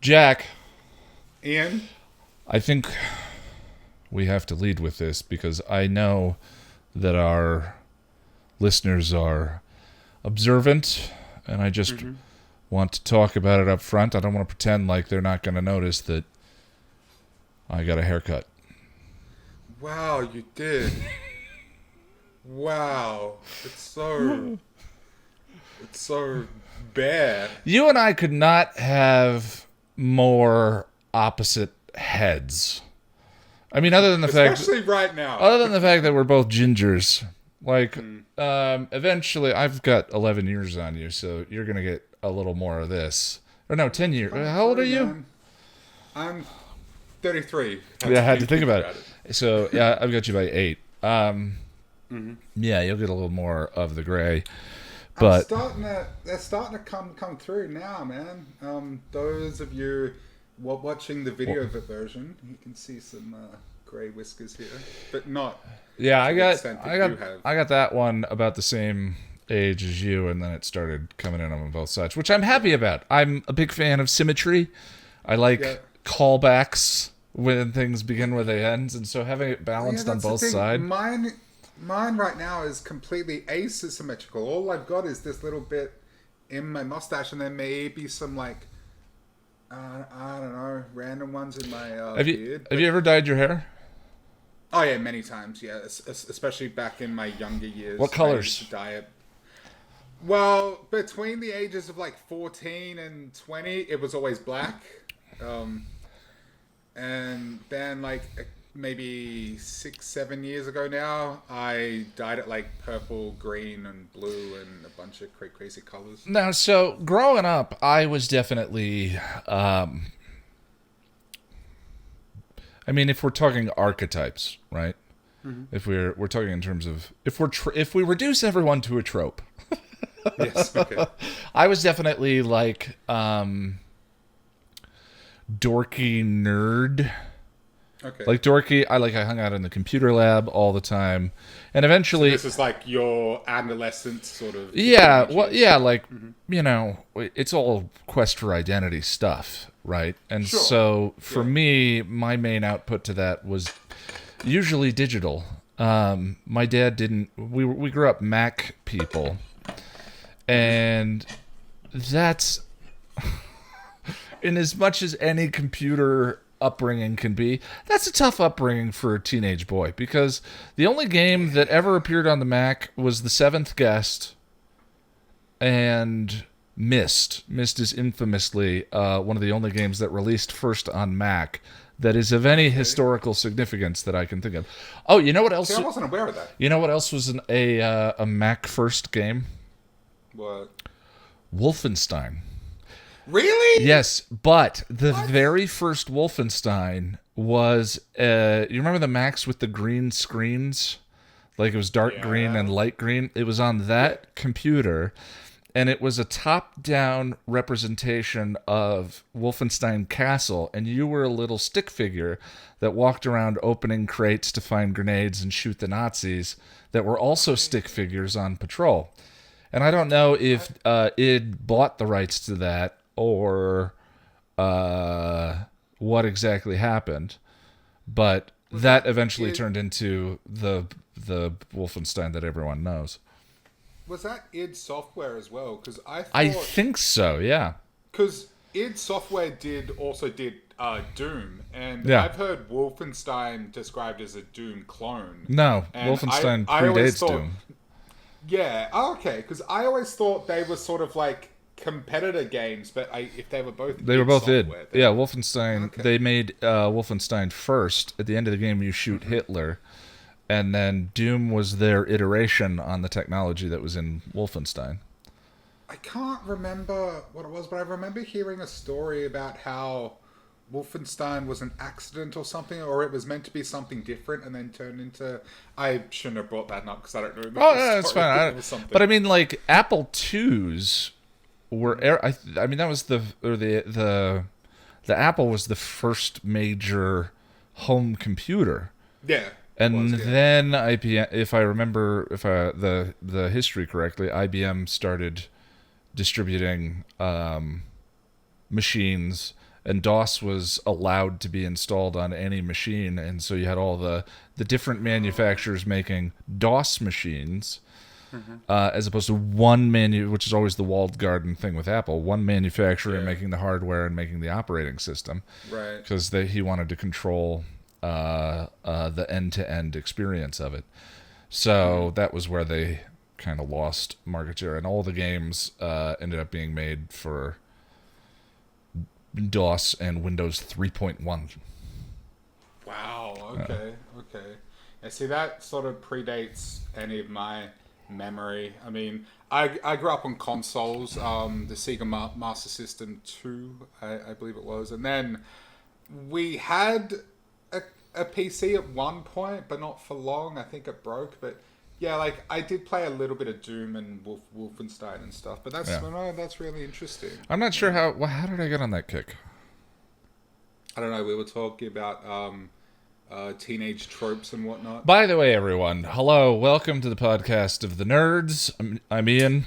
Jack, Ian? I think we have to lead with this because I know that our listeners are observant, and I just want to talk about it up front. I don't want to pretend like they're not going to notice that I got a haircut. Wow, you did. Wow. It's so bad. You and I could not have more opposite heads. I mean, Especially right now. other than the fact that we're both gingers. Like, eventually, I've got 11 years on you, so you're gonna get a little more of this. Or no, 10 years. How old are you? Man. I'm 33. Yeah, I had to think about it. So yeah, I've got you by 8. Yeah, you'll get a little more of the gray, but They're starting to come through now, man. Those of you watching the video version, you can see some grey whiskers here, but not. yeah, to the extent that you have. I got that one about the same age as you, and then it started coming in on both sides, which I'm happy about. I'm a big fan of symmetry. I like callbacks when things begin where they end, and so having it balanced on both sides. Mine right now is completely asymmetrical. All I've got is this little bit in my mustache, and then maybe some like I don't know, random ones in my beard. Have you ever dyed your hair? Oh yeah, many times. Yeah, especially back in my younger years. What colors? I used to dye it. Well, between the ages of like 14 and 20, it was always black. And then like maybe 6-7 years ago now, I dyed it like purple, green, and blue, and a bunch of crazy colors. Now, so growing up, I was definitely. I mean, if we're talking archetypes, right? If we're talking in terms of if we reduce everyone to a trope, Yes. Okay. I was definitely like dorky nerd. Okay. Like dorky, I hung out in the computer lab all the time, and eventually, this is like your adolescent sort of. yeah, teenage well, years. yeah, like you know, it's all quest for identity stuff, right? And Sure. so for me, my main output to that was usually digital. My dad didn't. We grew up Mac people, and that's in as much as any computer upbringing can be, that's a tough upbringing for a teenage boy, because the only game that ever appeared on the Mac was The Seventh Guest and Myst. Myst is infamously one of the only games that released first on Mac that is of any historical significance that I can think of. Oh, you know what else? See, I wasn't aware of that. You know what else was a Mac first game? What? Wolfenstein. Really? Yes, but the very first Wolfenstein was, you remember the Macs with the green screens? Like it was dark green and light green? It was on that computer, and it was a top-down representation of Wolfenstein Castle, and you were a little stick figure that walked around opening crates to find grenades and shoot the Nazis that were also stick figures on patrol. And I don't know if id bought the rights to that, or what exactly happened, but that eventually turned into the Wolfenstein that everyone knows. Was that id Software as well? Because I think so. Yeah. Because id Software also did Doom, and Yeah. I've heard Wolfenstein described as a Doom clone. No, And Wolfenstein I always predates thought- Doom. Yeah. Oh, okay. Because I always thought they were sort of like competitor games, but if they were both They were both id. Software, then- Yeah, Wolfenstein. Okay. They made Wolfenstein first. At the end of the game, you shoot Hitler, and then Doom was their iteration on the technology that was in Wolfenstein. I can't remember what it was, but I remember hearing a story about how Wolfenstein was an accident or something, or it was meant to be something different and then turned into. I shouldn't have brought that up because I don't know. Oh, yeah, that's story. fine. It was something. But I mean, like Apple IIs were. I mean, that was the Apple was the first major home computer. Yeah. And was, yeah. then IBM, if I remember, the history correctly, IBM started distributing machines and DOS was allowed to be installed on any machine, and so you had all the different manufacturers making DOS machines, as opposed to which is always the walled garden thing with Apple, one manufacturer making the hardware and making the operating system, Right. because he wanted to control the end-to-end experience of it. So that was where they kind of lost market share, and all the games ended up being made for DOS and Windows 3.1. Wow. Okay. Okay. Yeah, see, that sort of predates any of my memory. I mean, I grew up on consoles, the Sega Master System 2, I believe it was, and then we had a PC at one point, but not for long. I think it broke, but yeah, like I did play a little bit of Doom and Wolfenstein and stuff. But that's really interesting. I'm not sure how did I get on that kick? I don't know. We were talking about teenage tropes and whatnot. By the way, everyone, hello, welcome to the podcast of the Nerds. I'm Ian,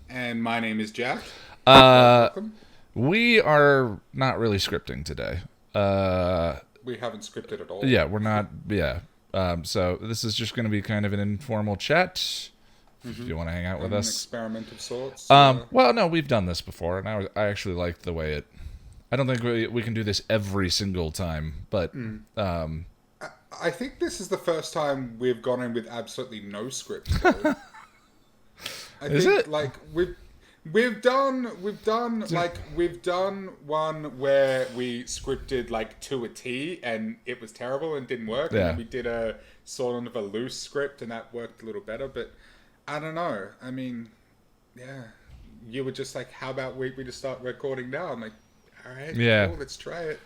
And my name is Jack. Welcome. We are not really scripting today. We haven't scripted at all. Yeah, we're not. Yeah. So this is just going to be kind of an informal chat. If you want to hang out with us, an experiment of sorts. Well, no, we've done this before, and I actually like the way it. I don't think we can do this every single time, but I think this is the first time we've gone in with absolutely no script. Though. Is it? Like we've done one where we scripted like to a T and it was terrible and didn't work. Yeah. And then we did a sort of a loose script and that worked a little better. But I don't know. I mean, yeah, you were just like, how about we just start recording now? I'm like, all right, yeah, cool, let's try it.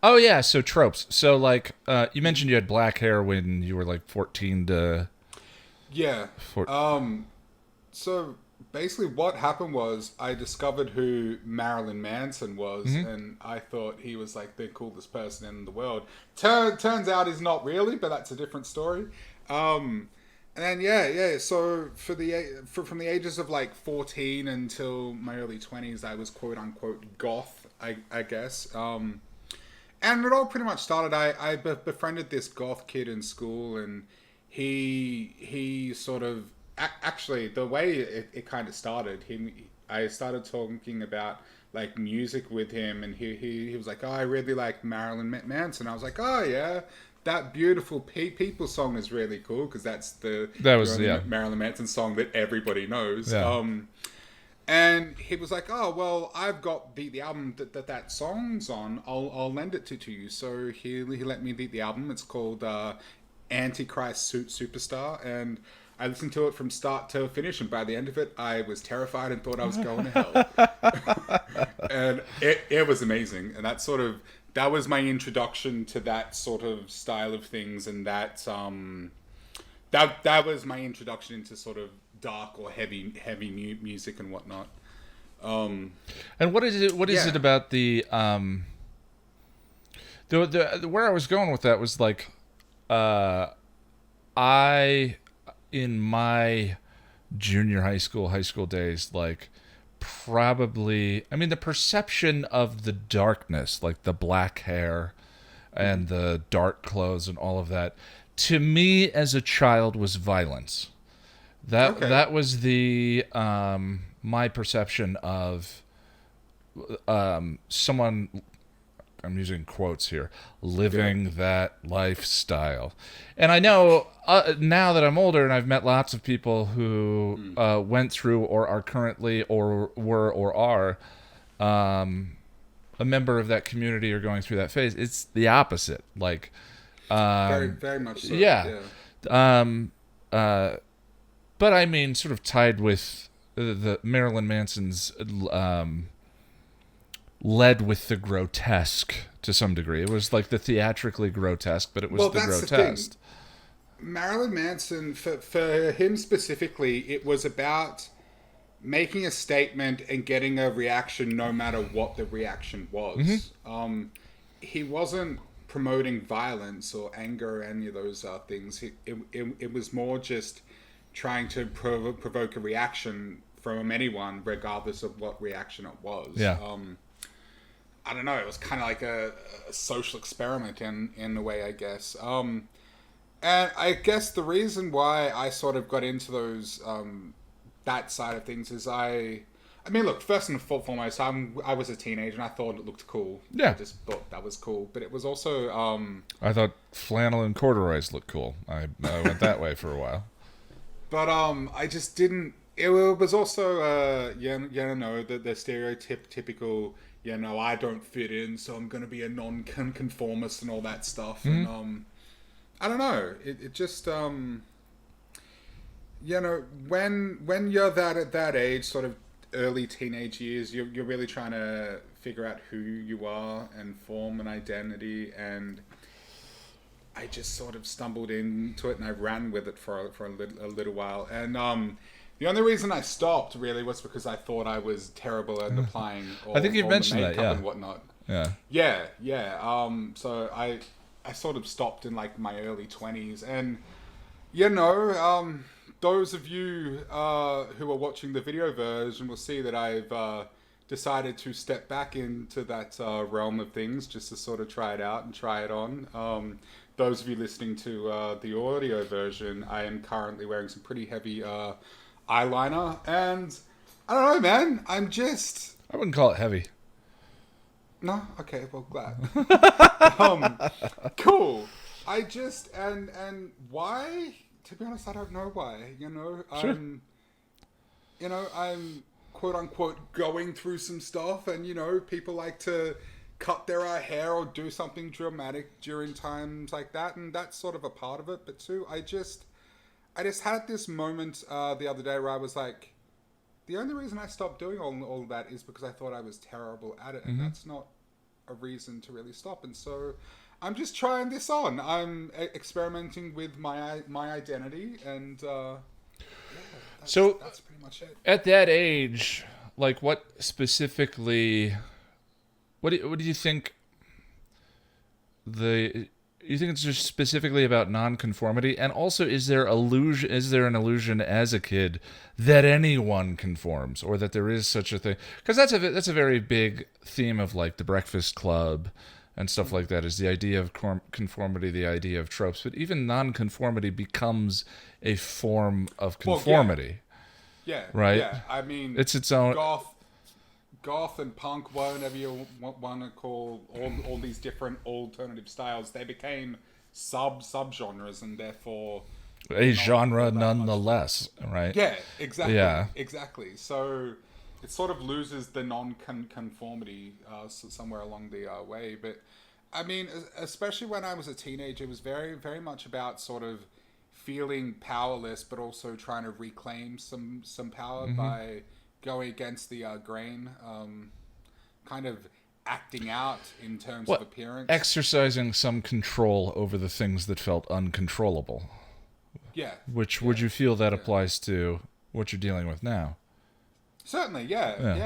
Oh yeah, so tropes. So like, you mentioned you had black hair when you were like 14 to. Yeah. 14. So basically what happened was I discovered who Marilyn Manson was, and I thought he was like the coolest person in the world. Turns out he's not really, but that's a different story. And yeah. So from the ages of like 14 until my early 20s, I was quote unquote goth, I guess. And it all pretty much started. I befriended this goth kid in school, and he sort of actually the way it kind of started. I started talking about like music with him, and he was like, "Oh, I really like Marilyn Manson." I was like, "Oh yeah, that beautiful People song is really cool," because that was Marilyn Manson song that everybody knows. Yeah. And he was like, "Oh well, I've got the album that song's on. I'll lend it to you." So he let me the album. It's called Antichrist Superstar, and I listened to it from start to finish, and by the end of it, I was terrified and thought I was going to hell. And it was amazing, and that was my introduction to that sort of style of things, and that was my introduction into sort of dark or heavy music and whatnot. And what is it? What is it about the where I was going with that was like, I in my junior high school days, like probably, I mean, the perception of the darkness, like the black hair and the dark clothes and all of that, to me as a child was violence. That was the my perception of someone, I'm using quotes here, living that lifestyle. And I know now that I'm older and I've met lots of people who went through or are currently or were or are a member of that community or going through that phase. It's the opposite. Like, very, very much so. Yeah. But I mean, sort of tied with the Marilyn Manson's led with the grotesque to some degree. It was like the theatrically grotesque, but it was the grotesque. The Marilyn Manson, for him specifically, it was about making a statement and getting a reaction no matter what the reaction was. He wasn't promoting violence or anger or any of those things. It was more just trying to provoke a reaction from anyone, regardless of what reaction it was. Yeah. I don't know. It was kind of like a social experiment in a way, I guess. And I guess the reason why I sort of got into those that side of things is I mean, look, first and foremost, I was a teenager and I thought it looked cool. Yeah. I just thought that was cool, but it was also I thought flannel and corduroys looked cool. I went that way for a while. but I just didn't. It was also the stereotypical I don't fit in, so I'm gonna be a non-conformist and all that stuff. Mm-hmm. And I don't know. It just when you're that at that age, sort of early teenage years, you're really trying to figure out who you are and form an identity. And I just sort of stumbled into it and I ran with it for a little while. And the only reason I stopped really was because I thought I was terrible at applying all, I think you've all the mentioned that, makeup yeah. and whatnot. Yeah. Yeah. So I sort of stopped in like my early 20s. And those of you who are watching the video version will see that I've decided to step back into that realm of things just to sort of try it out and try it on. Those of you listening to the audio version, I am currently wearing some pretty heavy eyeliner, and I don't know, man. I wouldn't call it heavy. No? Okay, well, glad. Cool. I just, and why? To be honest, I don't know why. Sure. I'm quote unquote going through some stuff, and people like to cut their hair or do something dramatic during times like that, and that's sort of a part of it. But too, I just had this moment the other day where I was like, the only reason I stopped doing all of that is because I thought I was terrible at it, and that's not a reason to really stop. And so I'm just trying this on. I'm experimenting with my identity, and that's pretty much it. At that age, like, what specifically? What do you think? You think it's just specifically about nonconformity, and also is there an illusion as a kid that anyone conforms, or that there is such a thing? Because that's a very big theme of like the Breakfast Club and stuff like that, is the idea of conformity, the idea of tropes. But even nonconformity becomes a form of conformity. Yeah. Right? Yeah. I mean, it's its own... Goth and punk, whatever you want to call all these different alternative styles, they became subgenres, and therefore a genre nonetheless, right? Yeah, exactly. Yeah. Exactly. So it sort of loses the non-conformity somewhere along the way. But I mean, especially when I was a teenager, it was very, very much about sort of feeling powerless, but also trying to reclaim some power by going against the grain, kind of acting out in terms of appearance. Exercising some control over the things that felt uncontrollable. Yeah. Would you feel that applies to what you're dealing with now? Certainly, yeah.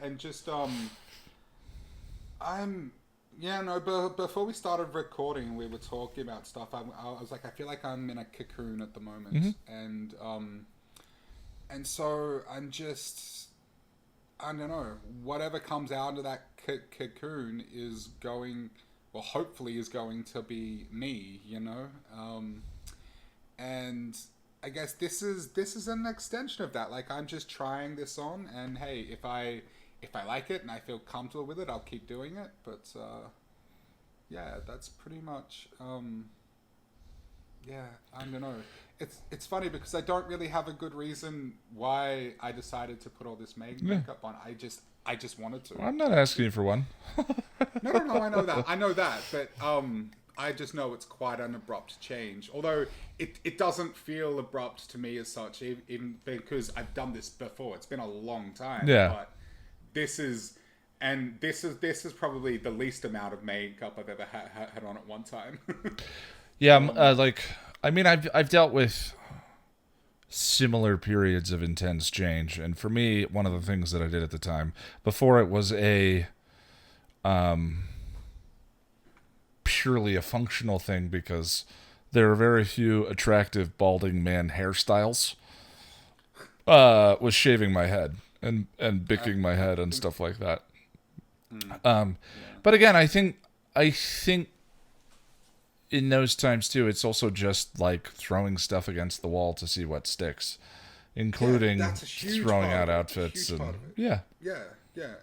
And just, before we started recording, we were talking about stuff. I was like, I feel like I'm in a cocoon at the moment. And so I'm just, I don't know, whatever comes out of that cocoon is going, well, hopefully is going to be me, and I guess this is an extension of that. Like, I'm just trying this on, and hey, if I like it and I feel comfortable with it, I'll keep doing it. But yeah, that's pretty much I don't know. It's funny because I don't really have a good reason why I decided to put all this makeup on. I just wanted to. Well, I'm not asking you for one. No, I know that, but I just know it's quite an abrupt change. Although it doesn't feel abrupt to me as such, even because I've done this before. It's been a long time. Yeah. But this is probably the least amount of makeup I've ever had on at one time. Yeah, I've dealt with similar periods of intense change, and for me, one of the things that I did at the time, before it was purely a functional thing, because there are very few attractive balding man hairstyles. was shaving my head and bicking my head and stuff like that. But again, I think in those times too, it's also just like throwing stuff against the wall to see what sticks, including that's a huge throwing part out of it. outfits Huge and part of it. yeah. Yeah.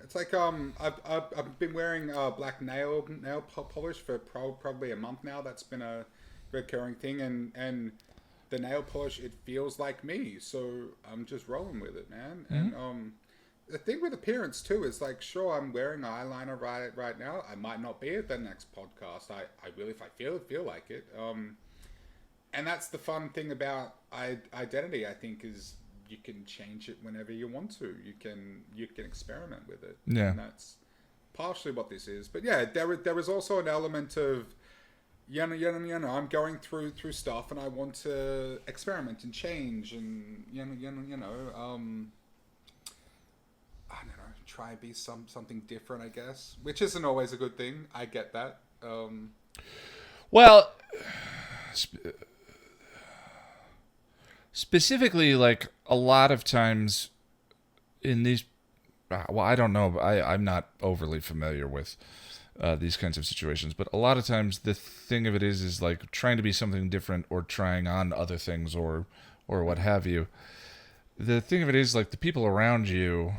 It's like I've been wearing black nail polish for probably a month now. That's been a recurring thing, and the nail polish, it feels like me, so I'm just rolling with it, man. And the thing with appearance too is like, sure, I'm wearing eyeliner right now. I might not be at the next podcast. I will if I feel like it. And that's the fun thing about identity. I think is you can change it whenever you want to. You can experiment with it. Yeah. And that's partially what this is. But yeah, there was also an element of I'm going through stuff and I want to experiment and change and I don't know, try and be something different, I guess, which isn't always a good thing. I get that. Well, specifically, like a lot of times in these, well, I don't know, I'm not overly familiar with these kinds of situations, but a lot of times the thing of it is like trying to be something different or trying on other things or what have you. The thing of it is like the people around you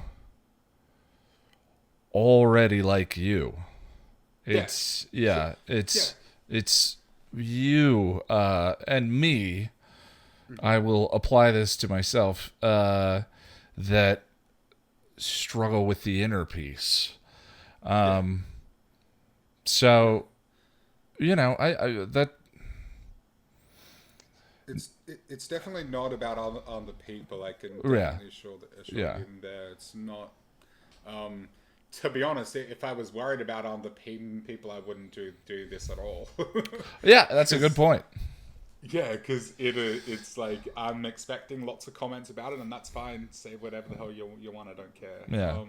already like you. It's it's you and me. I will apply this to myself that struggle with the inner peace. So, I that it's definitely not about other people. I can Yeah. definitely assure Yeah. you there. It's not. To be honest, if I was worried about other people, I wouldn't do this at all. yeah, that's a good point. Yeah, because it's like I'm expecting lots of comments about it, and that's fine. Say whatever the hell you want. I don't care. Yeah.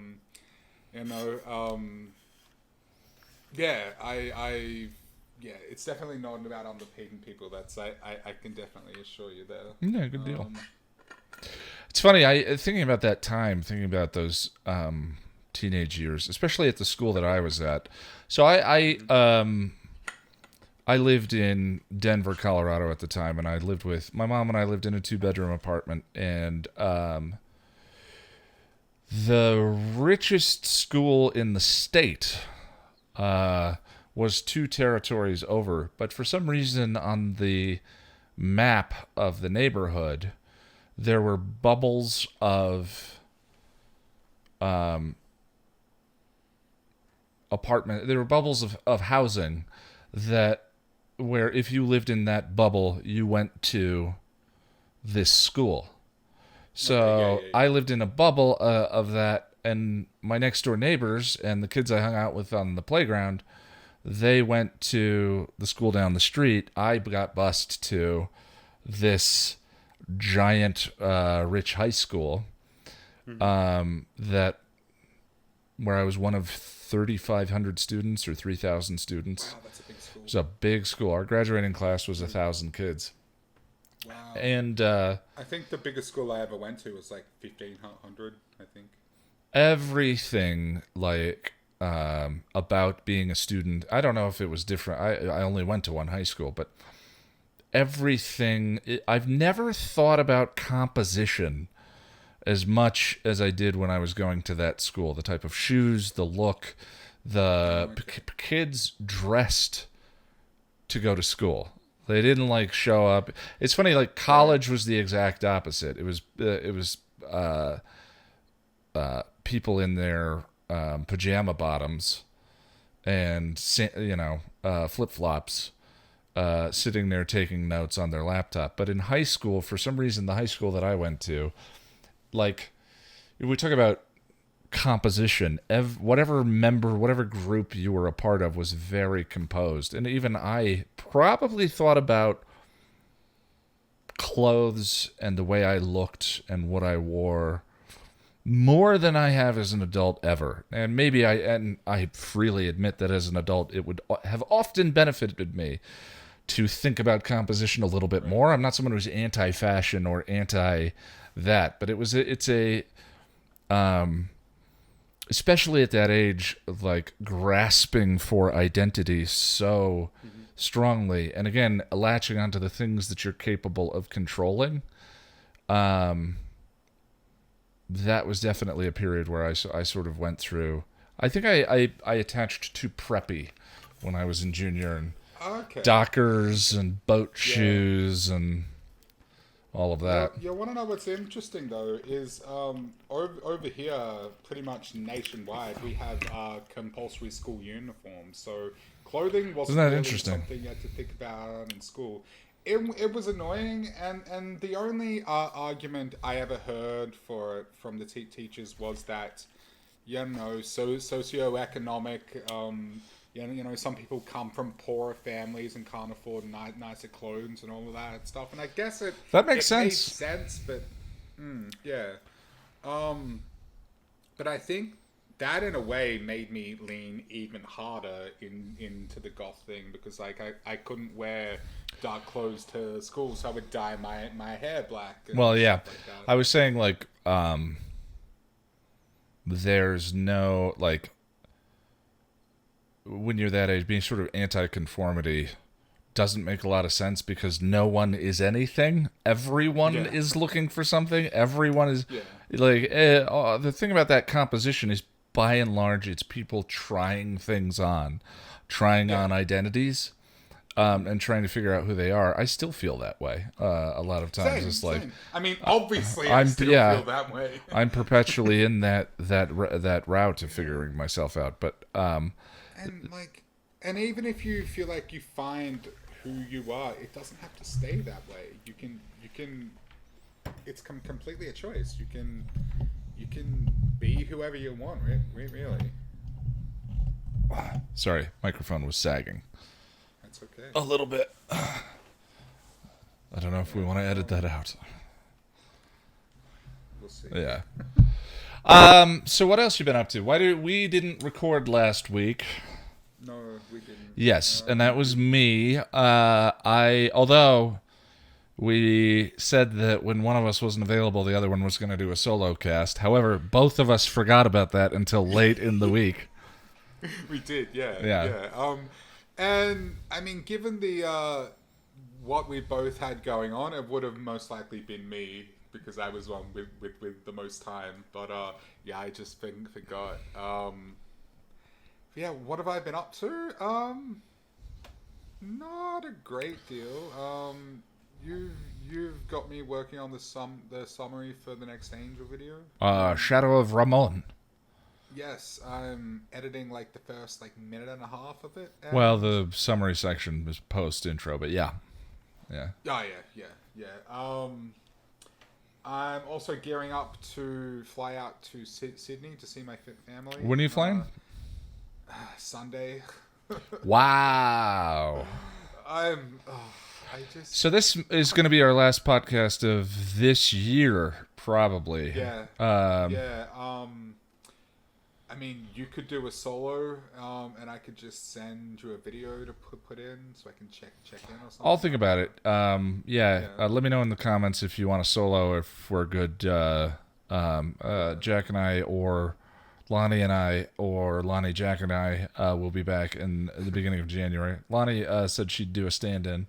It's definitely not about underpaid people. That's I can definitely assure you there. Yeah, good deal. It's funny. Thinking about that time, thinking about those teenage years, especially at the school that I was at. So I lived in Denver, Colorado at the time, and I lived with my mom, and I lived in a 2-bedroom apartment. And the richest school in the state was 2 territories over, but for some reason on the map of the neighborhood, there were bubbles of there were bubbles of housing that where if you lived in that bubble, you went to this school. So I lived in a bubble of that, and my next door neighbors and the kids I hung out with on the playground, they went to the school down the street. I got bused to this giant rich high school that where I was one of 3,500 students or 3,000 students. Wow, that's a big school. It was a big school. Our graduating class was 1,000 kids. Wow. And I think the biggest school I ever went to was like 1,500, I think. everything like about being a student, I don't know if it was different. I only went to one high school, but everything, I've never thought about composition as much as I did when I was going to that school. The type of shoes, the look, the kids dressed to go to school. They didn't like show up. It's funny, like college was the exact opposite. It was people in their pajama bottoms and flip flops, sitting there taking notes on their laptop. But in high school, for some reason, the high school that I went to, like, if we talk about composition, whatever group you were a part of was very composed. And even I probably thought about clothes and the way I looked and what I wore more than I have as an adult ever. And I freely admit that as an adult it would have often benefited me to think about composition a little bit more. I'm not someone who's anti-fashion or anti that, but it's a especially at that age, like grasping for identity so strongly, and again, latching onto the things that you're capable of controlling. That was definitely a period where I sort of went through. I think I attached to preppy when I was in junior, and Dockers and boat shoes and all of that. You want to know what's interesting though is over here, pretty much nationwide, we have compulsory school uniforms. So clothing wasn't really something you had to think about in school. It was annoying, and the only argument I ever heard for it from the teachers was that, socioeconomic. Some people come from poorer families and can't afford nicer clothes and all of that stuff. And I guess that makes sense. Made sense, but yeah. But I think that in a way made me lean even harder into the goth thing, because like I couldn't wear dark clothes to school, so I would dye my hair black. Well, yeah, like I was saying like there's no like when you're that age being sort of anti-conformity doesn't make a lot of sense, because no one is anything. Everyone is looking for something. Everyone is like the thing about that composition is, by and large, it's people trying things on, trying on identities, and trying to figure out who they are. I still feel that way a lot of times. It's like, I mean, obviously, I still feel that way. I'm perpetually in that route of figuring myself out. But and even if you feel like you find who you are, it doesn't have to stay that way. You can. It's completely a choice. You can be whoever you want, really. Sorry, microphone was sagging. That's okay. A little bit. I don't know if we want to edit that out. We'll see. Yeah. So what else you been up to? We didn't record last week? No, we didn't. Yes, and that was me. Although we said that when one of us wasn't available, the other one was going to do a solo cast. However, both of us forgot about that until late in the week. We did, yeah. And I mean, given the what we both had going on, it would have most likely been me, because I was one with the most time. But I just forgot. What have I been up to? Not a great deal. You've got me working on the summary for the next Angel video. Shadow of Ramon. Yes, I'm editing like the first minute and a half of it. Well, the summary section was post intro, but yeah. Oh yeah. I'm also gearing up to fly out to Sydney to see my family. When are you flying? Sunday. Wow. So this is going to be our last podcast of this year, probably. Yeah. I mean, you could do a solo, and I could just send you a video to put in, so I can check in or something. I'll think about it. Let me know in the comments if you want a solo, if we're good. Jack and I, or Lonnie and I, or Lonnie, Jack and I will be back in the beginning of January. Lonnie said she'd do a stand-in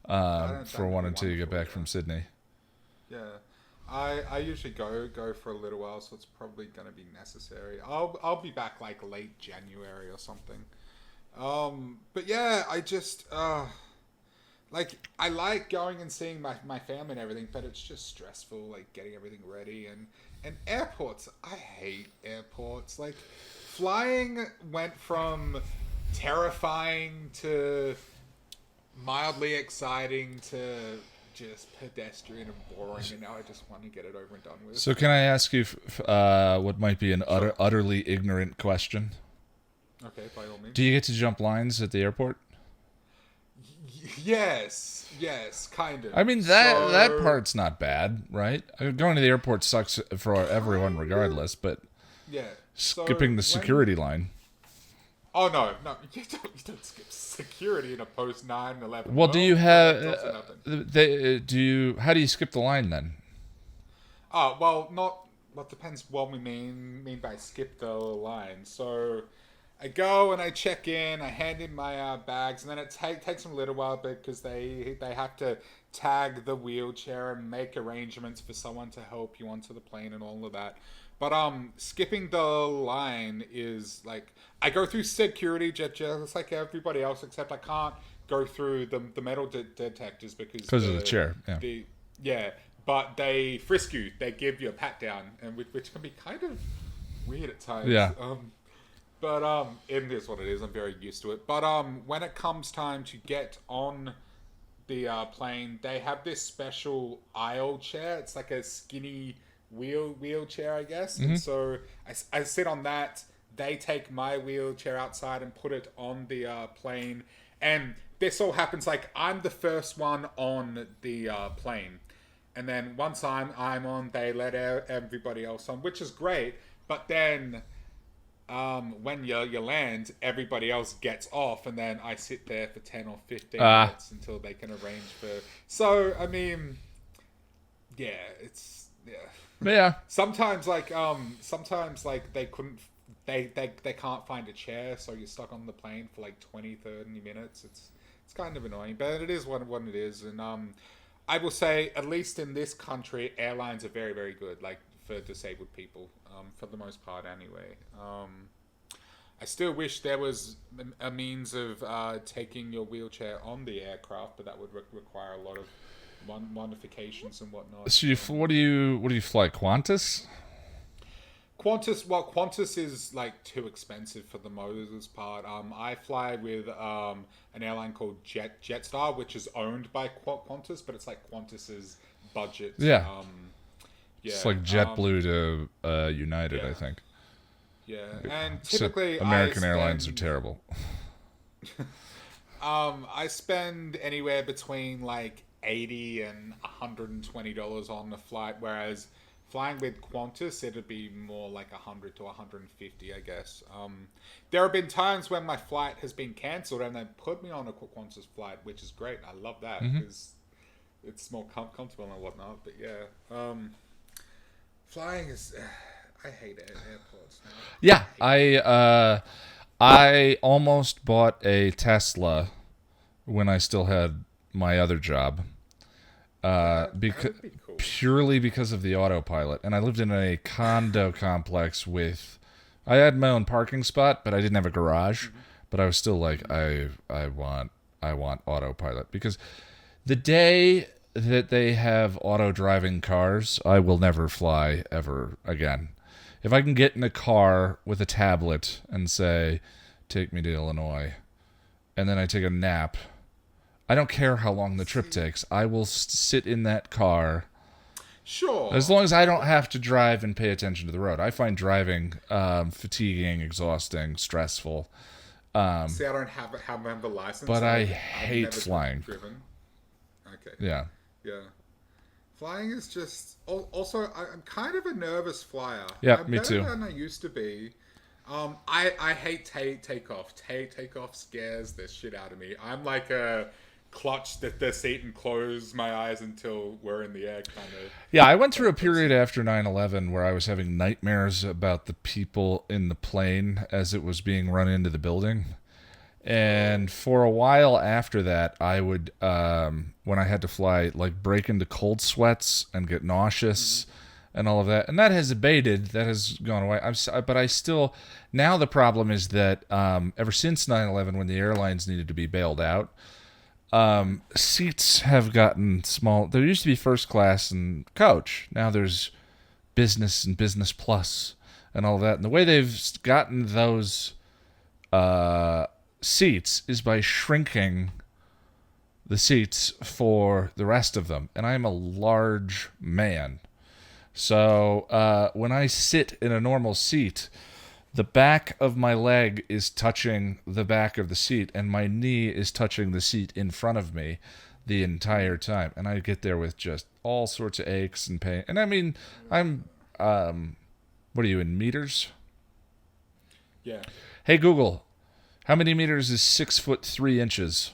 for one until you get back from Sydney. Yeah. I usually go for a little while, so it's probably going to be necessary. I'll be back late January or something. But yeah, I just I like going and seeing my family and everything, but it's just stressful, getting everything ready and airports. I hate airports. Flying went from terrifying to mildly exciting to just pedestrian and boring, and now I just want to get it over and done with. So can I ask you what might be an utterly ignorant question? Okay, by all means. Do you get to jump lines at the airport? Yes, kind of. I mean, that part's not bad, right? Going to the airport sucks for everyone regardless, but skipping the security line. Oh no, you don't skip security in a post 9/11 Well, do you world. have It's also nothing. do you how do you skip the line then? Oh well, not. Well, depends what we mean by skip the line. So I go and I check in. I hand in my bags, and then it takes them a little while because they have to tag the wheelchair and make arrangements for someone to help you onto the plane and all of that. But skipping the line is like I go through security just like everybody else, except I can't go through the metal detectors because Because of the chair. Yeah. the yeah, but they frisk you. They give you a pat down, and which can be kind of weird at times. Yeah. But it is what it is. I'm very used to it. But when it comes time to get on the plane, they have this special aisle chair. It's like a skinny wheelchair, I guess. And so I sit on that. They take my wheelchair outside and put it on the plane. And this all happens like I'm the first one on the plane. And then once I'm on, they let everybody else on, which is great. But then when you land, everybody else gets off, and then I sit there for 10 or 15 minutes until they can arrange for. So I mean, yeah, it's yeah. Yeah. Sometimes like they couldn't. They can't find a chair, so you're stuck on the plane for like 20, 30 minutes. It's kind of annoying, but it is what it is. And I will say, at least in this country, airlines are very, very good, like for disabled people, for the most part anyway. I still wish there was a means of taking your wheelchair on the aircraft, but that would require a lot of modifications and whatnot. So what do you fly? Qantas? Qantas is like too expensive for the most part. I fly with an airline called Jetstar, which is owned by Qantas, but it's like Qantas's budget. Yeah. Yeah. It's like JetBlue to United, yeah. I think. Yeah, and So typically American Airlines are terrible. I spend anywhere between like $80 and $120 on the flight, whereas flying with Qantas, it'd be more like 100 to 150, I guess. There have been times when my flight has been cancelled and they put me on a Qantas flight, which is great. I love that because it's more comfortable and whatnot. But yeah, flying is. I hate airports. Now. Yeah, I almost bought a Tesla when I still had my other job. Because Cool. purely because of the autopilot, and I lived in a condo complex with. I had my own parking spot, but I didn't have a garage. But I was still like, I want autopilot because the day that they have auto driving cars, I will never fly ever again. If I can get in a car with a tablet and say, "Take me to Illinois," and then I take a nap. I don't care how long the trip takes. I will sit in that car. Sure. As long as I don't have to drive and pay attention to the road. I find driving fatiguing, exhausting, stressful. See, I don't have a license. But I I've hate never flying. Driven. Okay. Yeah. Yeah. Flying is just. Also, I'm kind of a nervous flyer. Yeah, I'm me better too. than I used to be. I hate takeoff. Takeoff scares the shit out of me. I'm like a clutch the seat and close my eyes until we're in the air kind of. Yeah, I went through a period after 9/11 where I was having nightmares about the people in the plane as it was being run into the building. And for a while after that, I would, when I had to fly, like break into cold sweats and get nauseous and all of that. And that has abated. That has gone away. But I still, now the problem is that ever since 9/11, when the airlines needed to be bailed out, seats have gotten small. There used to be first class and coach. Now there's business and business plus and all of that. And the way they've gotten those seats is by shrinking the seats for the rest of them. And I'm a large man. So when I sit in a normal seat, the back of my leg is touching the back of the seat, and my knee is touching the seat in front of me the entire time. And I get there with just all sorts of aches and pain. And I mean, I'm, what are you, in meters? Yeah. Hey, Google, How many meters is 6'3"?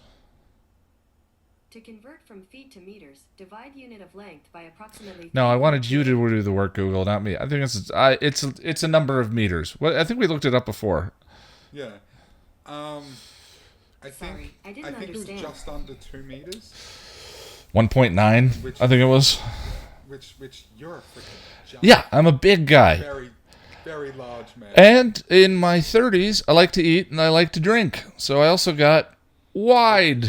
To convert from feet to meters, divide unit of length by approximately. No, I wanted you to do the work, Google, not me. I think it's a number of meters. Well, I think we looked it up before. Yeah. I think I didn't it was understand. just under 2 meters. 1.9, I think it was. Which you're a freaking giant. Yeah, I'm a big guy. Very, very large man. And in my 30s, I like to eat and I like to drink. So I also got wide,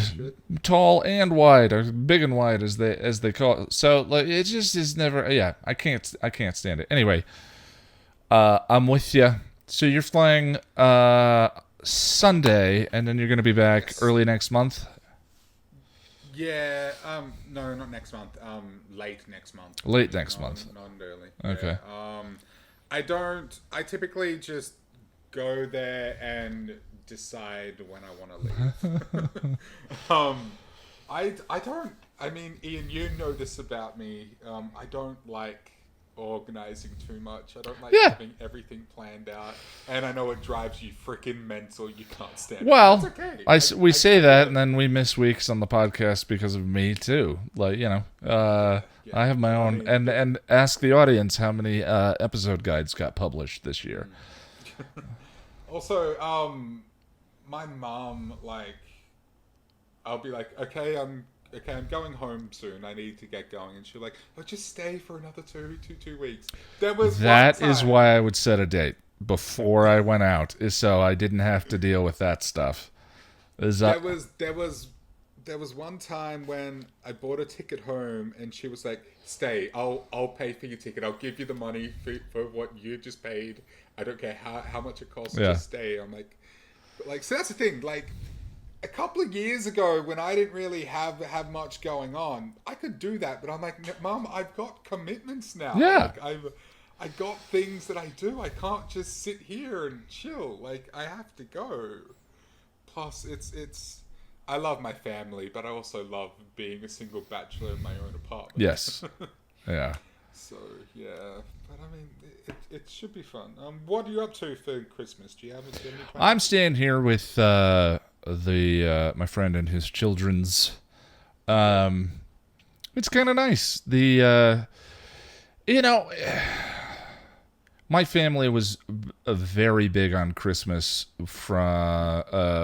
tall and wide, or big and wide as they call it. So like it just is never. Yeah, I can't stand it. Anyway, I'm with you. So you're flying Sunday, and then you're going to be back early next month. Yeah. No, not next month. Late next month. Late next month. Not early. Okay. Yeah. I typically just go there and decide when I want to leave. I don't. I mean, Ian, you know this about me. I don't like organizing too much. I don't like having everything planned out, and I know it drives you freaking mental. You can't stand Well, it. It's okay. we say that, and then we miss weeks on the podcast because of me too. Like I have my own, and ask the audience how many episode guides got published this year. Also, my mom, I'll be like, okay, I'm going home soon. I need to get going, and she'll like, oh, just stay for another two weeks. That is why I would set a date before I went out, is so I didn't have to deal with that stuff. There was one time when I bought a ticket home, and she was like, stay. I'll pay for your ticket. I'll give you the money for what you just paid. I don't care how much it costs. Just stay. I'm like, so that's the thing. Like, a couple of years ago, when I didn't really have much going on, I could do that. But I'm like, Mom, I've got commitments now. Yeah. Like, I got things that I do. I can't just sit here and chill. Like, I have to go. Plus, it's. I love my family, but I also love being a single bachelor in my own apartment. Yes. Yeah. So yeah, but I mean, it should be fun. What are you up to for Christmas? Do you have any plans? I'm staying here with my friend and his children's. It's kind of nice. My family was very big on Christmas from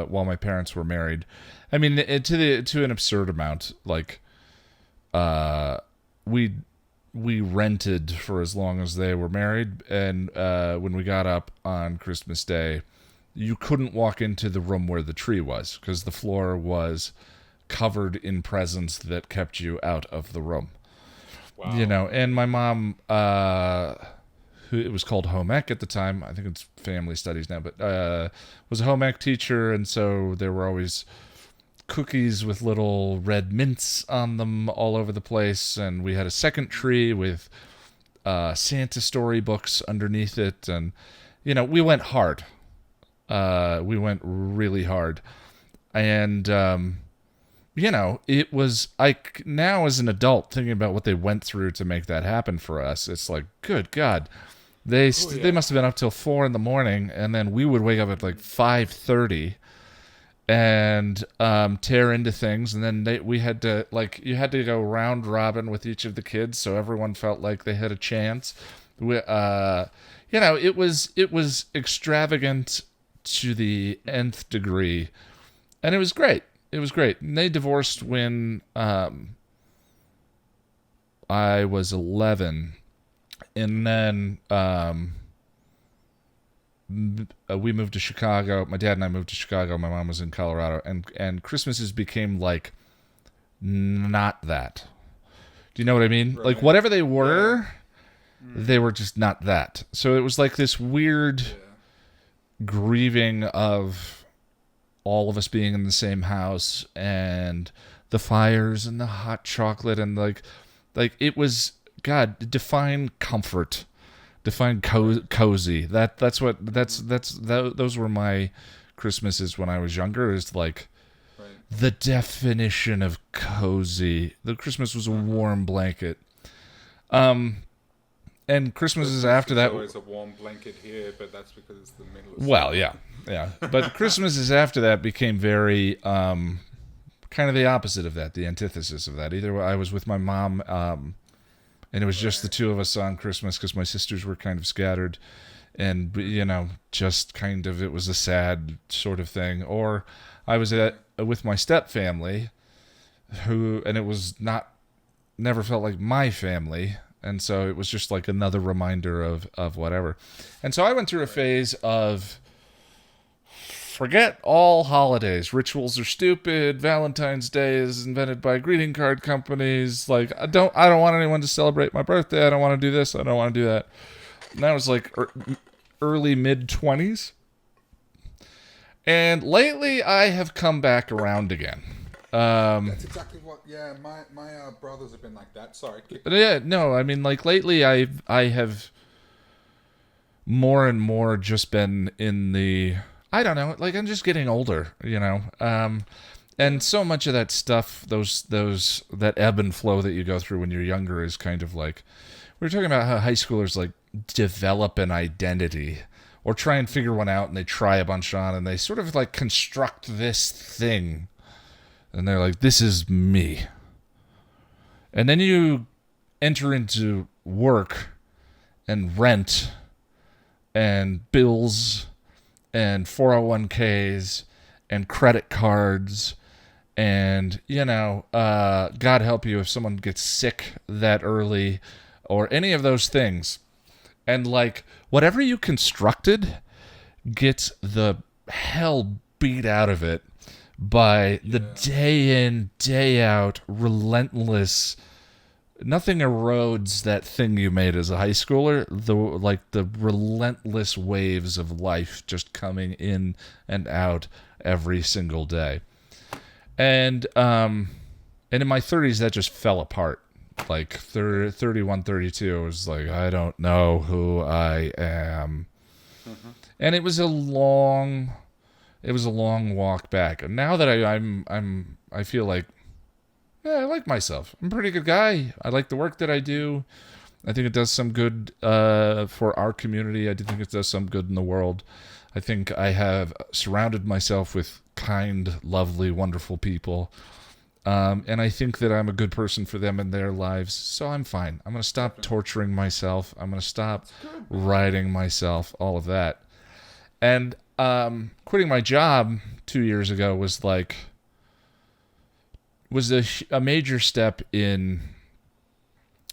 while my parents were married. I mean, to an absurd amount. Like, we rented for as long as they were married, and when we got up on Christmas Day, you couldn't walk into the room where the tree was because the floor was covered in presents that kept you out of the room. Wow. And my mom, who it was called home ec at the time, I think it's family studies now, but was a home ec teacher, and so there were always cookies with little red mints on them all over the place, and we had a second tree with Santa storybooks underneath it, and we went hard. We went really hard, and it was now as an adult thinking about what they went through to make that happen for us. It's like, good God, they must have been up till 4 a.m, and then we would wake up at like 5:30. And tear into things, and then you had to go round robin with each of the kids, so everyone felt like they had a chance. It was extravagant to the nth degree, and it was great. It was great. And they divorced when I was 11, and then we moved to Chicago. My dad and I moved to Chicago. My mom was in Colorado, and Christmases became like not that. Do you know what I mean? Right. Like whatever they were, they were just not that. So it was like this weird grieving of all of us being in the same house, and the fires and the hot chocolate, and like it was, God, define comfort. Define cozy. Those were my Christmases when I was younger. Is like the definition of cozy. The Christmas was a warm blanket. And Christmases after that. There's always a warm blanket here, but that's because it's the middle of Well, yeah. Yeah. But Christmases after that became very kind of the opposite of that, the antithesis of that. Either I was with my mom, and it was just the two of us on Christmas because my sisters were kind of scattered, and just kind of it was a sad sort of thing. Or I was with my step family, and it was never felt like my family. And so it was just like another reminder of whatever. And so I went through a phase of forget all holidays. Rituals are stupid. Valentine's Day is invented by greeting card companies. Like I don't want anyone to celebrate my birthday. I don't want to do this. I don't want to do that. And that was like early mid-20s. And lately I have come back around again. That's exactly what. Yeah, my brothers have been like that. Sorry. Yeah, no, I mean, like lately, I have more and more just been in the. I don't know, like I'm just getting older, and so much of that stuff, that ebb and flow that you go through when you're younger is kind of like we were talking about how high schoolers like develop an identity or try and figure one out, and they try a bunch on, and they sort of like construct this thing. And they're like, this is me. And then you enter into work and rent and bills and 401ks and credit cards and, God help you if someone gets sick that early or any of those things. And like, whatever you constructed gets the hell beat out of it by the day in, day out, relentless. Nothing erodes that thing you made as a high schooler. The relentless waves of life just coming in and out every single day. And in my 30s, that just fell apart. Like 31, 32, I was like, I don't know who I am. Mm-hmm. And it was a long walk back. And now that I feel like, I like myself. I'm a pretty good guy. I like the work that I do. I think it does some good for our community. I do think it does some good in the world. I think I have surrounded myself with kind, lovely, wonderful people. And I think that I'm a good person for them in their lives. So I'm fine. I'm going to stop torturing myself. I'm going to stop writing myself, all of that. And quitting my job 2 years ago was a major step in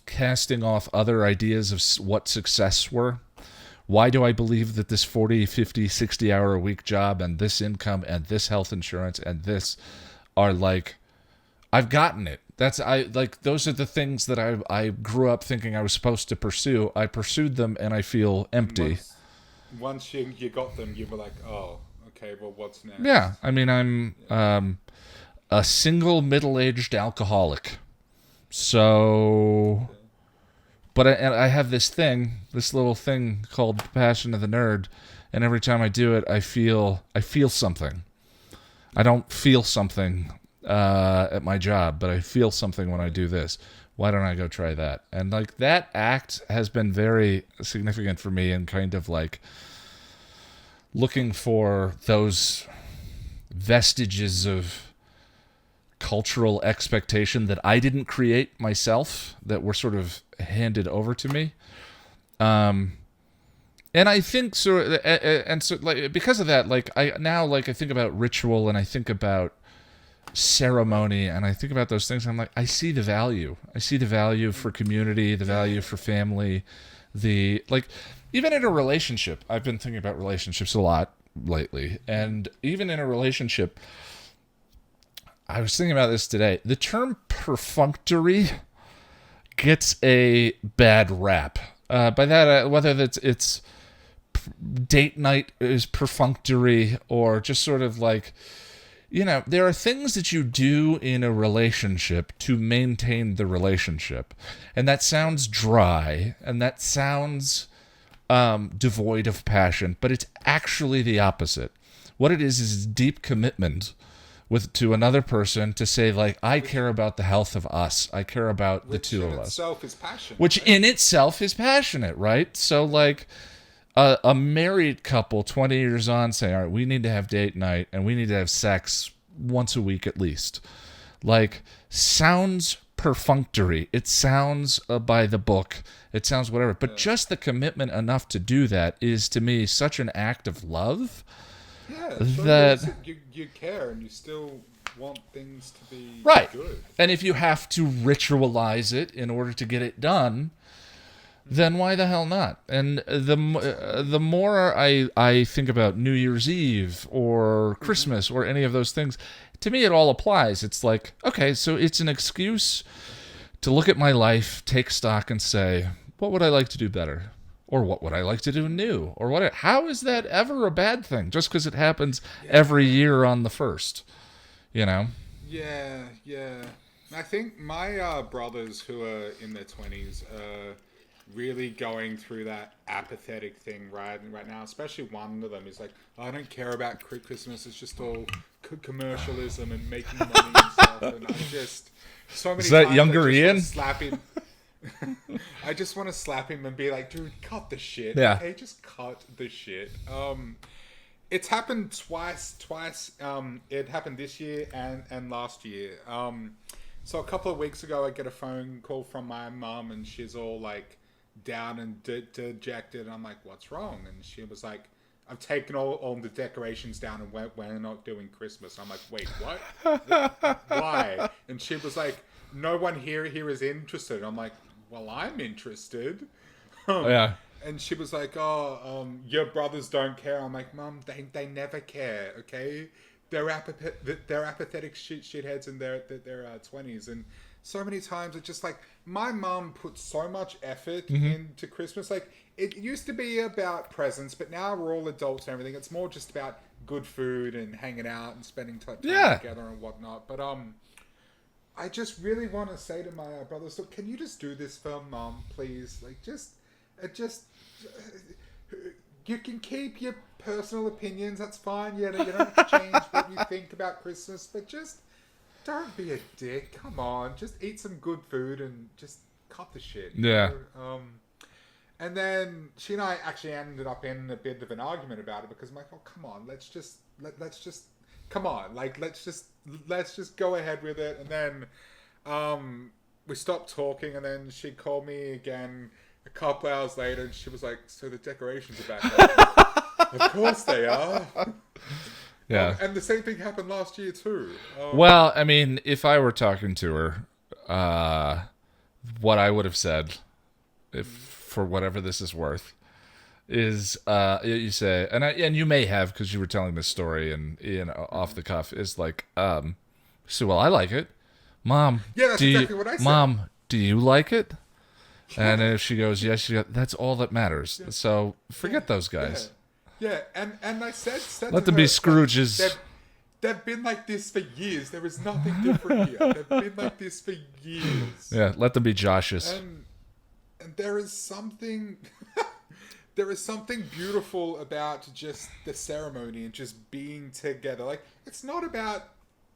casting off other ideas of what success were. Why do I believe that this 40, 50, 60 hour a week job and this income and this health insurance and this are like, I've gotten it. Those are the things that I grew up thinking I was supposed to pursue. I pursued them and I feel empty. Once you got them, you were like, oh, okay, well, what's next? Yeah, I mean, I'm a single middle-aged alcoholic. So, but I have this little thing called Passion of the Nerd, and every time I do it, I feel something. I don't feel something at my job, but I feel something when I do this. Why don't I go try that? And like that act has been very significant for me and kind of like looking for those vestiges of cultural expectation that I didn't create myself, that were sort of handed over to me. And I think so, like because of that, like I think about ritual and I think about ceremony and I think about those things. I'm like, I see the value. I see the value for community, the value for family, even in a relationship. I've been thinking about relationships a lot lately, and even in a relationship, I was thinking about this today. The term perfunctory gets a bad rap. By that, whether it's date night is perfunctory or just sort of like, there are things that you do in a relationship to maintain the relationship. And that sounds dry and that sounds devoid of passion, but it's actually the opposite. What it is deep commitment to another person to say, like, I care about the health of us. I care about the two of us. Which in itself is passion. Which in itself is passionate, right? So, like, a married couple 20 years on saying, all right, we need to have date night and we need to have sex once a week at least. Like, sounds perfunctory. It sounds by the book. It sounds whatever. But just the commitment enough to do that is, to me, such an act of love. Yeah, That you care and you still want things to be right. good. And if you have to ritualize it in order to get it done, then why the hell not? And the more I think about New Year's Eve or Christmas or any of those things, to me it all applies. It's like, okay, so it's an excuse to look at my life, take stock, and say, what would I like to do better? Or what would I like to do new? Or what? How is that ever a bad thing? Just because it happens every year on the 1st, you know? Yeah. I think my brothers who are in their 20s are really going through that apathetic thing right now. Especially one of them is like, I don't care about Christmas. It's just all commercialism and making money and stuff. And I just so many. Is that times younger Ian? Slap him. I just want to slap him and be like, dude, cut the shit. Yeah. Okay, just cut the shit. It's happened twice. It happened this year and last year. So a couple of weeks ago, I get a phone call from my mum, and she's all like down and dejected. I'm like, what's wrong? And she was like, I've taken all the decorations down and we're not doing Christmas. I'm like, wait, what? Why? And she was like, no one here is interested. I'm like, well, I'm interested. Yeah. And she was like, your brothers don't care. I'm like, Mum, they never care, okay? They're apathetic shitheads in their 20s. And so many times it's just like, my mum puts so much effort into Christmas. Like, it used to be about presents, but now we're all adults and everything. It's more just about good food and hanging out and spending time together and whatnot. But I just really want to say to my brothers, look, can you just do this for Mum, please? Like, you can keep your personal opinions, that's fine. You don't have to change what you think about Christmas, but just don't be a dick. Come on, just eat some good food and just cut the shit. Yeah. And then she and I actually ended up in a bit of an argument about it because I'm like, oh, come on, let's just come on, like let's just go ahead with it. And then we stopped talking, and then she called me again a couple hours later, and she was like, so the decorations are back up. Of course they are. Yeah. And the same thing happened last year too. Well, I mean, if I were talking to her, what I would have said, if for whatever this is worth, is you say, and you may have because you were telling this story and off the cuff, is like, so well, I like it, Mom. Yeah, that's exactly what I said. Mom, do you like it? And if she goes, yes, she goes, that's all that matters. Yeah. So forget those guys. Yeah, and I said let them be Scrooges. They've been like this for years. There is nothing different here. They've been like this for years. Yeah, let them be Joshes. And there is something there is something beautiful about just the ceremony and just being together. Like, it's not about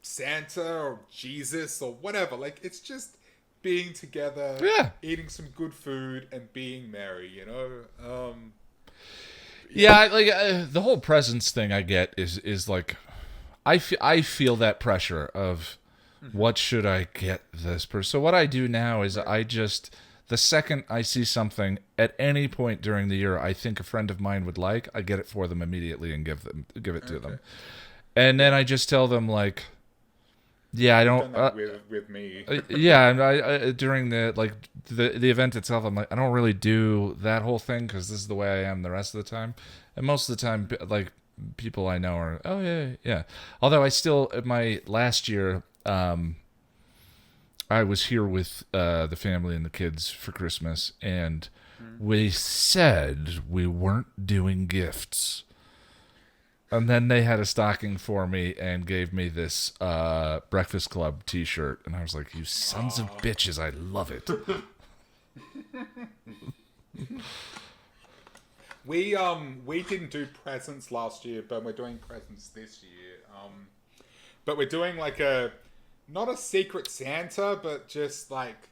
Santa or Jesus or whatever. Like, it's just being together, eating some good food and being merry, you know? The whole presents thing I get is like, I feel that pressure of what should I get this person. So what I do now is I just, the second I see something at any point during the year I think a friend of mine would like, I get it for them immediately and give it to them. And then I just tell them, like, yeah, I don't. With me. Yeah, and I during the event itself, I'm like, I don't really do that whole thing because this is the way I am the rest of the time, and most of the time, like, people I know are, oh yeah. Although I still, my last year, I was here with the family and the kids for Christmas, and we said we weren't doing gifts. And then they had a stocking for me and gave me this Breakfast Club t-shirt. And I was like, you sons of bitches, I love it. We didn't do presents last year, but we're doing presents this year. But we're doing like not a secret Santa, but just like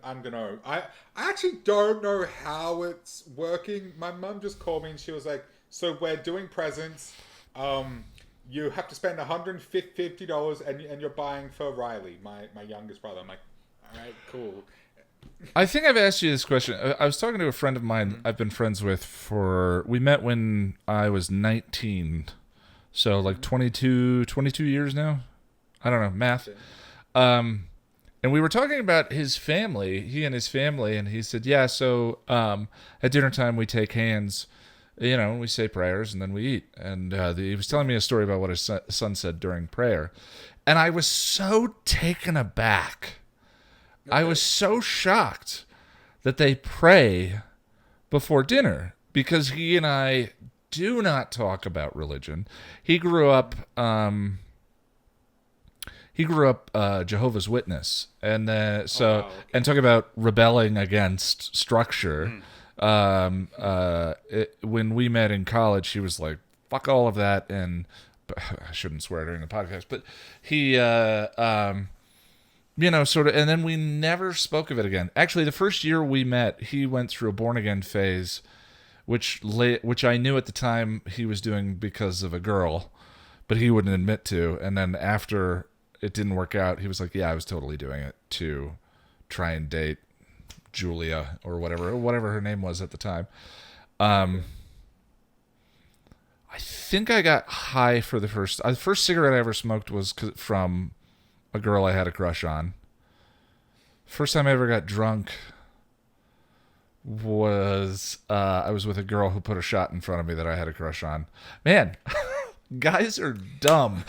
I'm gonna. I actually don't know how it's working. My mum just called me and she was like, "So we're doing presents. You have to spend $150 and you're buying for Riley, my youngest brother." I'm like, "All right, cool." I think I've asked you this question. I was talking to a friend of mine I've been friends with we met when I was 19. So like 22 years now. I don't know, math. And we were talking about his family, he and his family, and he said, yeah, so at dinner time we take hands, we say prayers and then we eat. And he was telling me a story about what his son said during prayer. And I was so taken aback. I was so shocked that they pray before dinner because he and I do not talk about religion. He grew up Jehovah's Witness, and and talk about rebelling against structure. When we met in college, he was like, "Fuck all of that," and I shouldn't swear during the podcast, but he, sort of, and then we never spoke of it again. Actually, the first year we met, he went through a born again phase, which I knew at the time he was doing because of a girl, but he wouldn't admit to. And then after it didn't work out, he was like, yeah, I was totally doing it to try and date Julia or whatever her name was at the time. I think I got high for the first cigarette I ever smoked was from a girl I had a crush on. First time I ever got drunk was I was with a girl who put a shot in front of me that I had a crush on. Man, guys are dumb.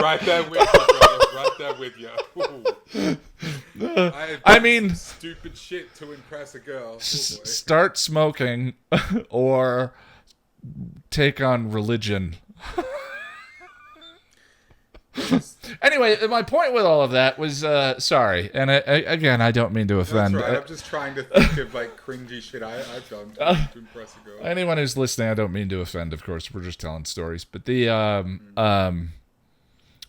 Right there with you, brother. Right there with you. I mean, stupid shit to impress a girl. Start smoking or take on religion. Anyway, my point with all of that was, sorry, and again, I don't mean to offend. That's right. I'm just trying to think of cringy shit I've done to impress a girl. Anyone who's listening, I don't mean to offend. Of course, we're just telling stories. But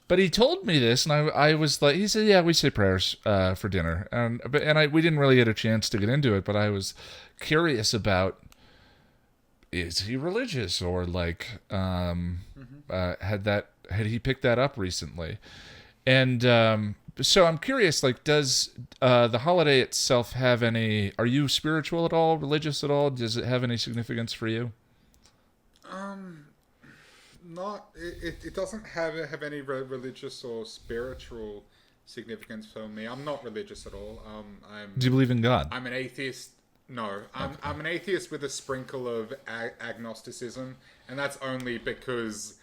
but he told me this, and I was like, he said, yeah, we say prayers for dinner, and we didn't really get a chance to get into it, but I was curious about, is he religious or like had he picked that up recently? And so I'm curious, like, does the holiday itself have any, are you spiritual at all, religious at all? Does it have any significance for you? It doesn't have any religious or spiritual significance for me. I'm not religious at all. Do you believe in God? I'm an atheist. No, I'm an atheist with a sprinkle of agnosticism, and that's only because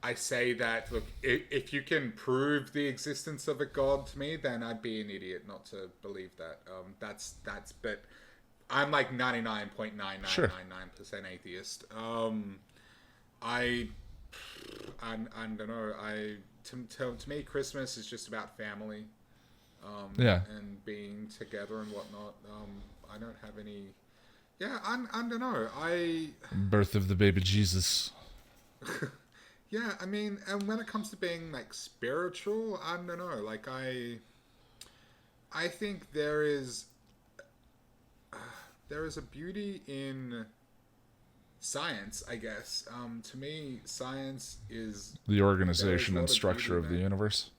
I say that, look, if you can prove the existence of a God to me, then I'd be an idiot not to believe that. But I'm like 99.9999% atheist. I don't know. To me, Christmas is just about family, and being together and whatnot. I don't have any. Yeah, I don't know. Birth of the baby Jesus. Yeah, I mean, and when it comes to being like spiritual, I don't know. Like I think there is a beauty in science, I guess. To me, science is the organization and structure of the universe.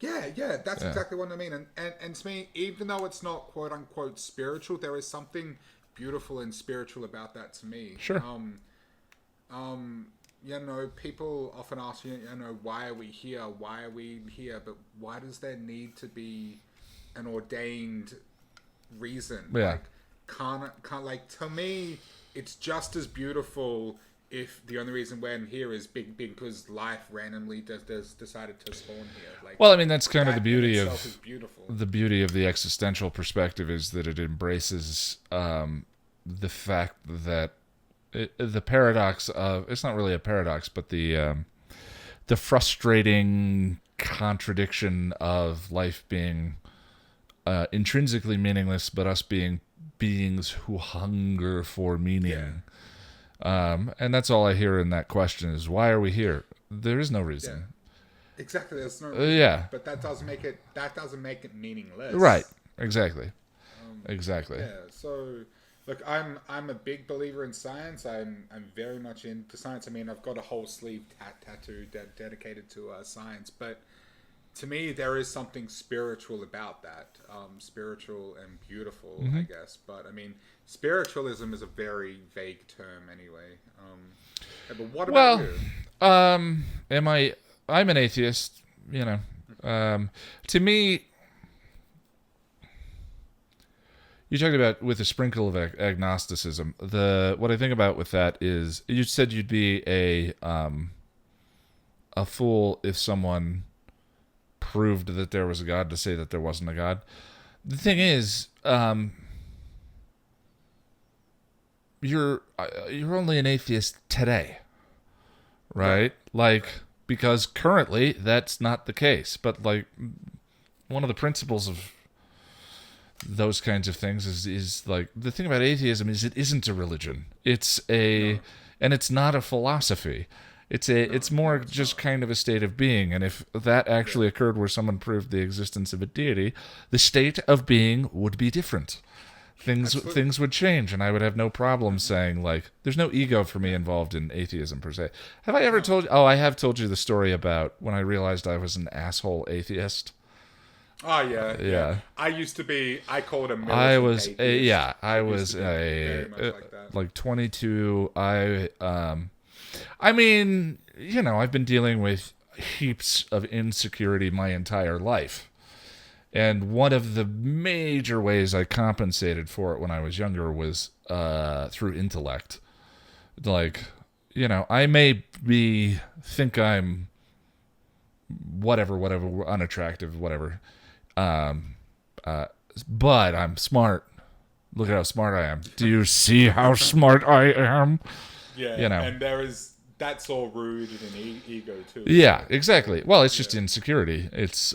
Yeah, that's exactly what I mean. And to me, even though it's not quote unquote spiritual, there is something beautiful and spiritual about that to me. Sure. People often ask, why are we here? Why are we here? But why does there need to be an ordained reason? Yeah. Can't to me, it's just as beautiful if the only reason we're here is because life randomly decided to spawn here. Well, I mean, that's kind of the beauty of the existential perspective is that it embraces the fact that the paradox of, it's not really a paradox, but the frustrating contradiction of life being intrinsically meaningless, but us being beings who hunger for meaning. Yeah. And that's all I hear in that question is, why are we here? There is no reason. Exactly. There's no reason, Yeah. but that doesn't make it meaningless. Right. Exactly. Exactly. Yeah. So, look, I'm a big believer in science. I'm very much into science. I mean, I've got a whole sleeve tattoo dedicated to science. But to me, there is something spiritual about that. Spiritual and beautiful, I guess. But I mean, spiritualism is a very vague term, anyway. Yeah, but what about you? Am I? I'm an atheist. You know, to me, you talked about with a sprinkle of agnosticism. What I think about with that is you said you'd be a fool if someone proved that there was a God to say that there wasn't a God. The thing is, you're only an atheist today, right? Like, because currently that's not the case. But like, one of the principles of those kinds of things is like, the thing about atheism is it isn't a religion. It's and it's not a philosophy. It's more just kind of a state of being. And if that actually occurred where someone proved the existence of a deity, the state of being would be different. Things would change, and I would have no problem saying, like, there's no ego for me involved in atheism per se. Have I ever told you? Oh, I have told you the story about when I realized I was an asshole atheist. Oh yeah, Yeah. I used to be. I called a militant I was atheist. I was very much like that. like 22. I mean, you know, I've been dealing with heaps of insecurity my entire life. And one of the major ways I compensated for it when I was younger was through intellect. Like, you know, I may think I'm whatever, unattractive, whatever. But I'm smart. Look at how smart I am. Do you see how smart I am? Yeah, you know. And that's all rooted in ego too. Yeah, exactly. Well, it's just insecurity. It's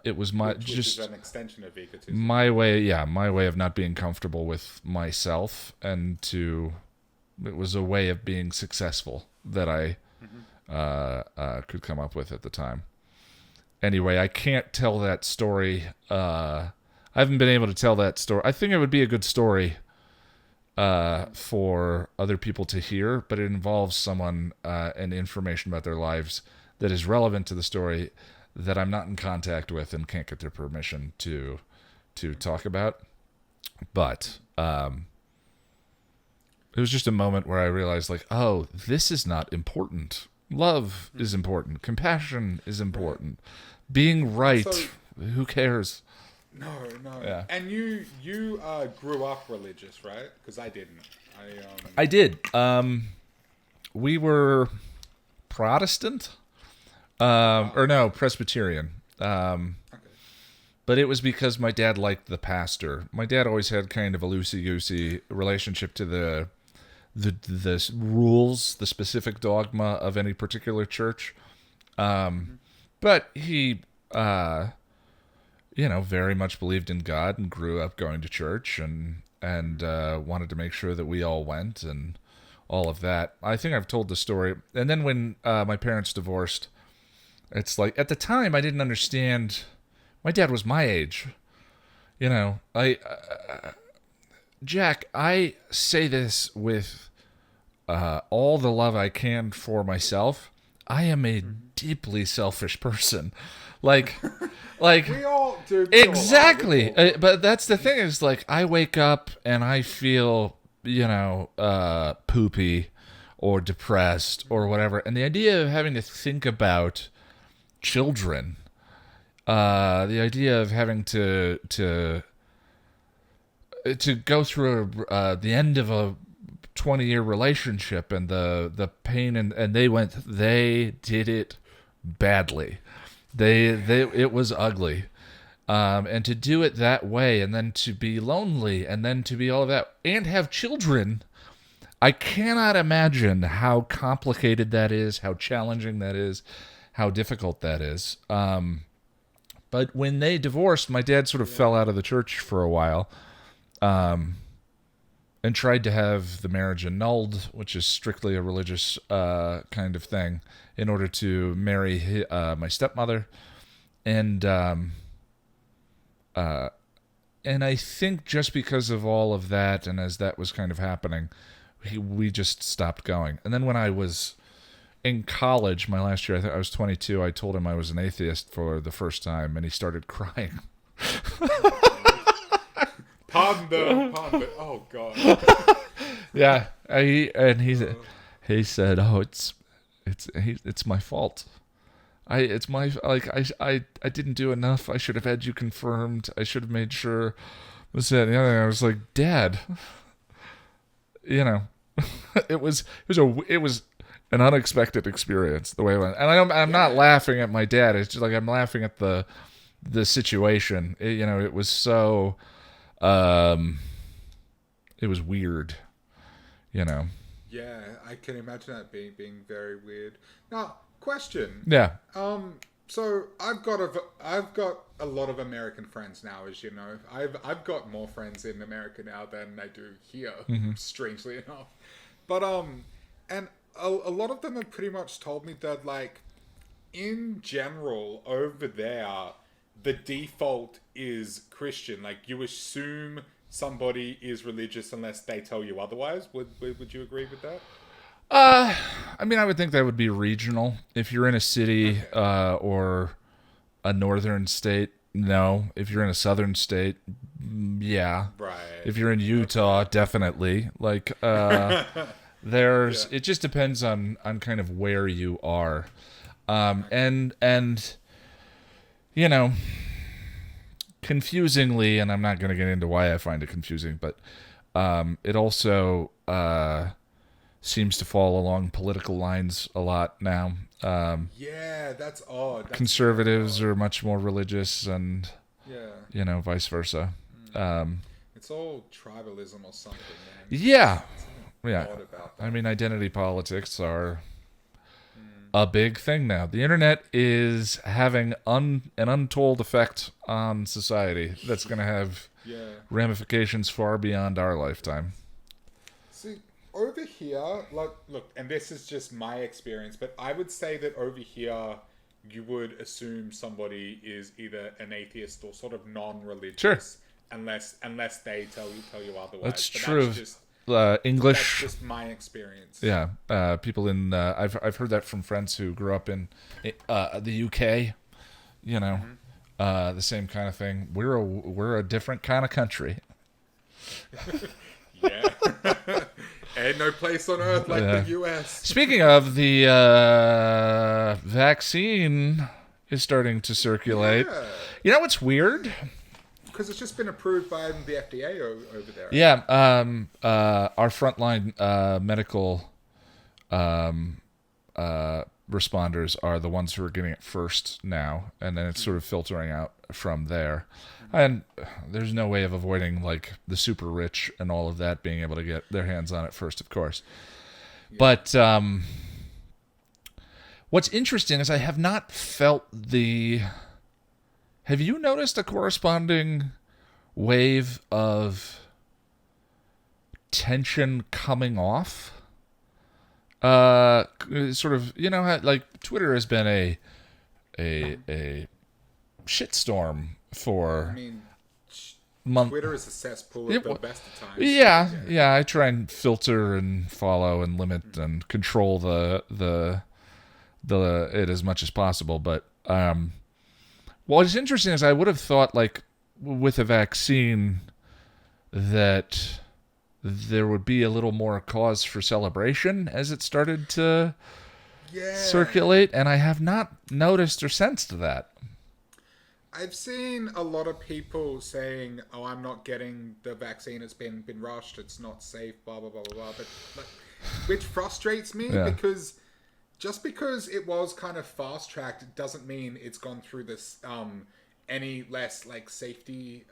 it was Which is an extension of egotism. my way of not being comfortable with myself, and it was a way of being successful that I could come up with at the time. Anyway, I can't tell that story. I haven't been able to tell that story. I think it would be a good story for other people to hear, but it involves someone and information about their lives that is relevant to the story that I'm not in contact with and can't get their permission to talk about. But it was just a moment where I realized, like, oh, this is not important. Love is important. Compassion is important. Being right, So- who cares? No. Yeah. And you grew up religious, right? Because I didn't. I did. We were Protestant, or no, Presbyterian. Okay. But it was because my dad liked the pastor. My dad always had kind of a loosey-goosey relationship to the rules, the specific dogma of any particular church. But he, very much believed in God and grew up going to church and wanted to make sure that we all went and all of that. I think I've told the story. And then when my parents divorced, it's like, at the time I didn't understand. My dad was my age. You know, Jack, I say this with all the love I can for myself. I am a deeply selfish person. Like We all do. exactly. But that's the thing is, like, I wake up and I feel, poopy or depressed or whatever. And the idea of having to think about children, the idea of having to go through the end of a 20-year relationship and the pain and they did it badly. It was ugly. And to do it that way, and then to be lonely, and then to be all of that, and have children, I cannot imagine how complicated that is, how challenging that is, how difficult that is. But when they divorced, my dad sort of fell out of the church for a while. And and tried to have the marriage annulled, which is strictly a religious kind of thing, in order to marry my stepmother, and and I think just because of all of that, and as that was kind of happening, we just stopped going. And then when I was in college, my last year, I think I was 22, I told him I was an atheist for the first time, and he started crying. Pardon the, oh god. Yeah, he said, "Oh, it's my fault. I didn't do enough. I should have had you confirmed. I should have made sure." Was that the other? I was like, "Dad, you know, it was an unexpected experience the way it went." And I'm not laughing at my dad. It's just like I'm laughing at the situation. It was so, it was weird. Yeah, I can imagine that being very weird. Now, question. Yeah. So I've got a lot of American friends now, as you know. I've got more friends in America now than I do here, strangely enough. But and a lot of them have pretty much told me that, like, in general over there, the default is Christian. Like, you assume somebody is religious unless they tell you otherwise. Would you agree with that? I mean, I would think that would be regional. If you're in a city or a northern state, no. If you're in a southern state, yeah. Right. If you're in Utah, definitely. Like, it just depends on kind of where you are. And confusingly, and I'm not going to get into why I find it confusing, but it also seems to fall along political lines a lot now. Yeah, that's odd. Conservatives are much more religious, and vice versa. It's all tribalism or something, man. Yeah. Odd about that. I mean, identity politics are a big thing now. The internet is having an untold effect on society that's going to have ramifications far beyond our lifetime. See, over here, look, and this is just my experience, but I would say that over here, you would assume somebody is either an atheist or sort of non-religious, sure, unless they tell you otherwise. That's but true. That's just, English. That's just my experience. Yeah, people in I've heard that from friends who grew up in the UK. The same kind of thing. We're a different kind of country. Yeah. Ain't no place on earth like the US. Speaking of, the vaccine is starting to circulate. Yeah. You know what's weird? Because it's just been approved by the FDA over there. Yeah, our frontline medical responders are the ones who are getting it first now, and then it's sort of filtering out from there. And there's no way of avoiding, like, the super rich and all of that being able to get their hands on it first, of course. Yeah. But what's interesting is I have not felt the... Have you noticed a corresponding wave of tension coming off? Sort of, like, Twitter has been a shitstorm for... I mean, month. Twitter is a cesspool at the best of times. Yeah. I try and filter and follow and limit and control the it as much as possible. But what's interesting is I would have thought, like, with a vaccine, that there would be a little more cause for celebration as it started to circulate, and I have not noticed or sensed that. I've seen a lot of people saying, "Oh, I'm not getting the vaccine. It's been rushed. It's not safe. Blah blah blah blah blah." But which frustrates me because just because it was kind of fast tracked, it doesn't mean it's gone through this any less, like, safety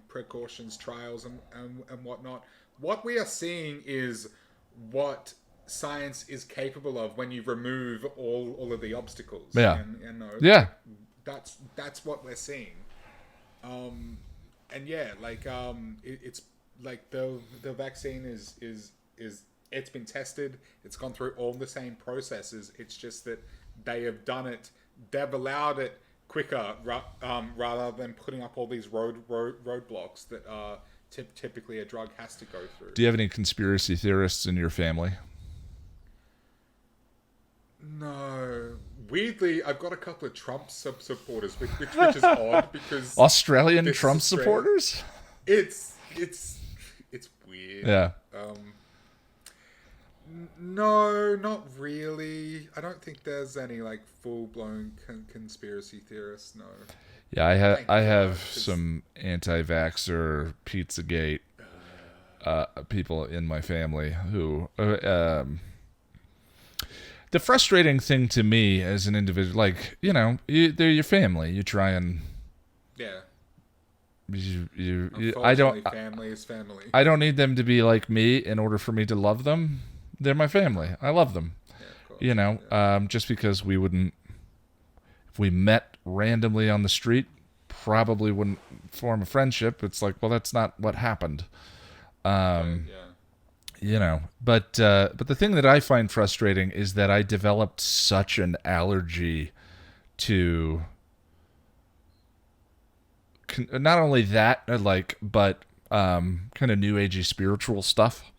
precautions, trials and whatnot. What we are seeing is what science is capable of when you remove all of the obstacles. That's what we're seeing. It's like the vaccine is it's been tested. It's gone through all the same processes. It's just that they have done it. They've allowed it quicker, rather than putting up all these roadblocks that typically a drug has to go through. Do you have any conspiracy theorists in your family? No. Weirdly, I've got a couple of Trump supporters, which is odd because Australian this Trump is Australia. supporters? It's weird. Yeah. No, not really. I don't think there's any like full blown conspiracy theorists. No. Yeah, Thank I God, have 'cause- some anti-vaxxer Pizzagate people in my family who the frustrating thing to me as an individual, like, you know, they're your family. You try and Yeah. I don't Family is family. I don't need them to be like me in order for me to love them. They're my family. I love them. Yeah, of course. You know, just because we wouldn't, if we met randomly on the street, probably wouldn't form a friendship. It's like, well, that's not what happened. Yeah. You know, but the thing that I find frustrating is that I developed such an allergy to not only that, but kind of new agey spiritual stuff,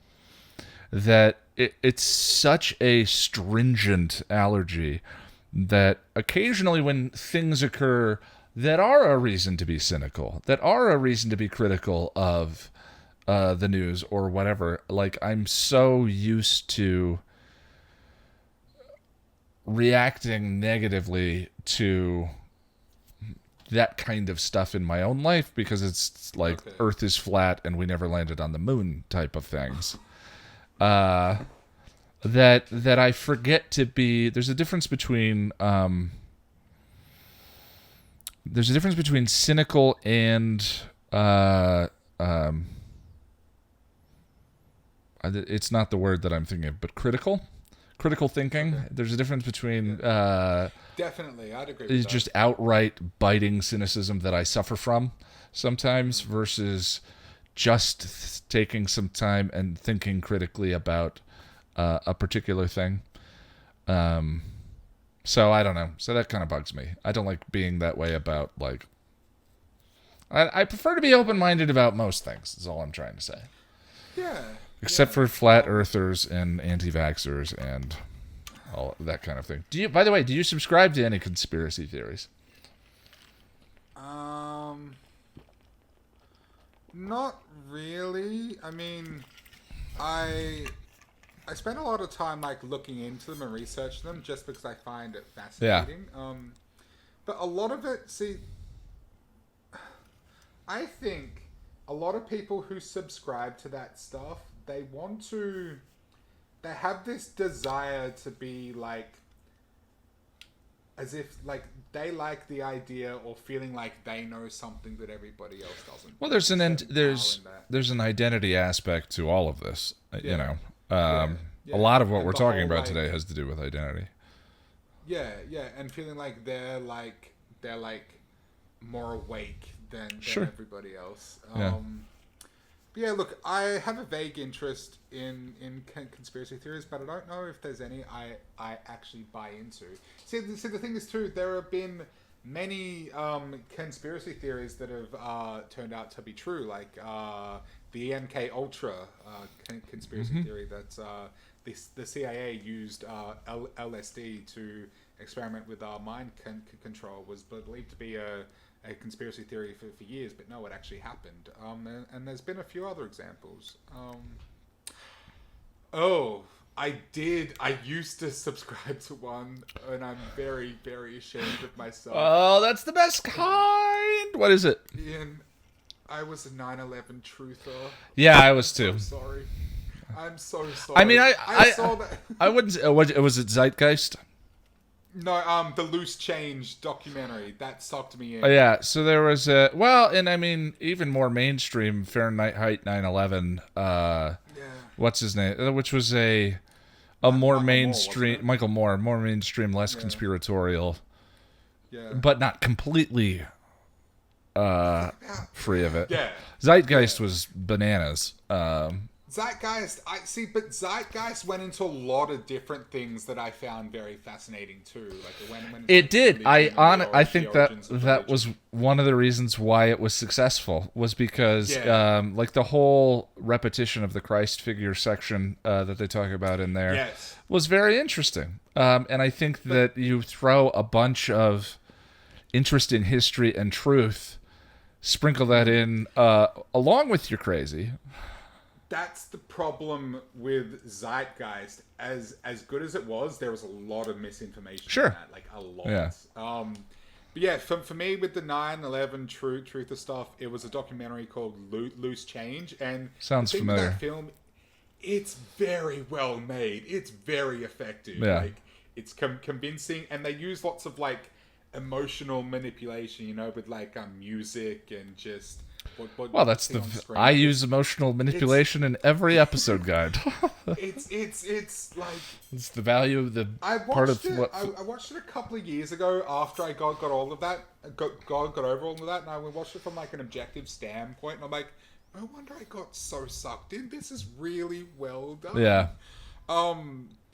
that it's such a stringent allergy that occasionally when things occur that are a reason to be cynical, that are a reason to be critical of the news or whatever, like, I'm so used to reacting negatively to that kind of stuff in my own life because it's like Earth is flat and we never landed on the moon type of things. That I forget to be. There's a difference between cynical and it's not the word that I'm thinking of, but critical thinking. Okay. There's a difference between definitely, I'd agree with that. Just outright biting cynicism that I suffer from sometimes versus just taking some time and thinking critically about a particular thing. So I don't know. So that kind of bugs me. I don't like being that way about, like, I prefer to be open-minded about most things, is all I'm trying to say. Yeah. Except for flat earthers and anti-vaxxers and all that kind of thing. By the way, do you subscribe to any conspiracy theories? Not really. I mean, I spend a lot of time like looking into them and researching them just because I find it fascinating. Yeah. But a lot of it, I think a lot of people who subscribe to that stuff, they have this desire to be like, as if like they like the idea or feeling like they know something that everybody else doesn't. Well, there's an identity aspect to all of this, you know. A lot of what we're talking about today has to do with identity. Yeah, and feeling like they're more awake than everybody else. But yeah, look, I have a vague interest in conspiracy theories, but I don't know if there's any I actually buy into. See, the thing is too, there have been many conspiracy theories that have turned out to be true, like the MK Ultra conspiracy theory that the CIA used LSD to experiment with mind control was believed to be a conspiracy theory for years, but no, it actually happened. And there's been a few other examples. I used to subscribe to one, and I'm very, very ashamed of myself. Oh, that's the best kind! What is it? Ian, I was a 9/11 truther. Yeah, I was too. I'm so sorry. I mean, I saw that. I wouldn't. Was it Zeitgeist? No, the Loose Change documentary that sucked me in. Oh, yeah, so there was and I mean, even more mainstream Fahrenheit 9/11. What's his name? Which was a more mainstream Michael Moore, more mainstream, less conspiratorial. Yeah, but not completely free of it. Yeah. Zeitgeist was bananas. Zeitgeist, but Zeitgeist went into a lot of different things that I found very fascinating too. Like it did. I think that that was one of the reasons why it was successful, was because like the whole repetition of the Christ figure section that they talk about in there was very interesting. And I think that you throw a bunch of interest in history and truth, sprinkle that in along with your crazy. That's the problem with Zeitgeist. As good as it was, there was a lot of misinformation in that, like a lot. Yeah. But yeah, for me with the 9/11 truth of stuff, it was a documentary called Loose Change, and sounds familiar. That film, it's very well made. It's very effective. Yeah. Like it's convincing, and they use lots of like emotional manipulation, you know, with like music and just. Well, that's I use emotional manipulation in every episode guide. it's like it's the value of the part of what I watched it a couple of years ago after I got all of that, got over all of that, and I watched it from like an objective standpoint, and I'm like, no wonder I got so sucked in. This is really well done. Yeah.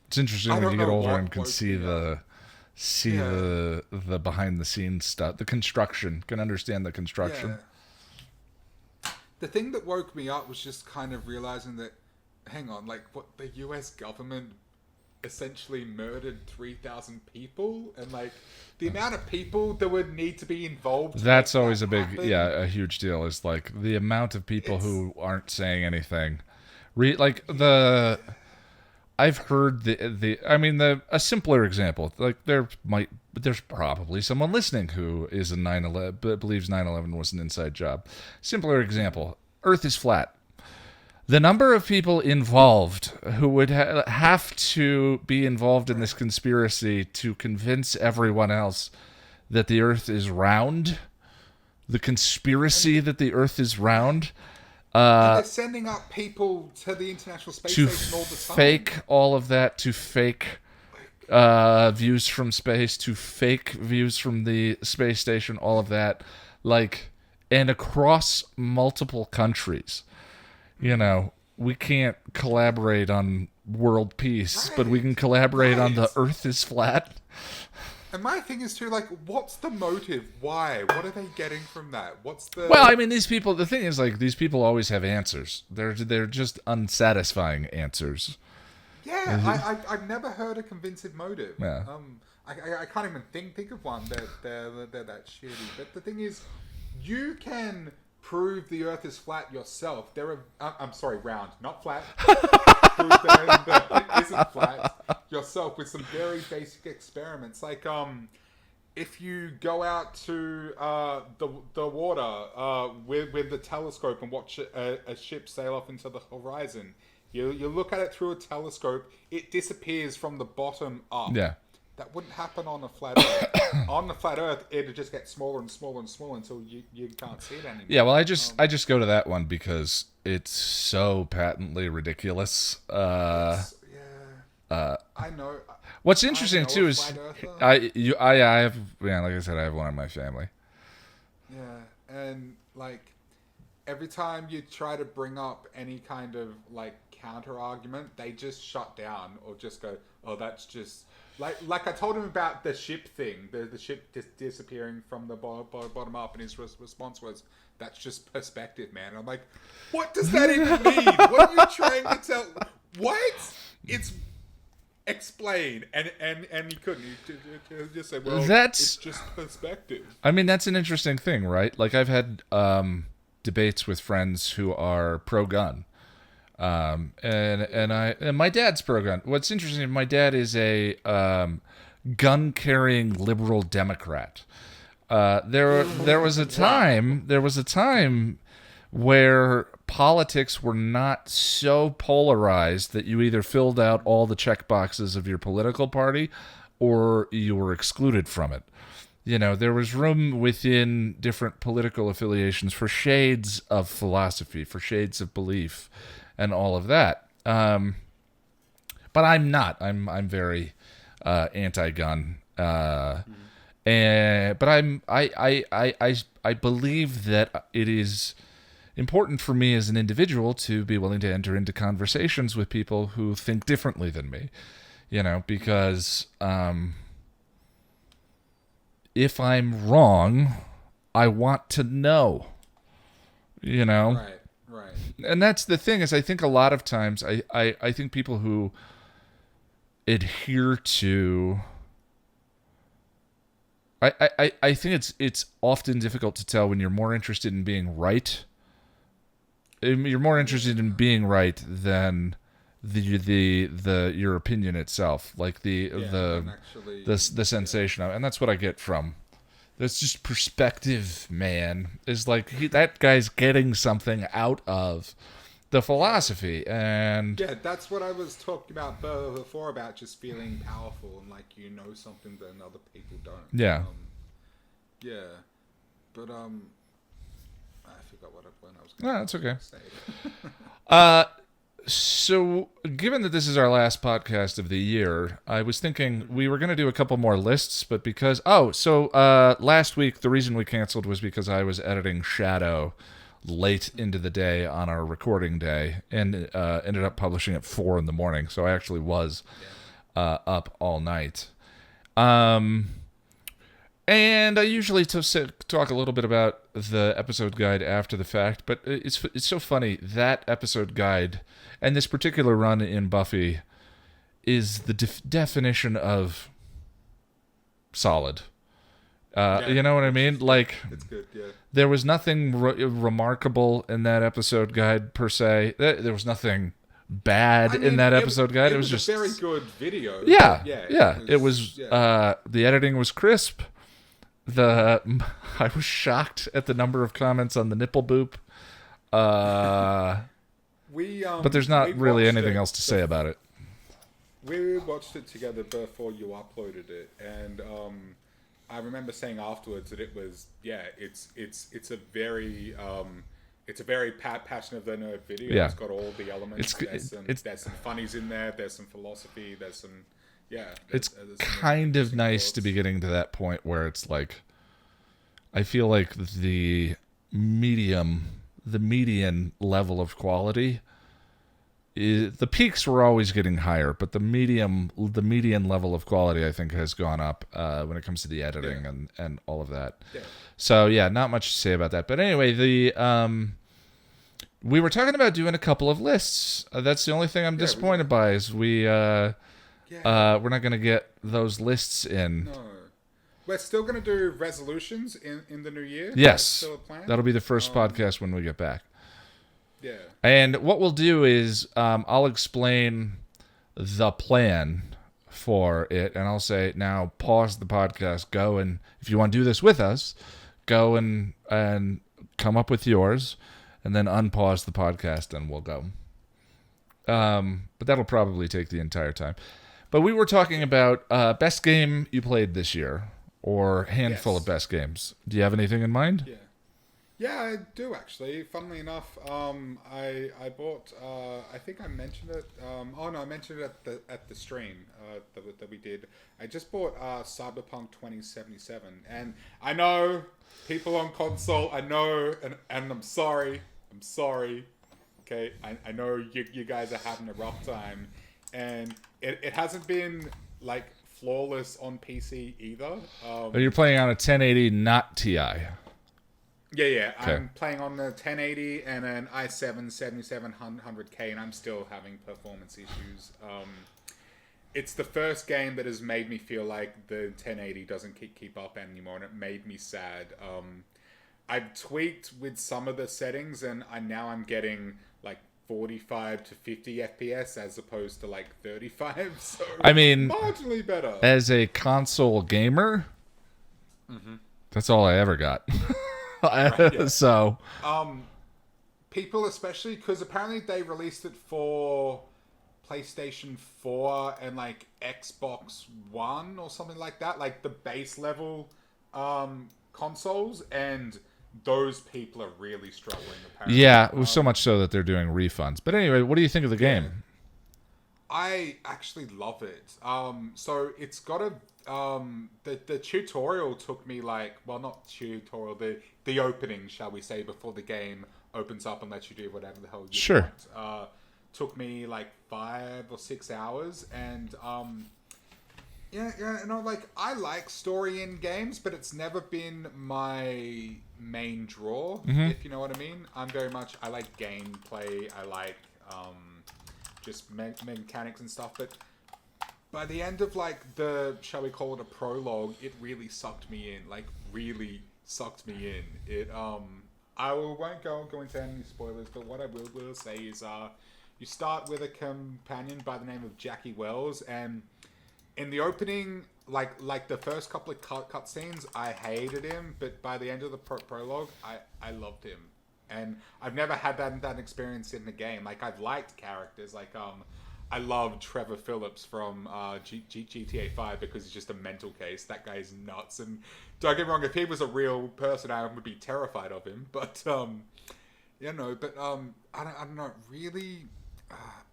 It's interesting when you get older and can see the behind the scenes stuff, the construction, can understand the construction. Yeah. The thing that woke me up was just kind of realizing that, hang on, like what the US government essentially murdered 3,000 people, and like the amount of people that would need to be involved. That's always a big, a huge deal. Is like the amount of people who aren't saying anything. I've heard a simpler example. Like there's probably someone listening who is a 9/11, but believes 9/11 was an inside job. Simpler example: Earth is flat. The number of people involved who would have to be involved in this conspiracy to convince everyone else that the Earth is round, the conspiracy that the Earth is round. And they're sending up people to the International Space Station all the time. To fake all of that, to fake views from space, to fake views from the space station, all of that. And across multiple countries. You know, we can't collaborate on world peace, but we can collaborate on the Earth is flat. And my thing is too, like, what's the motive? Why? What are they getting from that? What's the... Well, I mean, these people, the thing is, like, these people always have answers. They're just unsatisfying answers. Yeah, I've never heard a convincing motive. Yeah. I can't even think of one they're that shitty. But the thing is, you can prove the Earth is flat yourself. I'm sorry, round, not flat. Prove that it isn't flat yourself with some very basic experiments. Like, if you go out to the water with the telescope and watch a ship sail off into the horizon, you look at it through a telescope, it disappears from the bottom up. Yeah. That wouldn't happen on a flat Earth. On the flat Earth, it'd just get smaller and smaller and smaller until you can't see it anymore. Yeah, well, I just go to that one because it's so patently ridiculous. I know. What's interesting too is I have, like I said, I have one in my family. Yeah, and like every time you try to bring up any kind of like counter argument, they just shut down or just go, "Oh, that's just." Like I told him about the ship thing, the ship disappearing from the bottom up, and his response was, "That's just perspective, man." And I'm like, "What does that even mean? What are you trying to tell? What? It's explain." And he couldn't. He just said, "Well, it's just perspective." I mean, that's an interesting thing, right? Like I've had debates with friends who are pro-gun. And my dad's pro-gun. What's interesting, my dad is a gun-carrying liberal Democrat. There was a time where politics were not so polarized that you either filled out all the check boxes of your political party or you were excluded from it. You know, there was room within different political affiliations for shades of philosophy, for shades of belief, and all of that. But I'm not. I'm very anti-gun. But I believe that it is important for me as an individual to be willing to enter into conversations with people who think differently than me, because if I'm wrong, I want to know, Right. And that's the thing is I think a lot of times I think people who adhere to I think it's often difficult to tell when you're more interested in being right. You're more interested in being right than the your opinion itself, like the sensation of it. And that's what I get from. That's just perspective, man. Is like that guy's getting something out of the philosophy, and Yeah, that's what I was talking about before, about just feeling powerful and like you know something that other people don't. Yeah. Yeah, but I forgot what I was No, going that's okay. to say. So, given that this is our last podcast of the year, I was thinking we were going to do a couple more lists, but because... last week, the reason we canceled was because I was editing Shadow late into the day on our recording day, and ended up publishing at 4 in the morning, so I actually was up all night. And I usually talk a little bit about the episode guide after the fact, but it's so funny. That episode guide and this particular run in Buffy is the definition of solid. You know what I mean? Like, It's good, yeah. there was nothing remarkable in that episode guide per se. There was nothing bad in that episode guide. It was just a very good video. Yeah. It was The editing was crisp. I was shocked at the number of comments on the nipple boop. But there's not really anything else to say about it. We watched it together before you uploaded it, and I remember saying afterwards that it was it's a very passion of the nerd video. Yeah. It's got all the elements. There's some funnies in there. There's some philosophy. There's some It's there's some kind of interesting nice thoughts. to be getting to that point where it's like, I feel like the median level of quality the peaks were always getting higher, but the median level of quality I think has gone up when it comes to the editing and all of that. Yeah. So yeah, not much to say about that. But anyway, we were talking about doing a couple of lists. That's the only thing I'm disappointed by is we're not going to get those lists in. No. We're still going to do resolutions in the new year. Yes, That's still a plan. that'll be the first podcast when we get back. Yeah. And what we'll do is I'll explain the plan for it, and I'll say, now pause the podcast, go and, if you want to do this with us, go and come up with yours, and then unpause the podcast and we'll go. But that'll probably take the entire time. But we were talking about best game you played this year, or handful of best games. Do you have anything in mind? Yeah. Yeah, I do actually. Funnily enough, I bought. I think I mentioned it. I mentioned it at the stream that we did. I just bought Cyberpunk 2077, and I know people on console. I know, and I'm sorry. I'm sorry. Okay, I know you guys are having a rough time, and it hasn't been like flawless on PC either. You're playing on a 1080, not TI. Yeah. Okay. I'm playing on the 1080 and an i7 7700K, and I'm still having performance issues. It's the first game that has made me feel like the 1080 doesn't keep up anymore, and it made me sad. I've tweaked with some of the settings, and I'm getting like 45 to 50 FPS as opposed to like 35. So I mean, marginally better. As a console gamer, that's all I ever got. So people, especially because apparently they released it for PlayStation 4 and like Xbox One or something like that, like the base level consoles, and those people are really struggling apparently. yeah, it was so much so that they're doing refunds. But anyway, what do you think of the game? I actually love it. So it's got a the tutorial took me like, well, not tutorial, the opening, shall we say, before the game opens up and lets you do whatever the hell you Sure. want. Took me like 5 or 6 hours, and yeah, like I like story in games, but it's never been my main draw. If you know what I mean. I'm very much, I like gameplay. I like just mechanics and stuff. But by the end of like the, shall we call it a prologue, it really sucked me in. Like really sucked me in. It won't go into any spoilers, but what I will say is you start with a companion by the name of Jackie Wells, and in the opening, like the first couple of cutscenes, I hated him, but by the end of the prologue, I loved him, and I've never had that experience in the game. Like I've liked characters, like I love Trevor Phillips from GTA 5 because he's just a mental case. That guy's nuts, and don't get me wrong, if he was a real person, I would be terrified of him. But I don't know, really.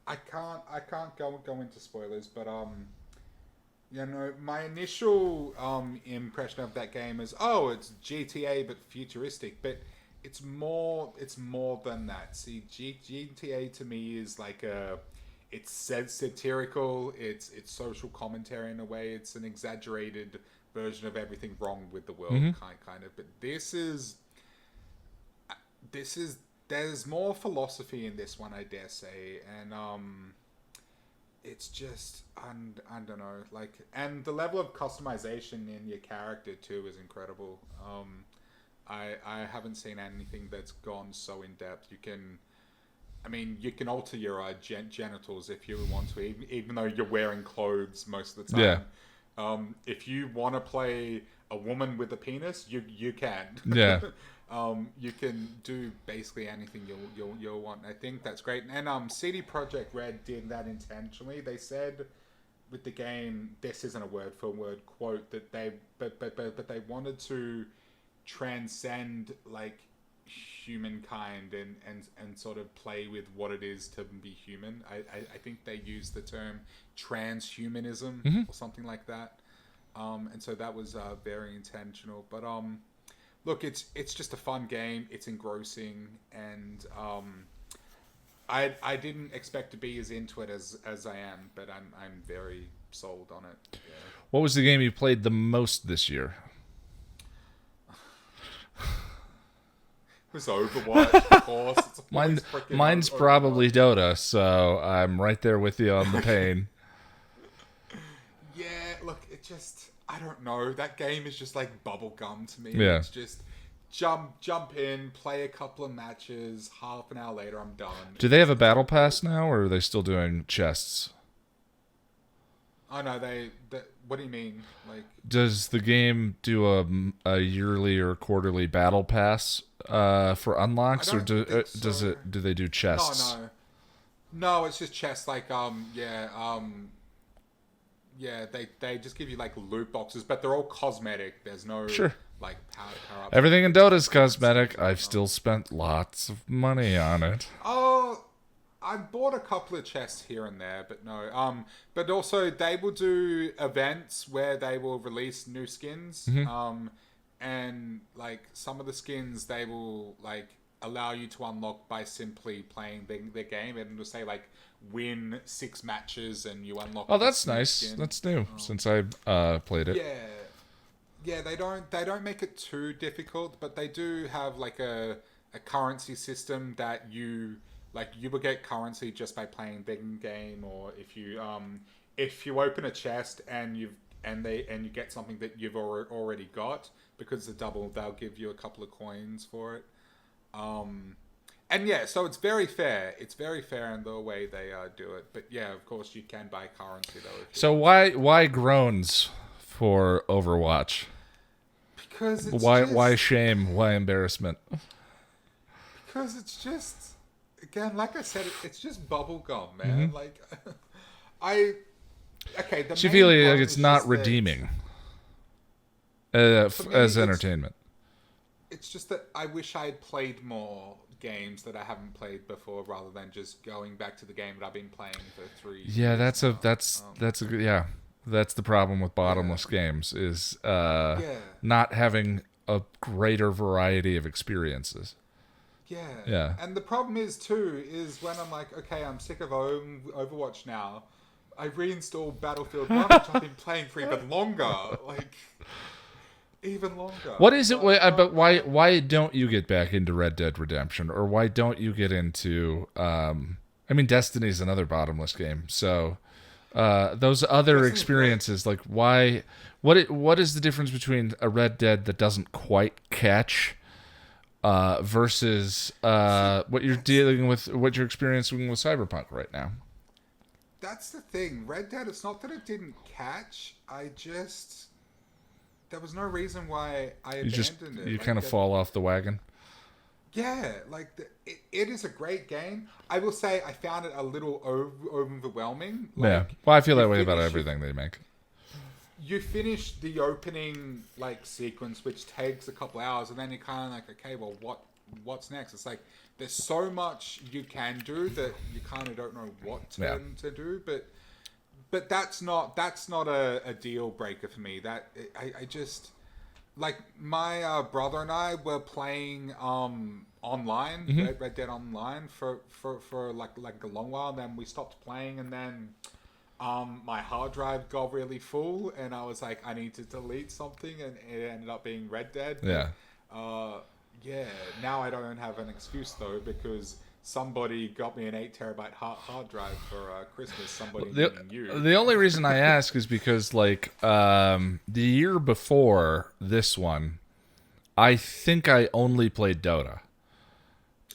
I can't go into spoilers, but my initial impression of that game is, oh, it's GTA but futuristic, but it's more than that. See, GTA to me is like it's satirical, it's social commentary in a way, it's an exaggerated version of everything wrong with the world, kind of. But this is there's more philosophy in this one, I dare say, and it's just I don't know, like, and the level of customization in your character too is incredible. I haven't seen anything that's gone so in depth. You can alter your genitals if you want to, even though you're wearing clothes most of the time. Yeah. If you want to play a woman with a penis, you can. Yeah. You can do basically anything you'll want. I think that's great. And CD Projekt Red did that intentionally. They said with the game, this isn't a word for word quote, that they they wanted to transcend like humankind and sort of play with what it is to be human. I think they used the term transhumanism or something like that. And so that was very intentional. But look, it's just a fun game. It's engrossing, and I didn't expect to be as into it as I am, but I'm very sold on it. Yeah. What was the game you played the most this year? It was Overwatch, of course. It's Mine's Overwatch. probably Dota, so I'm right there with you on the pain. Yeah, look, it just, I don't know. That game is just like bubblegum to me. Yeah. It's just jump in, play a couple of matches, half an hour later I'm done. Do they have a battle pass now, or are they still doing chests? Oh no, what do you mean? Like, Does the game do a yearly or quarterly battle pass for unlocks, I or don't think do so. they do chests? No, it's just chests. Like yeah, they just give you like loot boxes, but they're all cosmetic. There's no like power ups. Everything in Dota is cosmetic. I've still spent lots of money on it. Oh, I bought a couple of chests here and there, but no. But also they will do events where they will release new skins. And like some of the skins they will like allow you to unlock by simply playing the game, and it'll say like win 6 matches and you unlock. Oh, that's nice. Skin. That's new since I played it. Yeah. They don't make it too difficult, but they do have like a currency system that you will get currency just by playing the game, or if you open a chest and you get something that you've already got, because the double, they'll give you a couple of coins for it. And yeah, so it's very fair. It's very fair in the way they do it. But yeah, of course, you can buy currency though. So why groans for Overwatch? Because it's why shame? Why embarrassment? Because it's just, again, like I said, it's just bubblegum, man. Like okay. So you feel like it's not redeeming as entertainment. it's just that I wish I had played more games that I haven't played before, rather than just going back to the game that I've been playing for 3 years. Yeah, that's now. a good, yeah. That's the problem with bottomless games is Yeah. not having a greater variety of experiences. Yeah. Yeah. And the problem is too is when I'm like, okay, I'm sick of Overwatch now. I reinstalled Battlefield 1, which I've been playing for even longer. Like, even longer. What is it? But why don't you get back into Red Dead Redemption, or why don't you get into? I mean, Destiny's another bottomless game. So those other Destiny's experiences, like why? What is the difference between a Red Dead that doesn't quite catch? Versus what you're dealing with, what you're experiencing with Cyberpunk right now. That's the thing. Red Dead, it's not that it didn't catch. There was no reason why I abandoned it. You Like, kind of fall off the wagon. Yeah, like it is a great game. I will say I found it a little overwhelming. Like, Yeah. Well, I feel that you way about finish- everything they make. You finish the opening like sequence, which takes a couple hours, and then you're kind of like, okay, well, what's next? It's like there's so much you can do that you kind of don't know what to do. But that's not a deal breaker for me. That I just like my brother and I were playing online, Red Dead Online for like a long while, and then we stopped playing, and then. My hard drive got really full, and I was like, I need to delete something, and it ended up being Red Dead. Yeah. Yeah. Now I don't have an excuse though, because somebody got me an 8 terabyte hard drive for Christmas. Somebody meaning you. The only reason I ask is because, like, the year before this one, I think I only played Dota.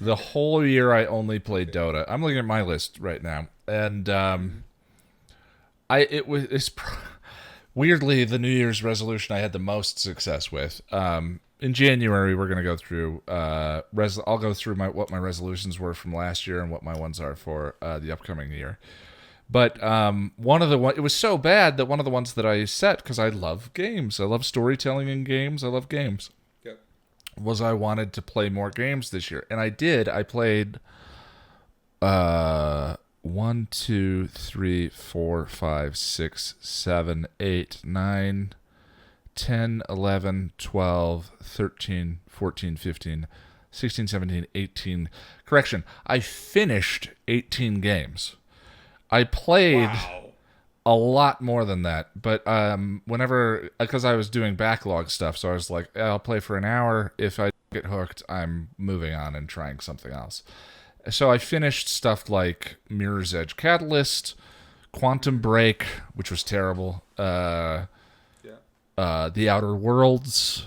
The whole year I only played Dota. I'm looking at my list right now, and weirdly the New Year's resolution I had the most success with. In January we're gonna go through. I'll go through what my resolutions were from last year and what my ones are for the upcoming year. But it was so bad that one of the ones that I set, because I love games, I love storytelling in games, I love games. Yep. Was I wanted to play more games this year, and I did. I played. 1, 2, 3, 4, 5, 6, 7, 8, 9, 10, 11, 12, 13, 14, 15, 16, 17, 18. Correction, I finished 18 games. I played a lot more than that, but whenever, because I was doing backlog stuff, so I was like, I'll play for an hour. If I get hooked, I'm moving on and trying something else. So I finished stuff like Mirror's Edge Catalyst, Quantum Break, which was terrible, The Outer Worlds,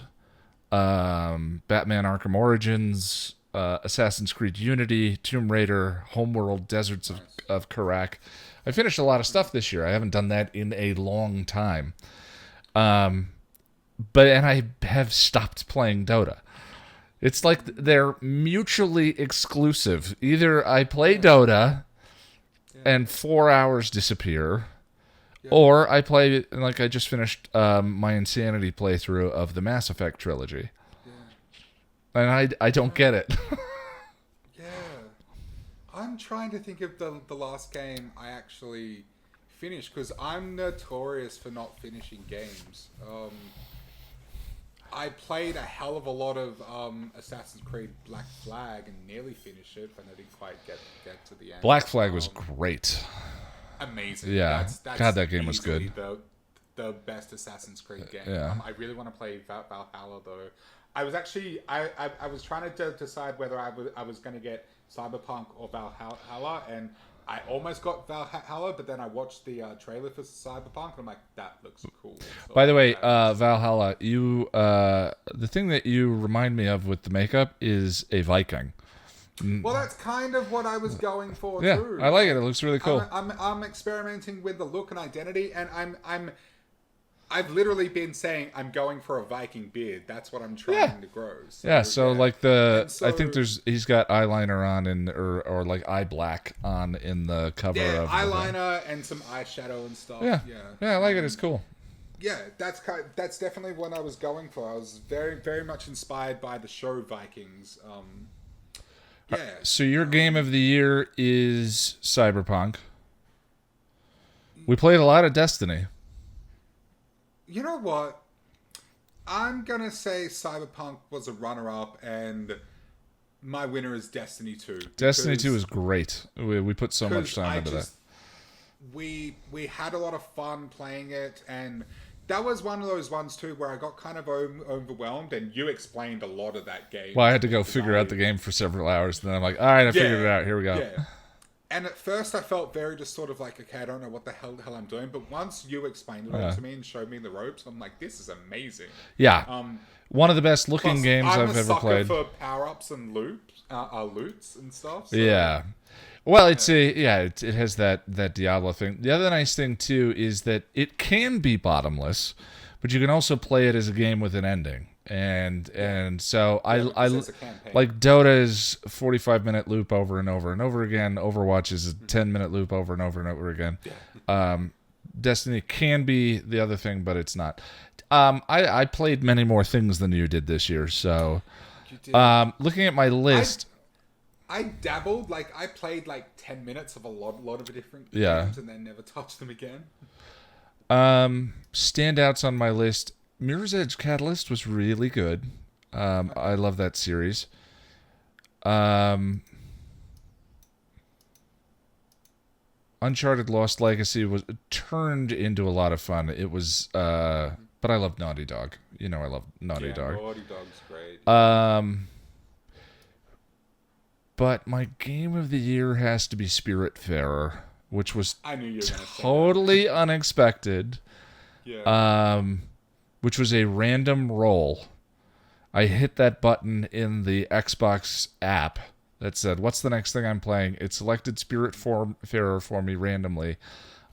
Batman Arkham Origins, Assassin's Creed Unity, Tomb Raider, Homeworld, Deserts of Karak. I finished a lot of stuff this year. I haven't done that in a long time. And I have stopped playing Dota. It's like they're mutually exclusive. Either I play Dota and 4 hours disappear, or I play, like I just finished my Insanity playthrough of the Mass Effect trilogy. Yeah. And I don't get it. Yeah. I'm trying to think of the last game I actually finished, because I'm notorious for not finishing games. I played a hell of a lot of Assassin's Creed Black Flag and nearly finished it, but I didn't quite get to the end. Black Flag was great. Amazing. Yeah. That's God, that game was easily good. The best Assassin's Creed game. Yeah. I really want to play Valhalla though. I was actually I was trying to decide whether I was going to get Cyberpunk or Valhalla, and I almost got Valhalla, but then I watched the trailer for Cyberpunk, and I'm like, that looks cool. So By the way, Valhalla, the thing that you remind me of with the makeup is a Viking. Well, that's kind of what I was going for Yeah, too. I like it. It looks really cool. I'm experimenting with the look and identity, and I've literally been saying I'm going for a Viking beard. That's what I'm trying to grow. So, like I think he's got eyeliner on or like eye black on in the cover of eyeliner and some eyeshadow and stuff. Yeah, I like it. It's cool. Yeah, that's definitely what I was going for. I was very, very much inspired by the show Vikings. Yeah. So your game of the year is Cyberpunk. We played a lot of Destiny. You know what? I'm gonna say Cyberpunk was a runner-up, and my winner is Destiny 2. Destiny 2 is great. We put so much Because time into that. we had a lot of fun playing it, and that was one of those ones too where I got kind of overwhelmed, and you explained a lot of that game. Well, I had to go figure out the game for several hours, and then I'm like, all right, I figured it out. Here we go. Yeah. And at first, I felt very just sort of like, okay, I don't know what the hell I'm doing. But once you explained it all to me and showed me the ropes, I'm like, this is amazing. Yeah. One of the best looking Plus, games I'm I've a ever sucker played. for power-ups and loots and stuff. So. Yeah. Well, it has that Diablo thing. The other nice thing too is that it can be bottomless, but you can also play it as a game with an ending. And so I like Dota's 45-minute loop over and over and over again. Overwatch is a 10-minute loop over and over and over again. Destiny can be the other thing, but it's not. I played many more things than you did this year. So looking at my list. I dabbled, like I played like 10 minutes of a lot of different games and then never touched them again. Standouts on my list, Mirror's Edge Catalyst was really good. I love that series. Uncharted Lost Legacy was turned into a lot of fun. It was but I love Naughty Dog. You know I love Naughty Dog. Naughty Dog's great. But my game of the year has to be Spiritfarer, which was I knew you were totally unexpected. Yeah. Which was a random roll. I hit that button in the Xbox app that said, "What's the next thing I'm playing?" It selected Spiritfarer for me randomly.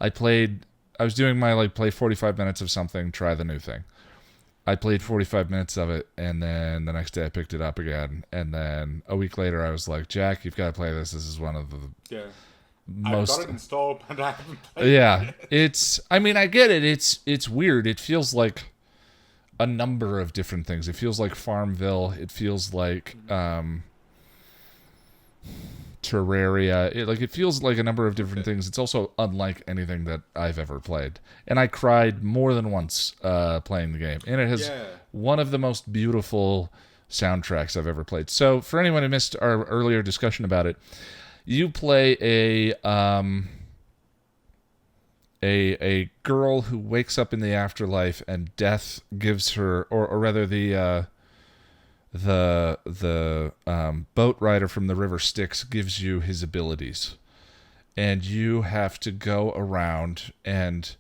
I was doing my play 45 minutes of something, try the new thing. I played 45 minutes of it, and then the next day I picked it up again. And then a week later, I was like, "Jack, you've got to play this. This is one of the most." I've got it installed, but I haven't played it. I mean, I get it. It's weird. It feels like a number of different things. It feels like Farmville. It feels like Terraria. It feels like a number of different things. It's also unlike anything that I've ever played. And I cried more than once playing the game. And it has one of the most beautiful soundtracks I've ever played. So for anyone who missed our earlier discussion about it, you play a girl who wakes up in the afterlife and death gives her, or rather the boat rider from the River Styx gives you his abilities, and you have to go around and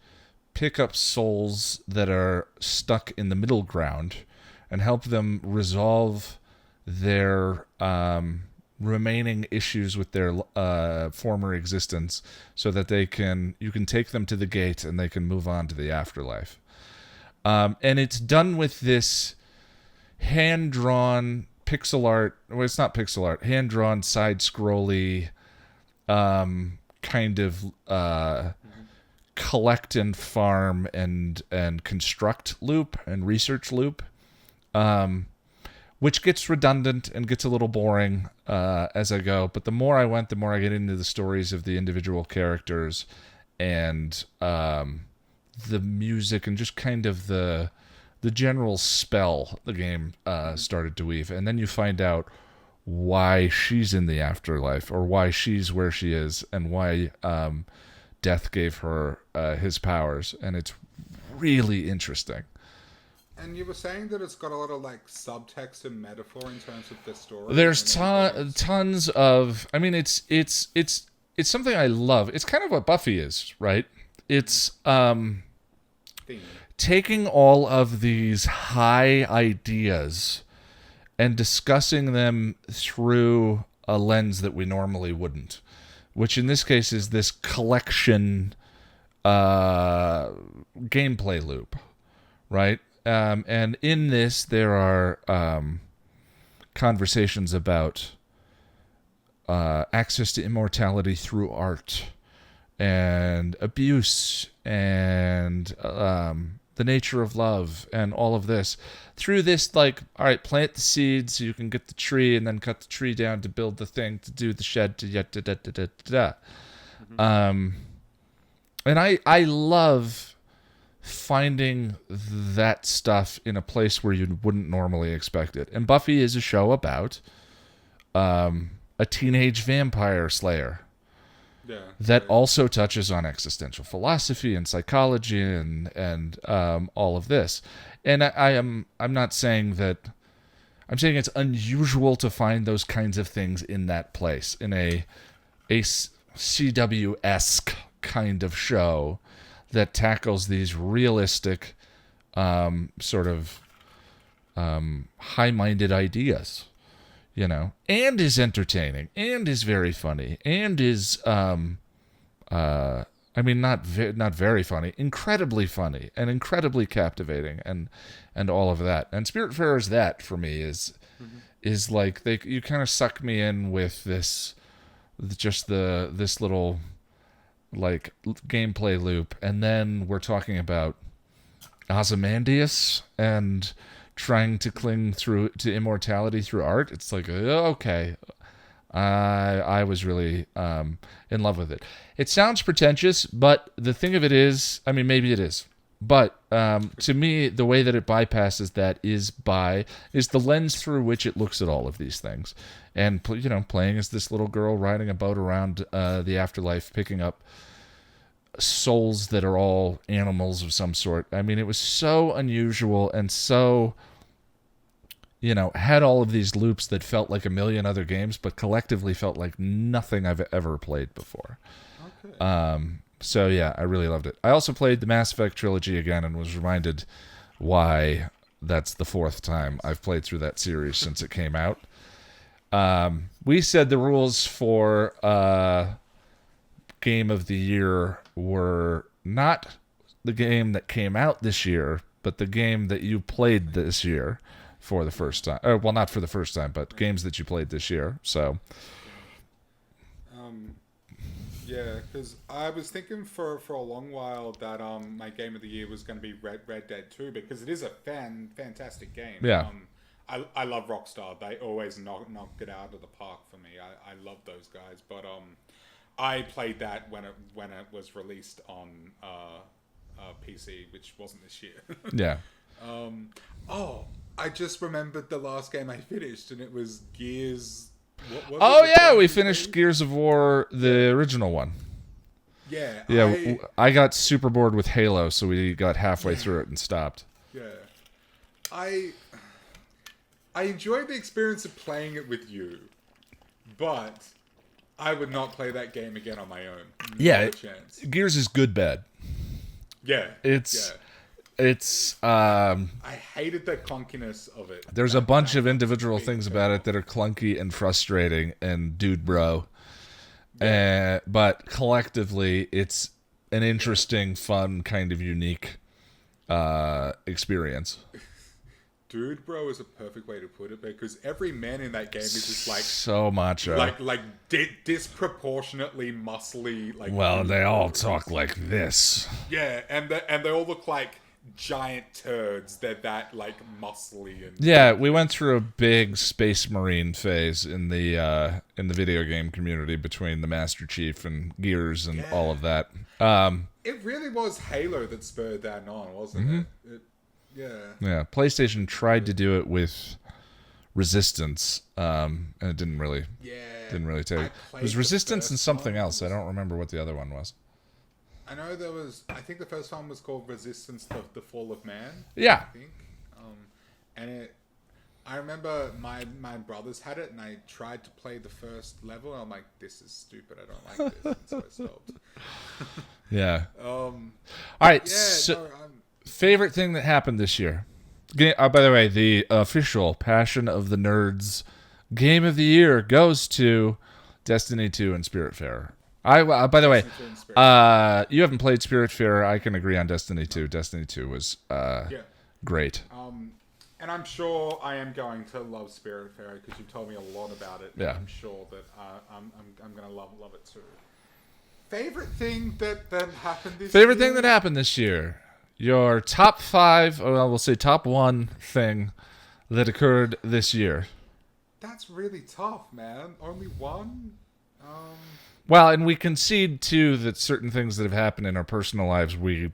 pick up souls that are stuck in the middle ground and help them resolve their remaining issues with their former existence, so that you can take them to the gate and they can move on to the afterlife. And it's done with this hand-drawn pixel art. Well, it's not pixel art. Hand-drawn, side-scrolly kind of collect and farm and construct loop and research loop, which gets redundant and gets a little boring as I go. But the more I went, the more I get into the stories of the individual characters and the music and just kind of the general spell the game started to weave. And then you find out why she's in the afterlife, or why she's where she is, and why Death gave her his powers. And it's really interesting. And you were saying that it's got a lot of subtext and metaphor in terms of the story. There's tons of. I mean, it's something I love. It's kind of what Buffy is, right? It's taking all of these high ideas and discussing them through a lens that we normally wouldn't, which in this case is this collection gameplay loop, right? And in this, there are conversations about access to immortality through art, and abuse, and the nature of love and all of this through this, like, all right, plant the seed so you can get the tree and then cut the tree down to build the thing to do the shed to yet da da da da da. And I love finding that stuff in a place where you wouldn't normally expect it. And Buffy is a show about a teenage vampire slayer. Yeah. That also touches on existential philosophy and psychology and all of this. And I'm not saying that. I'm saying it's unusual to find those kinds of things in that place, in a CW-esque kind of show that tackles these realistic sort of high-minded ideas. And is entertaining, and is very funny, and is, not very funny, incredibly funny, and incredibly captivating, and all of that. And Spiritfarer's that for me is like you kind of suck me in with this little like gameplay loop, and then we're talking about Ozymandias and trying to cling to immortality through art. It's like, okay, I was really in love with it. It sounds pretentious, but the thing of it is, I mean, maybe it is, but to me, the way that it bypasses that is the lens through which it looks at all of these things, and playing as this little girl riding a boat around the afterlife, picking up souls that are all animals of some sort. I mean, it was so unusual and so, had all of these loops that felt like a million other games, but collectively felt like nothing I've ever played before. Okay. So yeah, I really loved it. I also played the Mass Effect trilogy again and was reminded why that's the fourth time I've played through that series since it came out. We said the rules for Game of the Year were not the game that came out this year, but the game that you played this year for the first time. Well, not for the first time, but games that you played this year. So, yeah, because I was thinking for a long while that my Game of the Year was going to be Red Dead 2, because it is a fantastic game. Yeah. I love Rockstar. They always knock it out of the park for me. I love those guys, but I played that when it was released on PC, which wasn't this year. Yeah. I just remembered the last game I finished, and it was Gears. We finished Gears of War, the original one. Yeah. Yeah, I got super bored with Halo, so we got halfway through it and stopped. Yeah. I enjoyed the experience of playing it with you, but I would not play that game again on my own. Yeah, Not a chance. Gears is good bad. Yeah. It's I hated the clunkiness of it. There's a bunch of individual things about it that are clunky and frustrating and dude bro. Yeah. But collectively, it's an interesting, fun, kind of unique experience. Dude bro is a perfect way to put it, because every man in that game is just like so macho, like disproportionately muscly. Like, well, they all talk like this. Yeah, and they all look like giant turds. They're that like muscly and yeah. We went through a big Space Marine phase in the video game community between the Master Chief and Gears and all of that. It really was Halo that spurred that on, wasn't it? Yeah. PlayStation tried to do it with Resistance, and it didn't really take it. It was Resistance and something else. I don't remember what the other one was. I know there was. I think the first one was called Resistance: The Fall of Man. Yeah. I think. I remember my brothers had it, and I tried to play the first level, and I'm like, this is stupid. I don't like this, and so I stopped. Yeah. All right. Yeah. So, favorite thing that happened this year? By the way, the official Passion of the Nerds Game of the Year goes to Destiny 2 and Spiritfarer. By the way, you haven't played Spiritfarer. I can agree on Destiny 2. Destiny 2 was great. And I'm sure I am going to love Spiritfarer because you've told me a lot about it. Yeah. I'm sure that I'm going to love it too. Favorite thing that happened this year? Favorite thing that happened this year? your top 5, well, we'll say top 1 thing that occurred this year. That's really tough, man. Only one? Well, and we concede too that certain things that have happened in our personal lives we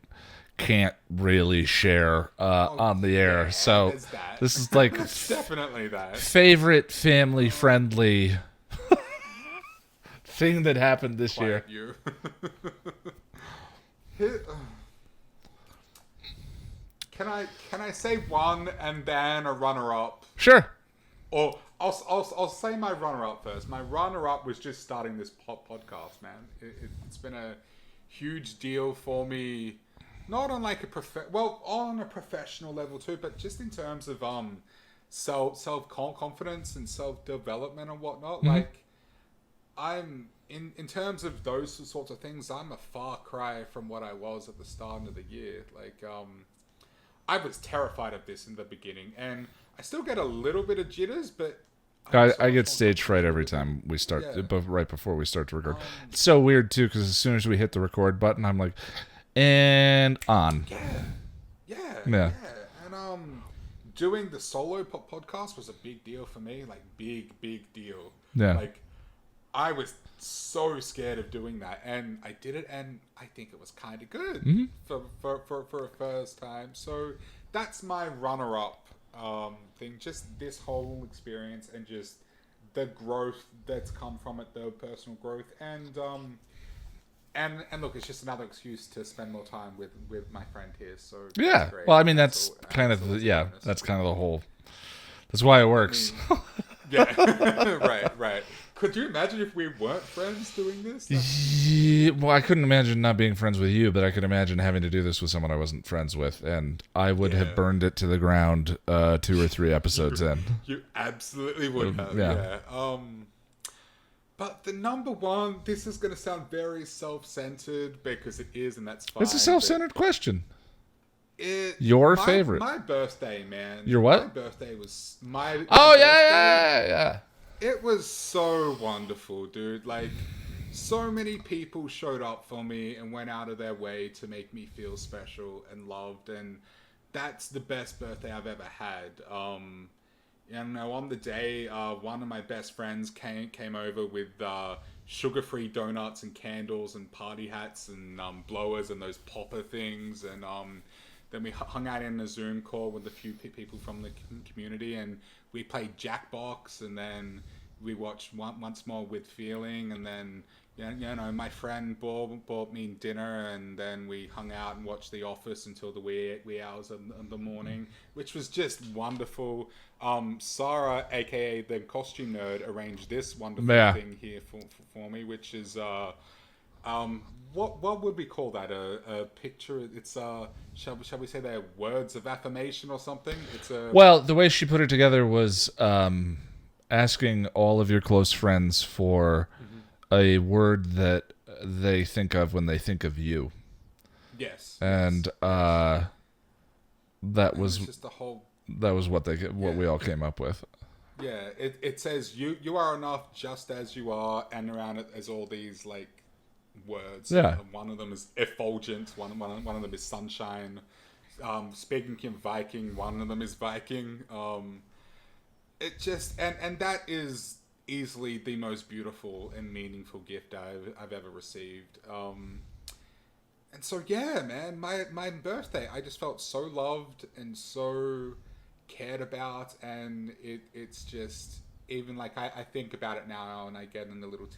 can't really share on the air. So there's that. this is like It's definitely that. favorite family friendly thing that happened this year. Quiet you. Here- Can I say one and then a runner-up? Sure. Or I'll say my runner-up first. My runner-up was just starting this podcast, man. It's been a huge deal for me, not on like on a professional level too, but just in terms of self confidence and self development and whatnot. Mm-hmm. Like, I'm in terms of those sorts of things, I'm a far cry from what I was at the start of the year. Like, I was terrified of this in the beginning, and I still get a little bit of jitters, but I get stage fright every time we start, right before we start to record. It's so weird too, because as soon as we hit the record button, I'm like, and on. Yeah. And doing the solo podcast was a big deal for me, like big deal. Yeah. Like, I was so scared of doing that, and I did it, and I think it was kind of good for a first time. So that's my runner-up thing. Just this whole experience and just the growth that's come from it, the personal growth, and look, it's just another excuse to spend more time with my friend here. So Yeah. great. Well, I mean, that's kind of always a the bonus. that's kind of the whole. That's why it works. Yeah, right. Could you imagine if we weren't friends doing this? Yeah, well, I couldn't imagine not being friends with you, but I could imagine having to do this with someone I wasn't friends with, and I would have burned it to the ground 2 or 3 episodes in. You absolutely would have. Yeah. But the number one, this is going to sound very self-centered because it is, and that's fine. It's a self-centered question. My favorite. My birthday, man. Your what? My birthday was my. Oh, birthday, yeah. It was so wonderful, dude. Like, so many people showed up for me and went out of their way to make me feel special and loved, and that's the best birthday I've ever had. You know, on the day, one of my best friends came over with sugar-free donuts and candles and party hats and blowers and those popper things, and then we hung out in a Zoom call with a few people from the community, and we played Jackbox, and then we watched Once More with Feeling, and then you know my friend bought me dinner, and then we hung out and watched The Office until the wee hours of the morning, which was just wonderful. Sarah, aka the costume nerd, arranged this wonderful thing here for me, which is what would we call that? A picture? It's shall we say they're words of affirmation or something? Well, the way she put it together was asking all of your close friends for a word that they think of when they think of you. Yes. And that was just the whole. That was what we all came up with. Yeah, it says you are enough just as you are, and around it is all these like words. Yeah. One of them is effulgent. One of them is sunshine. Speaking of Viking, one of them is Viking. It just and that is easily the most beautiful and meaningful gift I've ever received. And so yeah, man, my birthday, I just felt so loved and so cared about, and it's just, even like I think about it now and I get in a little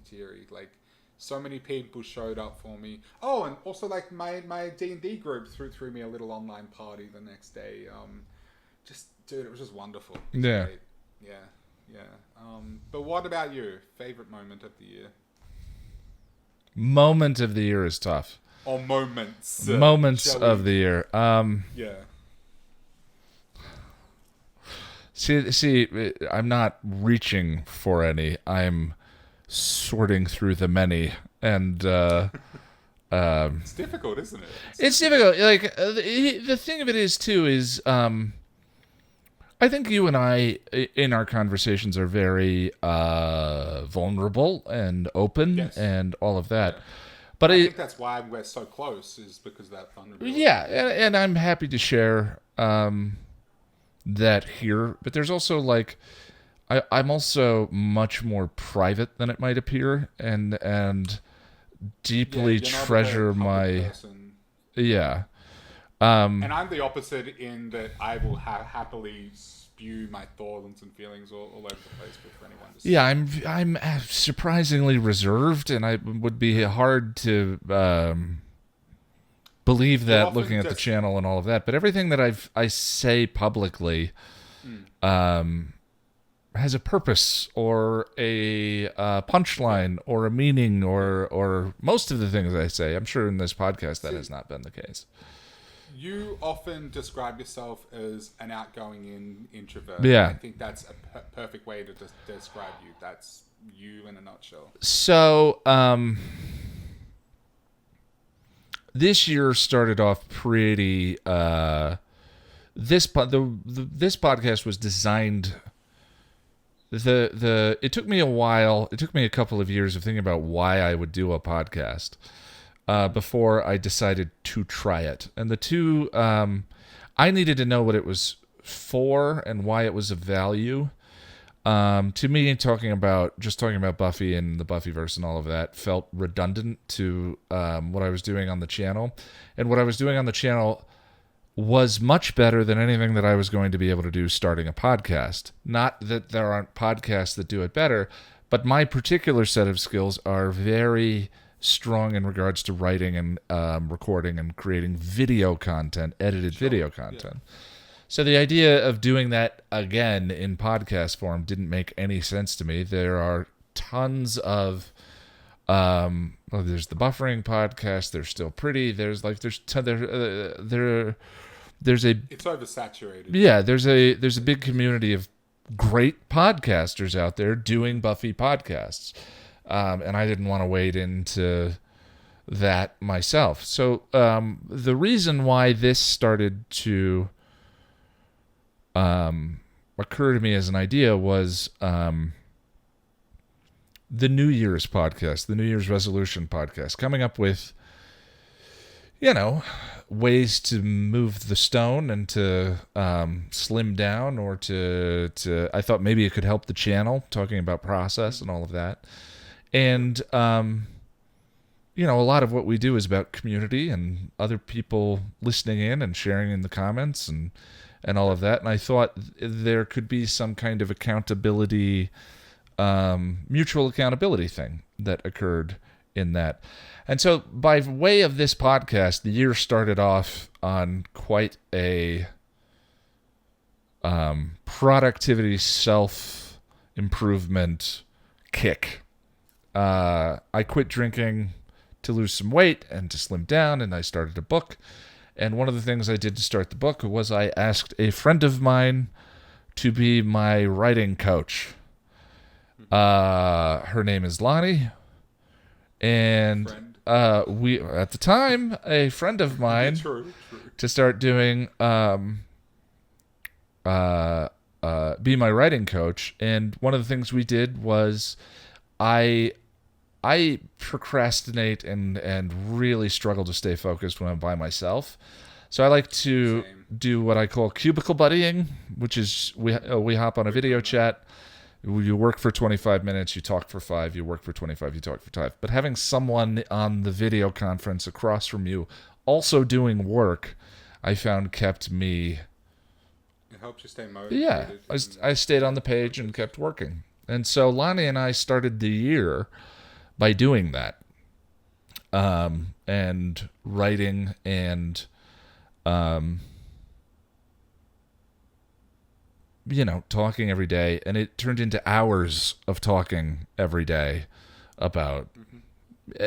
teary. Like, so many people showed up for me. Oh, and also like my D&D group threw me a little online party the next day. Just, dude, it was just wonderful. It was Yeah. great. Yeah. But what about you? Favorite moment of the year? Moment of the year is tough. Or moments. Moments of the year. Yeah. See, I'm not reaching for any. I'm sorting through the many, and It's difficult, isn't it? it's difficult. Like the thing of it is too is I think you and I in our conversations are very vulnerable and open Yes. and all of that. Yeah. But I think that's why we're so close, is because of that vulnerability. yeah, and I'm happy to share that here. But there's also like, I'm also much more private than it might appear, and deeply you're not a very treasure public my person. yeah. And I'm the opposite in that I will happily spew my thoughts and feelings all over the place for anyone to see. Yeah, I'm surprisingly reserved, and I would be hard to believe that often looking at the just- channel and all of that. But everything that I say publicly has a purpose or a punchline or a meaning or most of the things I say. I'm sure in this podcast that has not been the case. You often describe yourself as an outgoing introvert. Yeah. I think that's a perfect way to describe you. That's you in a nutshell. So, this year started off pretty. This podcast was designed. It took me a while. It took me a couple of years of thinking about why I would do a podcast before I decided to try it. And the two, I needed to know what it was for and why it was of value. To me, talking about Buffy and the Buffyverse and all of that felt redundant to what I was doing on the channel. And what I was doing on the channel was much better than anything that I was going to be able to do starting a podcast. Not that there aren't podcasts that do it better, but my particular set of skills are very strong in regards to writing and recording and creating video content, edited video content. Yeah. So the idea of doing that again in podcast form didn't make any sense to me. There are tons of there's the Buffering podcast. There's Still Pretty. There's a it's oversaturated. Yeah, there's a big community of great podcasters out there doing Buffy podcasts, and I didn't want to wade into that myself. So the reason why this started to occur to me as an idea was the New Year's podcast, the New Year's resolution podcast, coming up with, ways to move the stone and to slim down, or to I thought maybe it could help the channel, talking about process and all of that. And, a lot of what we do is about community and other people listening in and sharing in the comments and all of that. And I thought there could be some kind of accountability, mutual accountability thing that occurred in that. And so by way of this podcast, the year started off on quite a productivity, self-improvement kick. I quit drinking to lose some weight and to slim down, and I started a book. And one of the things I did to start the book was I asked a friend of mine to be my writing coach. Her name is Lonnie. And we, at the time, a friend of mine, to start doing be my writing coach. And one of the things we did was I procrastinate and really struggle to stay focused when I'm by myself. So I like to do what I call cubicle buddying, which is we hop on a video chat. You work for 25 minutes, you talk for 5, you work for 25, you talk for 5. But having someone on the video conference across from you also doing work, I found kept me... It helps you stay motivated. Yeah, I stayed on the page and kept working. And so Lonnie and I started the year by doing that. And writing and... talking every day, and it turned into hours of talking every day about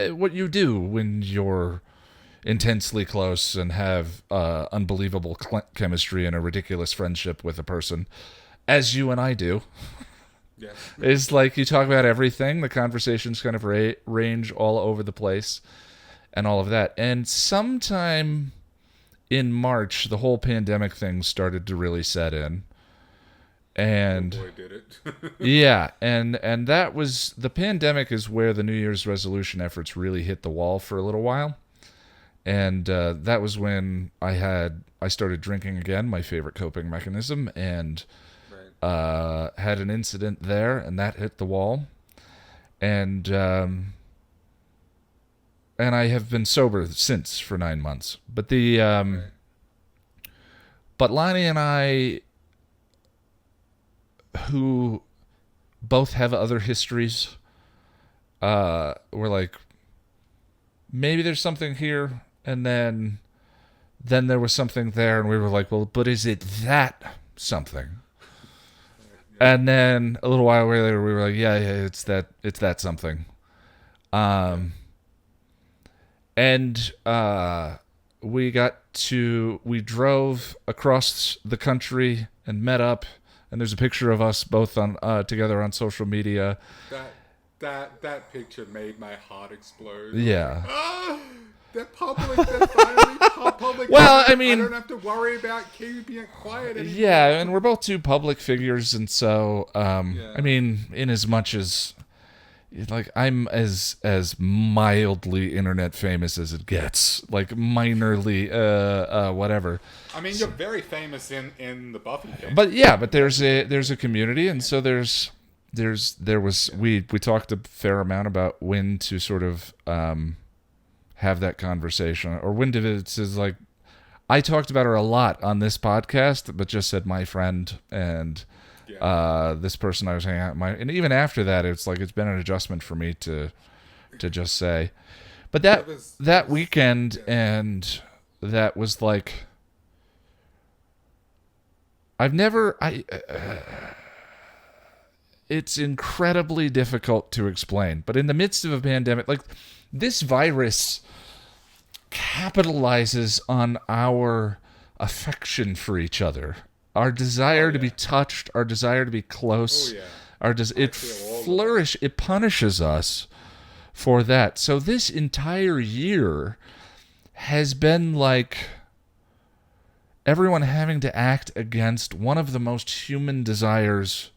what you do when you're intensely close and have unbelievable chemistry and a ridiculous friendship with a person, as you and I do. Yes. It's like you talk about everything. The conversations kind of range all over the place and all of that. And sometime in March, the whole pandemic thing started to really set in. And Boy, did it. yeah, and that was the pandemic is where the New Year's resolution efforts really hit the wall for a little while. And that was when I started drinking again, my favorite coping mechanism, and Right. had an incident there, and that hit the wall. And I have been sober since for 9 months. Right. But Lonnie and I, who both have other histories, were like, maybe there's something here, and then there was something there, and we were like, well, but is it that something? And then a little while later, we were like, yeah, it's that something. And we drove across the country and met up, and there's a picture of us both on together on social media. That picture made my heart explode. Yeah. Ah, they're public. They're finally public. Well, I mean, I don't have to worry about keeping it quiet anymore. Yeah, and we're both two public figures, and so I mean, in as much as like I'm as mildly internet famous as it gets, like minorly whatever. I mean, you're very famous in the Buffy thing. But yeah, but there's a community, and so we talked a fair amount about when to sort of have that conversation, or when to it's like I talked about her a lot on this podcast, but just said my friend and this person I was hanging out with, and even after that, it's like it's been an adjustment for me to just say. But that weekend, and that was like it's incredibly difficult to explain. But in the midst of a pandemic, like this virus capitalizes on our affection for each other, our desire to be touched, our desire to be close. It punishes us for that. So this entire year has been like everyone having to act against one of the most human desires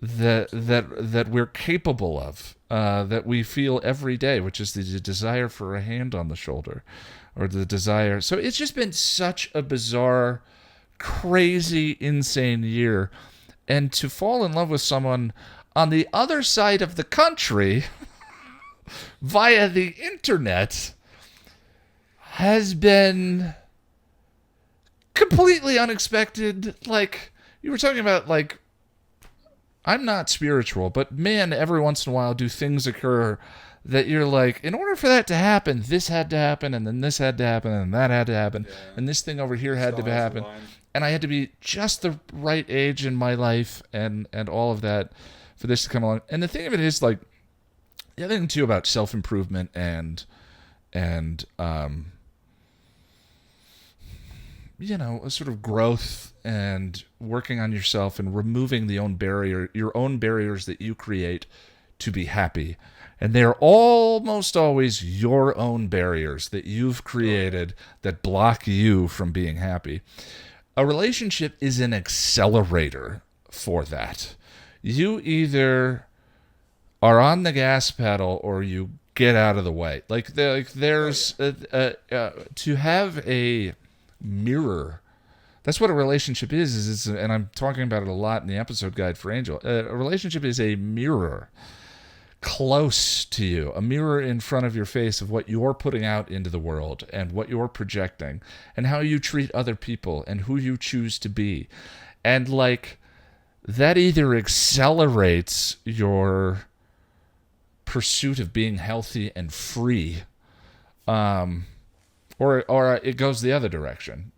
that we're capable of, that we feel every day, which is the desire for a hand on the shoulder, or the desire. So it's just been such a bizarre, crazy, insane year, and to fall in love with someone on the other side of the country via the internet has been completely unexpected. Like you were talking about, like, I'm not spiritual, but man, every once in a while do things occur that you're like, in order for that to happen, this had to happen, and then this had to happen, and that had to happen, and this thing over here had to happen. And I had to be just the right age in my life and all of that for this to come along. And the thing of it is, like, the other thing too about self-improvement and sort of growth and working on yourself and removing your own barriers that you create to be happy. And they're almost always your own barriers that you've created that block you from being happy. A relationship is an accelerator for that. You either are on the gas pedal or you get out of the way. There's to have a mirror. That's what a relationship is, and I'm talking about it a lot in the episode guide for Angel. A relationship is a mirror close to you, a mirror in front of your face of what you're putting out into the world and what you're projecting and how you treat other people and who you choose to be. And like that either accelerates your pursuit of being healthy and free, or it goes the other direction,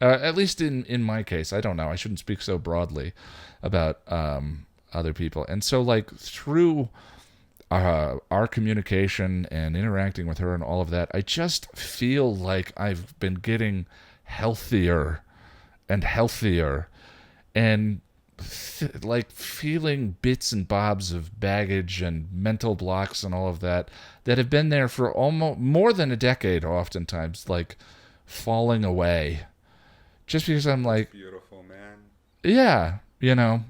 at least in my case. I don't know. I shouldn't speak so broadly about other people. And so like through our communication and interacting with her and all of that, I just feel like I've been getting healthier and healthier, and like feeling bits and bobs of baggage and mental blocks and all of that have been there for almost more than a decade, oftentimes, like falling away, just because I'm like, beautiful, man. Yeah. You know.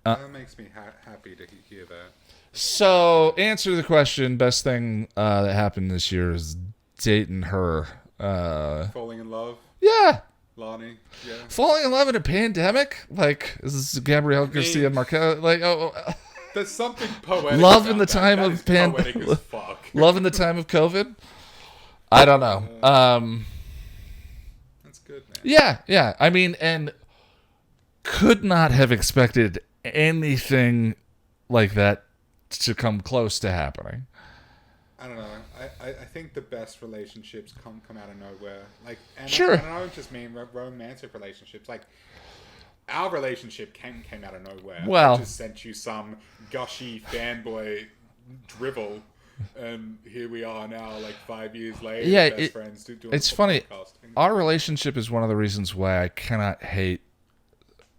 That makes me happy to hear that. So, answer the question. Best thing that happened this year is dating her. Falling in love, Yeah. Lani. Yeah. Falling in love in a pandemic? Like, is this Gabrielle Garcia Marquez? Like, There's something poetic. love in about the time that. of That is poetic as fuck. love in the time of COVID? I don't know. That's good, man. Yeah. I mean, and could not have expected anything like that to come close to happening. I don't know. I think the best relationships come out of nowhere. Like, and Sure. I don't just mean romantic relationships. Like, our relationship came out of nowhere. Well- I just sent you some gushy fanboy drivel, and here we are now, like 5 years later. Yeah, best friends doing it's a funny. podcast. Our relationship is one of the reasons why I cannot hate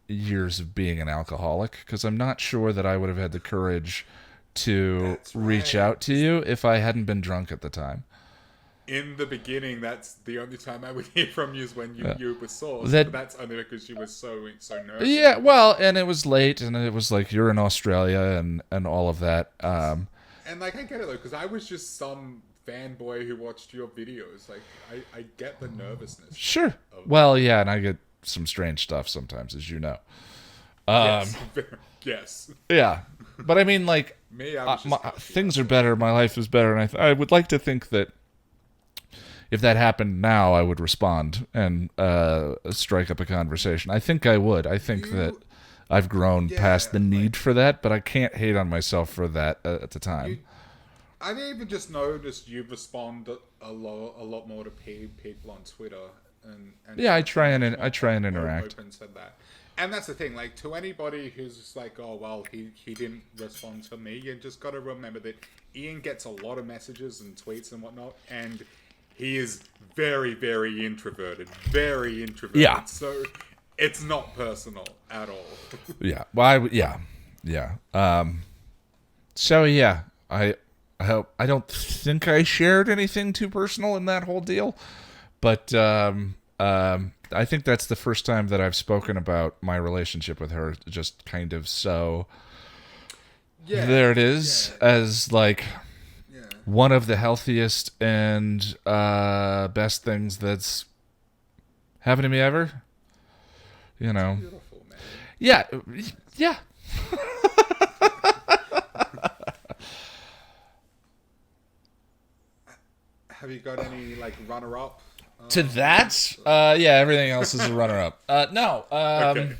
years of being an alcoholic, because I'm not sure that I would have had the courage to That's reach right. out to you if I hadn't been drunk at the time. In the beginning, that's the only time I would hear from you is when you were sore. That- But that's only because you were so nervous. Yeah, well, and it was late, and it was like you're in Australia and all of that. And like, I get it though, because I was just some fanboy who watched your videos. Like, I get the nervousness. Sure. Well, yeah, and I get some strange stuff sometimes, as you know. Yes. Yes. Yeah, but I mean, like, Me, I was just things are better. My life is better, and I would like to think that if that happened now, I would respond and strike up a conversation. I think I would. I think that I've grown past the need for that, but I can't hate on myself for that at the time. I even just noticed you respond a lot more to people on Twitter, and Yeah, I try and more interact. open to that. And that's the thing, like, to anybody who's just like, oh, well, he didn't respond to me, you just got to remember that Ian gets a lot of messages and tweets and whatnot, and he is very, very introverted. Very introverted. Yeah. So it's not personal at all. Yeah. Well, yeah. So yeah, I hope I don't think I shared anything too personal in that whole deal, but I think that's the first time that I've spoken about my relationship with her. Just kind of so. Yeah. There it is, as like Yeah. one of the healthiest and best things that's happened to me ever. You know. Beautiful, man. Yeah. Have you got any, like, runner-up? To that, yeah, everything else is a runner-up. No, Okay.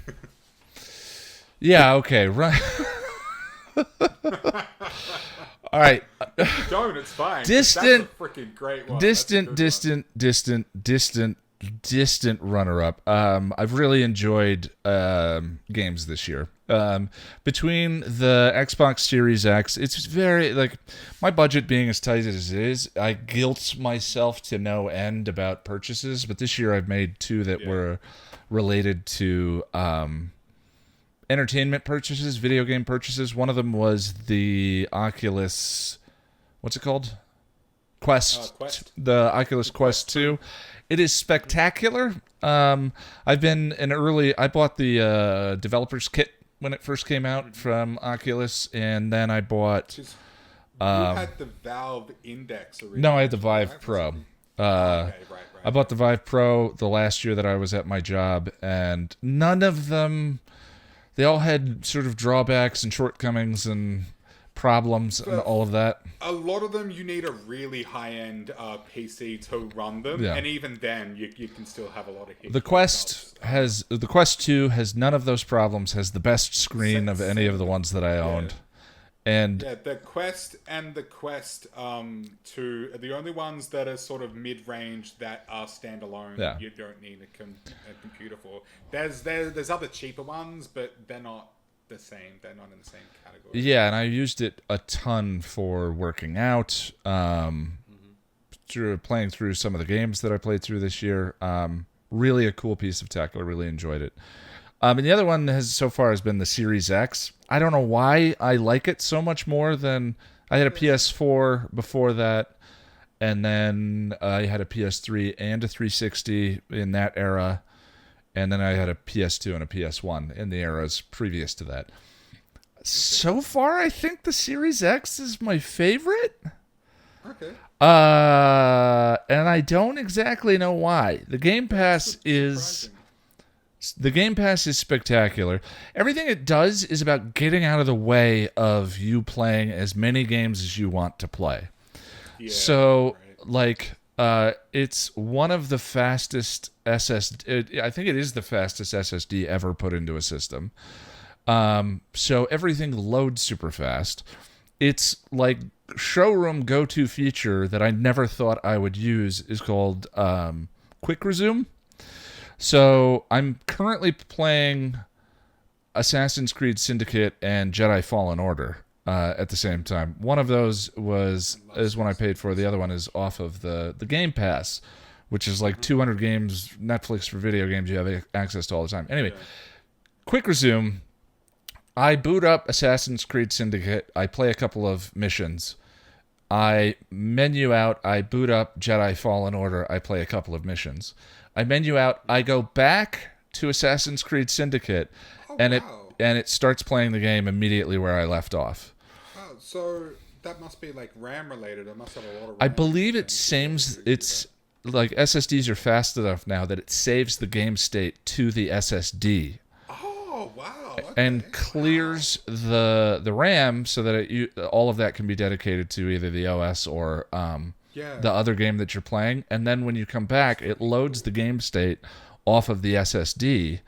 yeah, okay, run. All right, Don't, it's fine. Distant- That's a freaking great one. distant, That's a good one. distant runner-up. I've really enjoyed games this year. Between the Xbox Series X, it's very, like, my budget being as tight as it is, I guilt myself to no end about purchases, but this year I've made two that were related to entertainment purchases, video game purchases. One of them was the Oculus, what's it called? Quest. The Oculus Quest 2. It is spectacular. I've been I bought the developer's kit when it first came out from Oculus, and then I bought... You had the Valve Index originally. No, I had the Vive right? Pro. Okay, right. I bought the Vive Pro the last year that I was at my job, and none of them... They all had sort of drawbacks and shortcomings and problems and all of that. A lot of them, you need a really high-end PC to run them, Yeah. and even then, you can still have a lot of hiccups. The Quest 2 has none of those problems, has the best screen of any of the ones that I owned. And Yeah, the Quest and the Quest 2 are the only ones that are sort of mid-range that are standalone. Yeah. You don't need a computer for. There's other cheaper ones, but they're not the same. They're not in the same category. yeah, and I used it a ton for working out, through playing through some of the games that I played through this year. Really a cool piece of tech. I really enjoyed it. And the other one so far has been the Series X. I don't know why I like it so much more than I had a PS4 before that, and then I had a PS3 and a 360 in that era. and then I had a PS2 and a PS1 in the eras previous to that. So far, I think the Series X is my favorite. Okay. And I don't exactly know why. The Game Pass is spectacular. Everything it does is about getting out of the way of you playing as many games as you want to play. Yeah, So, right. like, it's one of the fastest SSD. I think it is the fastest SSD ever put into a system. So everything loads super fast. It's like showroom go-to feature that I never thought I would use is called Quick Resume. So I'm currently playing Assassin's Creed Syndicate and Jedi Fallen Order at the same time. One of those is one I paid for. The other one is off of the Game Pass, which is like 200 games, Netflix for video games you have access to all the time. Anyway, Quick Resume. I boot up Assassin's Creed Syndicate. I play a couple of missions. I menu out. I boot up Jedi Fallen Order. I play a couple of missions. I menu out. I go back to Assassin's Creed Syndicate, and it starts playing the game immediately where I left off. Oh, so that must be like RAM related. It must have a lot of RAM. I believe it saves. It's like SSDs are fast enough now that it saves the game state to the SSD. Oh wow! Okay. And clears the RAM so that all of that can be dedicated to either the OS or the other game that you're playing. And then when you come back, it loads the game state off of the SSD,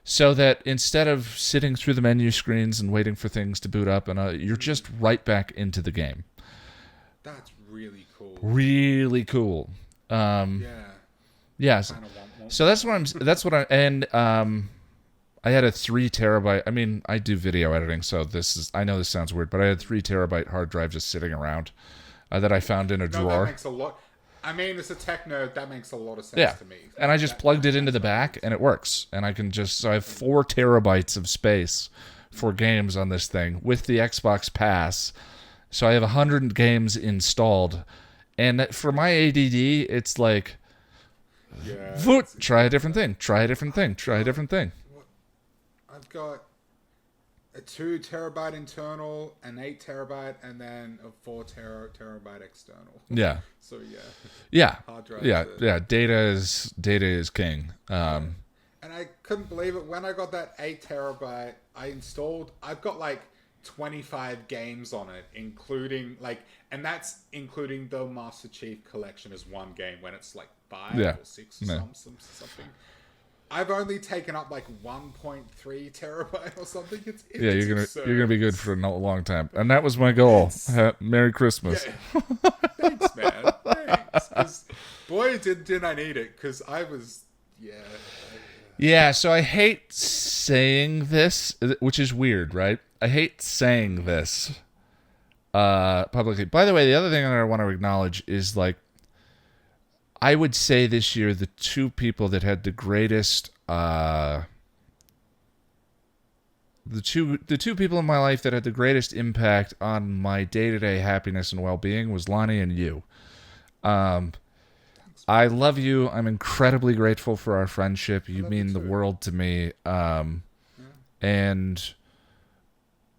so that instead of sitting through the menu screens and waiting for things to boot up, and you're just right back into the game. That's really cool. Really cool. Yeah. So that's what I had a 3 terabyte. I mean, I do video editing, so I know this sounds weird, but I had 3 terabyte hard drive just sitting around that I found in a drawer. That makes a lot. I mean, as a tech nerd, that makes a lot of sense to me. And I just plugged it into the back, and it works. And I can so I have 4 terabytes of space for games on this thing with the Xbox Pass. So I have 100 games installed, and for my ADD, it's like, try a different thing, try a different thing, try a different thing. I've got a 2 terabyte internal, an 8 terabyte, and then a 4 terabyte external. Yeah. So hard drive. Yeah. Data is king. And I couldn't believe it when I got that 8 terabyte. I've got like 25 games on it, including and that's including the Master Chief Collection as one game when it's like 5 or 6 or something. I've only taken up like 1.3 terabyte or something. It's you're gonna be good for a long time, and that was my goal. Merry Christmas. Yeah. Thanks, man. Thanks. 'Cause boy, did I need it? Because I was Yeah. So I hate saying this, which is weird, right? I hate saying this publicly. By the way, the other thing that I want to acknowledge is I would say this year the 2 people that had the greatest the two people in my life that had the greatest impact on my day-to-day happiness and well-being was Lonnie and you. I love you. I'm incredibly grateful for our friendship. You mean the world to me. And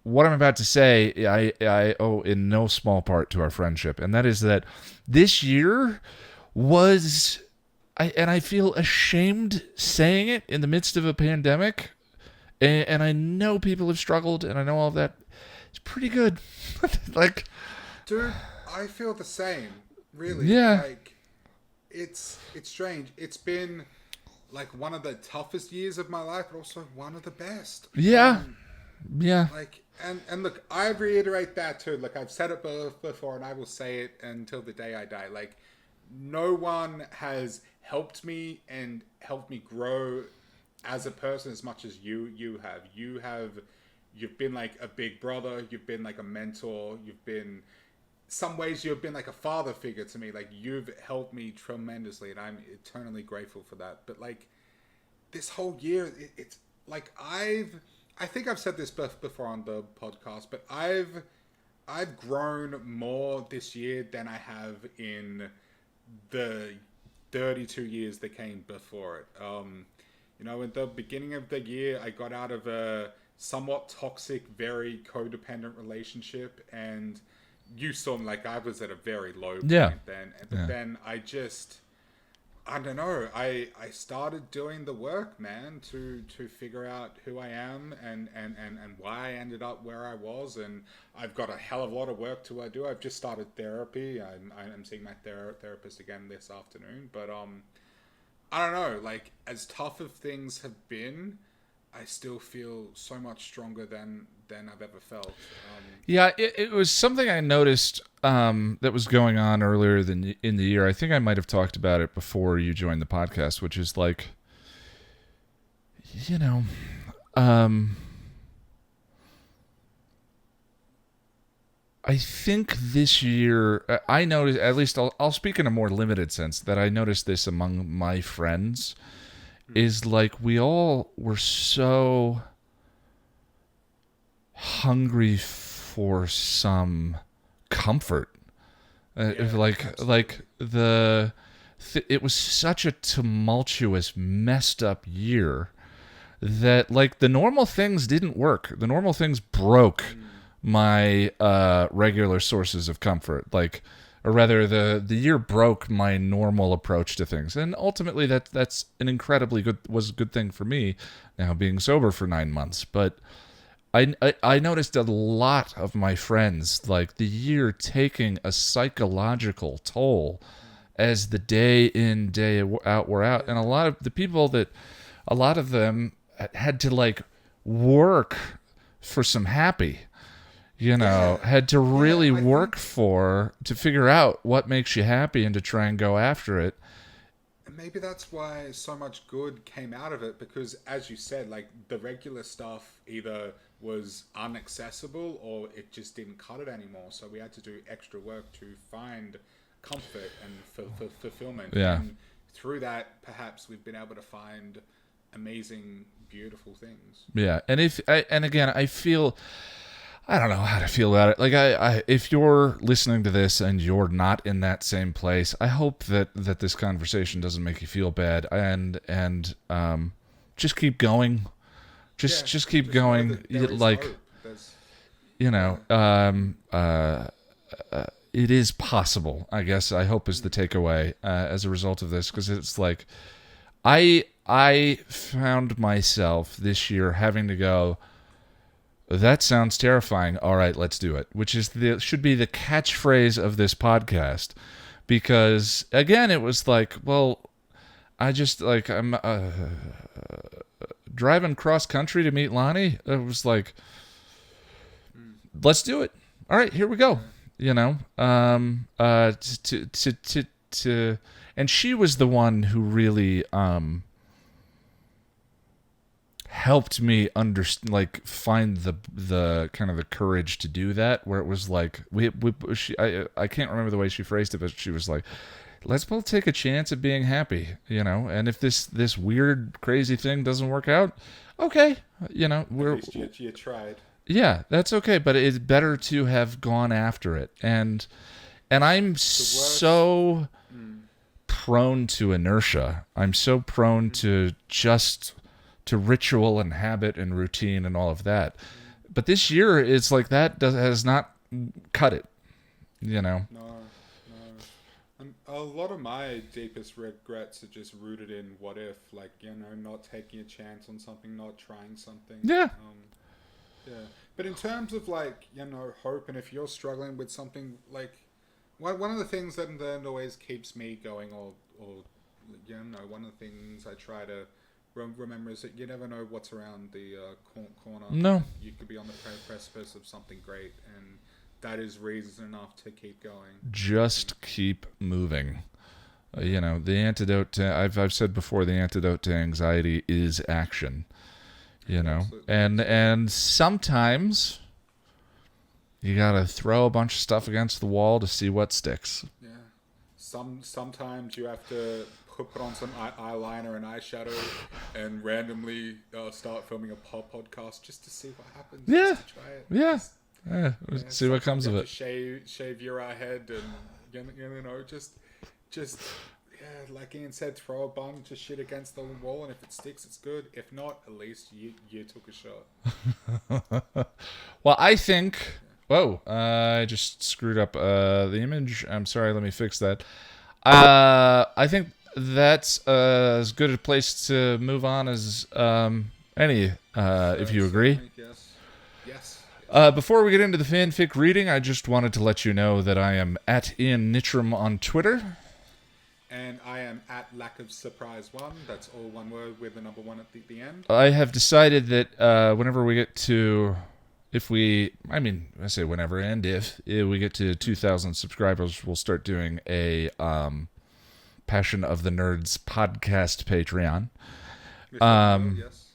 what I'm about to say, I owe in no small part to our friendship, and that is that this year I feel ashamed saying it in the midst of a pandemic, and I know people have struggled, and I know all of that. It's pretty good. Dude, I feel the same. Really. Yeah. It's strange. It's been one of the toughest years of my life, but also one of the best. Yeah. And look, I reiterate that too. I've said it before, and I will say it until the day I die. No one has helped me and helped me grow as a person as much as you have. You've been like a big brother. You've been like a mentor. You've been, some ways you've been like a father figure to me. You've helped me tremendously, and I'm eternally grateful for that. But this whole year, it's I think I've said this before on the podcast, but I've grown more this year than I have in the 32 years that came before it. You know, at the beginning of the year, I got out of a somewhat toxic, very codependent relationship, and you saw me, like, I was at a very low Yeah. point then. But then I don't know. I started doing the work, man, to figure out who I am and why I ended up where I was. And I've got a hell of a lot of work to do. I've just started therapy. I'm seeing my therapist again this afternoon. But I don't know. Like, as tough as things have been, I still feel so much stronger than I've ever felt. Yeah, it was something I noticed that was going on earlier than in the year. I think I might have talked about it before you joined the podcast, which is like, you know, I think this year I noticed, at least I'll speak in a more limited sense, that I noticed this among my friends, is like we all were so hungry for some comfort. It was such a tumultuous, messed up year that like the normal things didn't work. The normal things broke my regular sources of comfort. Like, or rather, the year broke my normal approach to things, and ultimately that's an incredibly good thing for me now being sober for 9 months. But I noticed a lot of my friends, like the year taking a psychological toll as the day in, day out were out. And a lot of them had to like work for some happy, had to really work to figure out what makes you happy and to try and go after it. Maybe that's why so much good came out of it, because as you said, like the regular stuff either was inaccessible or it just didn't cut it anymore. So we had to do extra work to find comfort and fulfillment. Yeah. And through that, perhaps we've been able to find amazing, beautiful things. Yeah. And I feel, I don't know how to feel about it. Like if you're listening to this and you're not in that same place, I hope that this conversation doesn't make you feel bad, and just keep going. Just keep going. Like, it is possible, I guess, I hope, is the takeaway as a result of this, because it's like I found myself this year having to go, that sounds terrifying. All right, let's do it. Which should be the catchphrase of this podcast, because again, it was like, well, I just like I'm driving cross country to meet Lonnie. It was like, let's do it. All right, here we go. And she was the one who really helped me find the kind of the courage to do that, where it was like I can't remember the way she phrased it, but she was like, let's both take a chance at being happy, and if this weird crazy thing doesn't work out, okay, at least you tried. Yeah, that's okay, but it's better to have gone after it. And I'm so prone to inertia. I'm so prone to ritual and habit and routine and all of that. But this year, it's like that has not cut it, No. And a lot of my deepest regrets are just rooted in what if, like, not taking a chance on something, not trying something. Yeah. Yeah. But in terms of, like, hope, and if you're struggling with something, like, one of the things that always keeps me going, or one of the things I try to remember is that you never know what's around the corner. No. You could be on the precipice of something great, and that is reason enough to keep going. Just keep moving. The antidote to, I've said before, the antidote to anxiety is action. Absolutely. And sometimes you gotta throw a bunch of stuff against the wall to see what sticks. Yeah. Sometimes you have to put on some eyeliner and eyeshadow and randomly start filming a podcast just to see what happens. Yeah. Just to try it. Yeah. See what comes of it. Shave your head and just Yeah, like Ian said, throw a bunch of shit against the wall, and if it sticks, it's good. If not, at least you took a shot. Well, I think. Whoa! I just screwed up the image. I'm sorry. Let me fix that. I think that's as good a place to move on as any, if you agree. Yes. Yes. Before we get into the fanfic reading, I just wanted to let you know that I am at Ian Nitram on Twitter. And I am at Lack of Surprise 1. That's all one word with the number 1 at the end. I have decided that whenever we get to, I say whenever and if we get to 2,000 subscribers, we'll start doing a Passion of the Nerds podcast Patreon. Yes.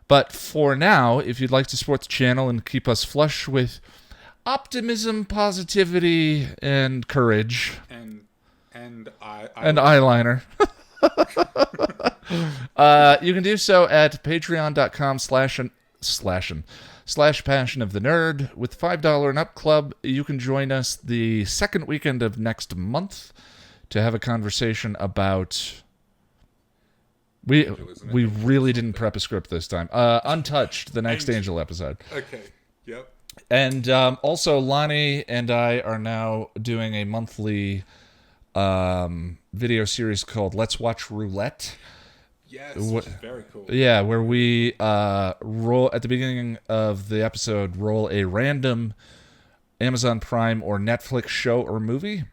But for now, if you'd like to support the channel and keep us flush with optimism, positivity, and courage, And eyeliner, you can do so at patreon.com/passion of the nerd. With $5 and up club, you can join us the second weekend of next month to have a conversation about. We really didn't prep a script this time. Untouched, the next Angel episode. Okay. Yep. And also, Lonnie and I are now doing a monthly video series called Let's Watch Roulette. Yes, which is very cool. Yeah, where we roll at the beginning of the episode, roll a random Amazon Prime or Netflix show or movie,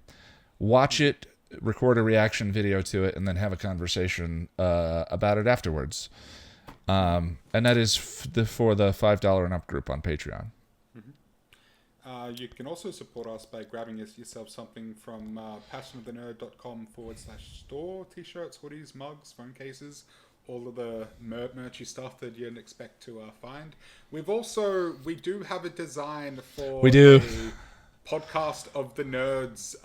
watch it, record a reaction video to it, and then have a conversation about it afterwards. And that is for the $5 and up group on Patreon. You can also support us by grabbing yourself something from passionofthenerd.com/store. T-shirts, hoodies, mugs, phone cases, all of the merchy stuff that you'd expect to find. We do have a design for a podcast of the nerds.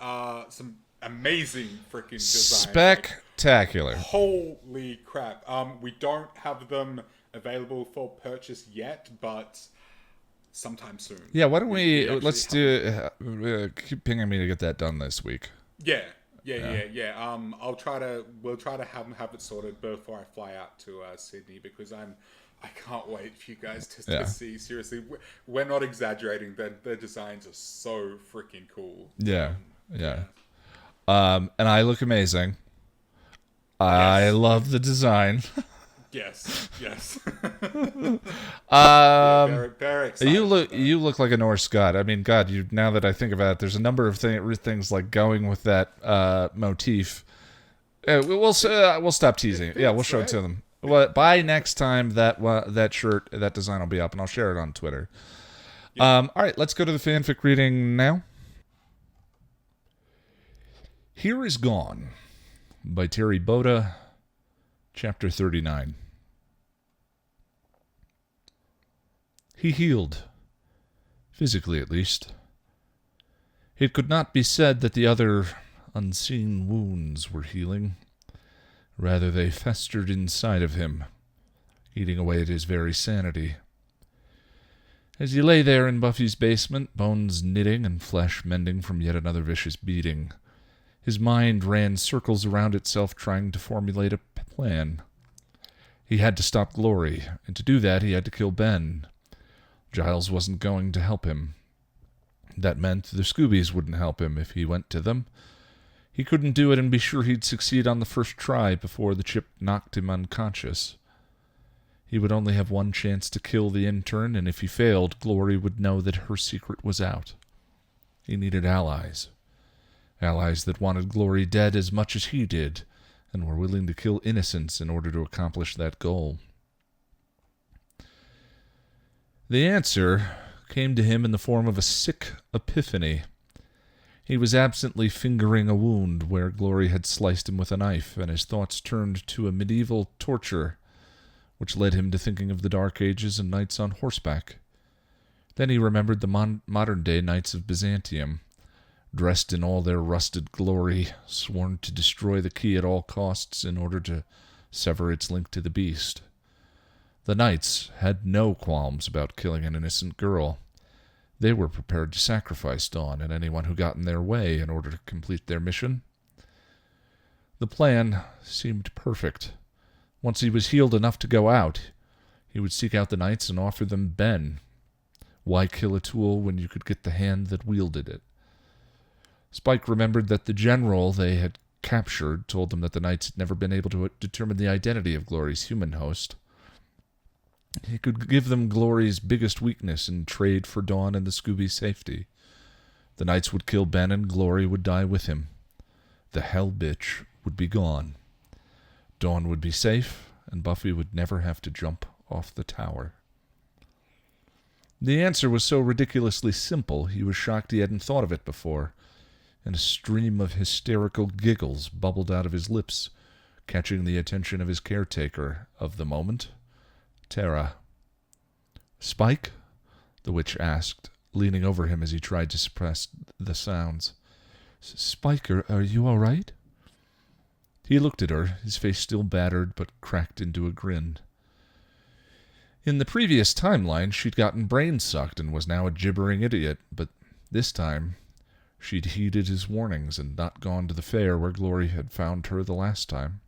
Some amazing freaking designs. Spectacular. Holy crap. We don't have them available for purchase yet, but sometime soon. Yeah, why don't let's do keep pinging me to get that done this week. Yeah. We'll try to have it sorted before I fly out to Sydney, because I can't wait for you guys to see. Seriously, we're not exaggerating. The designs are so freaking cool. Yeah. And I look amazing. I love the design. Yes. Very excited. You look like a Norse god. I mean, God, now that I think about it, there's a number of things like going with that motif. We'll stop teasing. Yeah, we'll show it to them. Well, by next time that shirt, that design will be up, and I'll share it on Twitter. All right, let's go to the fanfic reading now. Here is Gone by Terri Botta, Chapter 39. He healed, physically at least. It could not be said that the other unseen wounds were healing. Rather, they festered inside of him, eating away at his very sanity. As he lay there in Buffy's basement, bones knitting and flesh mending from yet another vicious beating, his mind ran circles around itself, trying to formulate a plan. He had to stop Glory, and to do that he had to kill Ben. Giles wasn't going to help him. That meant the Scoobies wouldn't help him if he went to them. He couldn't do it and be sure he'd succeed on the first try before the chip knocked him unconscious. He would only have one chance to kill the intern, and if he failed, Glory would know that her secret was out. He needed allies. Allies that wanted Glory dead as much as he did, and were willing to kill innocents in order to accomplish that goal. The answer came to him in the form of a sick epiphany. He was absently fingering a wound where Glory had sliced him with a knife, and his thoughts turned to a medieval torture, which led him to thinking of the Dark Ages and knights on horseback. Then he remembered the modern-day knights of Byzantium, dressed in all their rusted glory, sworn to destroy the key at all costs in order to sever its link to the beast. The knights had no qualms about killing an innocent girl. They were prepared to sacrifice Dawn and anyone who got in their way in order to complete their mission. The plan seemed perfect. Once he was healed enough to go out, he would seek out the knights and offer them Ben. Why kill a tool when you could get the hand that wielded it? Spike remembered that the general they had captured told them that the knights had never been able to determine the identity of Glory's human host. He could give them Glory's biggest weakness in trade for Dawn and the Scooby's safety. The knights would kill Ben and Glory would die with him. The hell bitch would be gone. Dawn would be safe, and Buffy would never have to jump off the tower. The answer was so ridiculously simple, he was shocked he hadn't thought of it before, and a stream of hysterical giggles bubbled out of his lips, catching the attention of his caretaker of the moment, Tara. "Spike?" the witch asked, leaning over him as he tried to suppress the sounds. "Spike, are you all right?" He looked at her, his face still battered but cracked into a grin. In the previous timeline, she'd gotten brain-sucked and was now a gibbering idiot, but this time she'd heeded his warnings and not gone to the fair where Glory had found her the last time.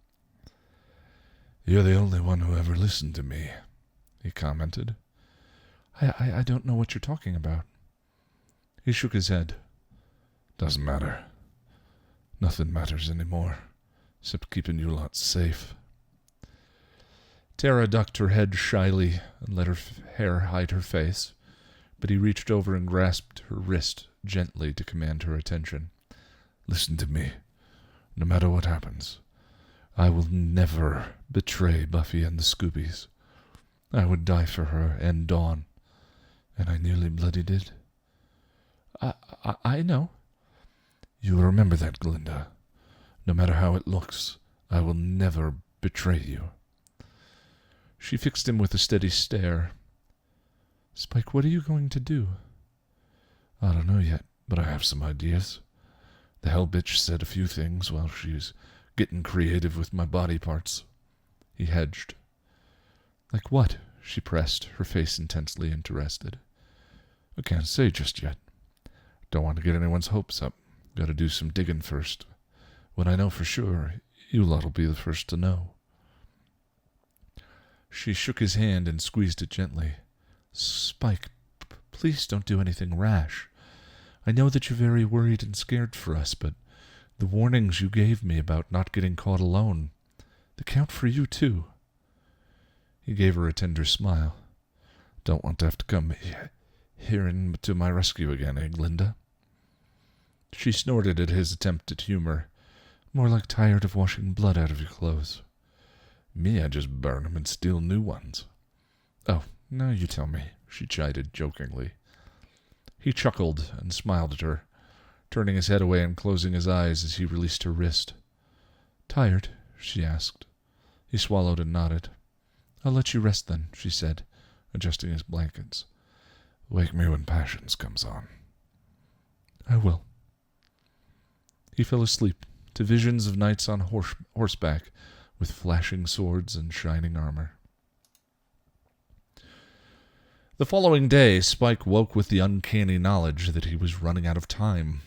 "You're the only one who ever listened to me," he commented. I don't know what you're talking about." He shook his head. "Doesn't matter. Nothing matters anymore, except keeping you lot safe." Tara ducked her head shyly and let her hair hide her face, but he reached over and grasped her wrist gently to command her attention. "Listen to me. No matter what happens, I will never betray Buffy and the Scoobies. I would die for her and Dawn, and I nearly bloody did." I know." "You remember that, Glinda. No matter how it looks, I will never betray you." She fixed him with a steady stare. "Spike, what are you going to do?" "I don't know yet, but I have some ideas. The hell bitch said a few things while she was getting creative with my body parts." He hedged. "Like what?" she pressed, her face intensely interested. "I can't say just yet. Don't want to get anyone's hopes up. Got to do some digging first. When I know for sure, you lot'll be the first to know." She shook his hand and squeezed it gently. "Spike, please don't do anything rash. I know that you're very worried and scared for us, but the warnings you gave me about not getting caught alone, they count for you too." He gave her a tender smile. "Don't want to have to come here to my rescue again, eh, Glinda?" She snorted at his attempt at humor. "More like tired of washing blood out of your clothes." "Me, I just burn 'em and steal new ones." "Oh, now you tell me," she chided jokingly. He chuckled and smiled at her, turning his head away and closing his eyes as he released her wrist. "Tired?" she asked. He swallowed and nodded. "I'll let you rest then," she said, adjusting his blankets. "Wake me when passions comes on." "I will." He fell asleep to visions of knights on horseback with flashing swords and shining armor. The following day, Spike woke with the uncanny knowledge that he was running out of time.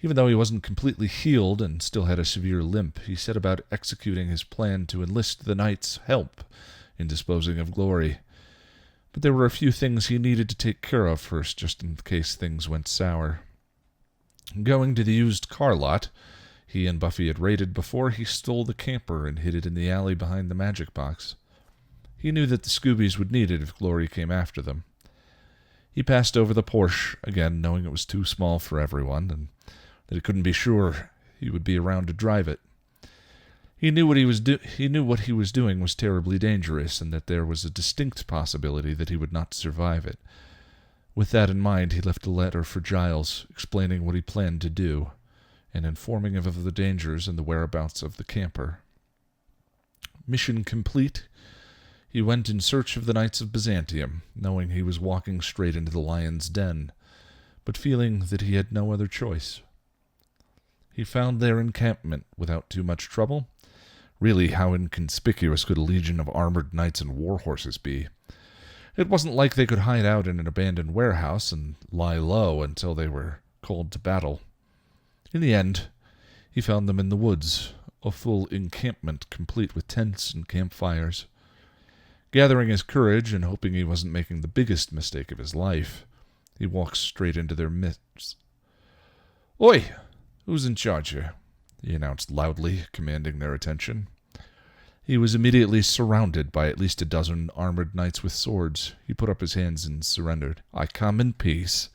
Even though he wasn't completely healed and still had a severe limp, he set about executing his plan to enlist the knights' help in disposing of Glory. But there were a few things he needed to take care of first, just in case things went sour. Going to the used car lot he and Buffy had raided before, he stole the camper and hid it in the alley behind the magic box. He knew that the Scoobies would need it if Glory came after them. He passed over the Porsche, again knowing it was too small for everyone, and that he couldn't be sure he would be around to drive it. He knew what he was doing was terribly dangerous, and that there was a distinct possibility that he would not survive it. With that in mind, he left a letter for Giles, explaining what he planned to do, and informing him of the dangers and the whereabouts of the camper. Mission complete, he went in search of the Knights of Byzantium, knowing he was walking straight into the lion's den, but feeling that he had no other choice. He found their encampment without too much trouble. Really, how inconspicuous could a legion of armored knights and war horses be? It wasn't like they could hide out in an abandoned warehouse and lie low until they were called to battle. In the end, he found them in the woods, a full encampment complete with tents and campfires. Gathering his courage and hoping he wasn't making the biggest mistake of his life, he walked straight into their midst. "Oi! Who's in charge here?" he announced loudly, commanding their attention. He was immediately surrounded by at least a dozen armored knights with swords. He put up his hands and surrendered. "I come in peace.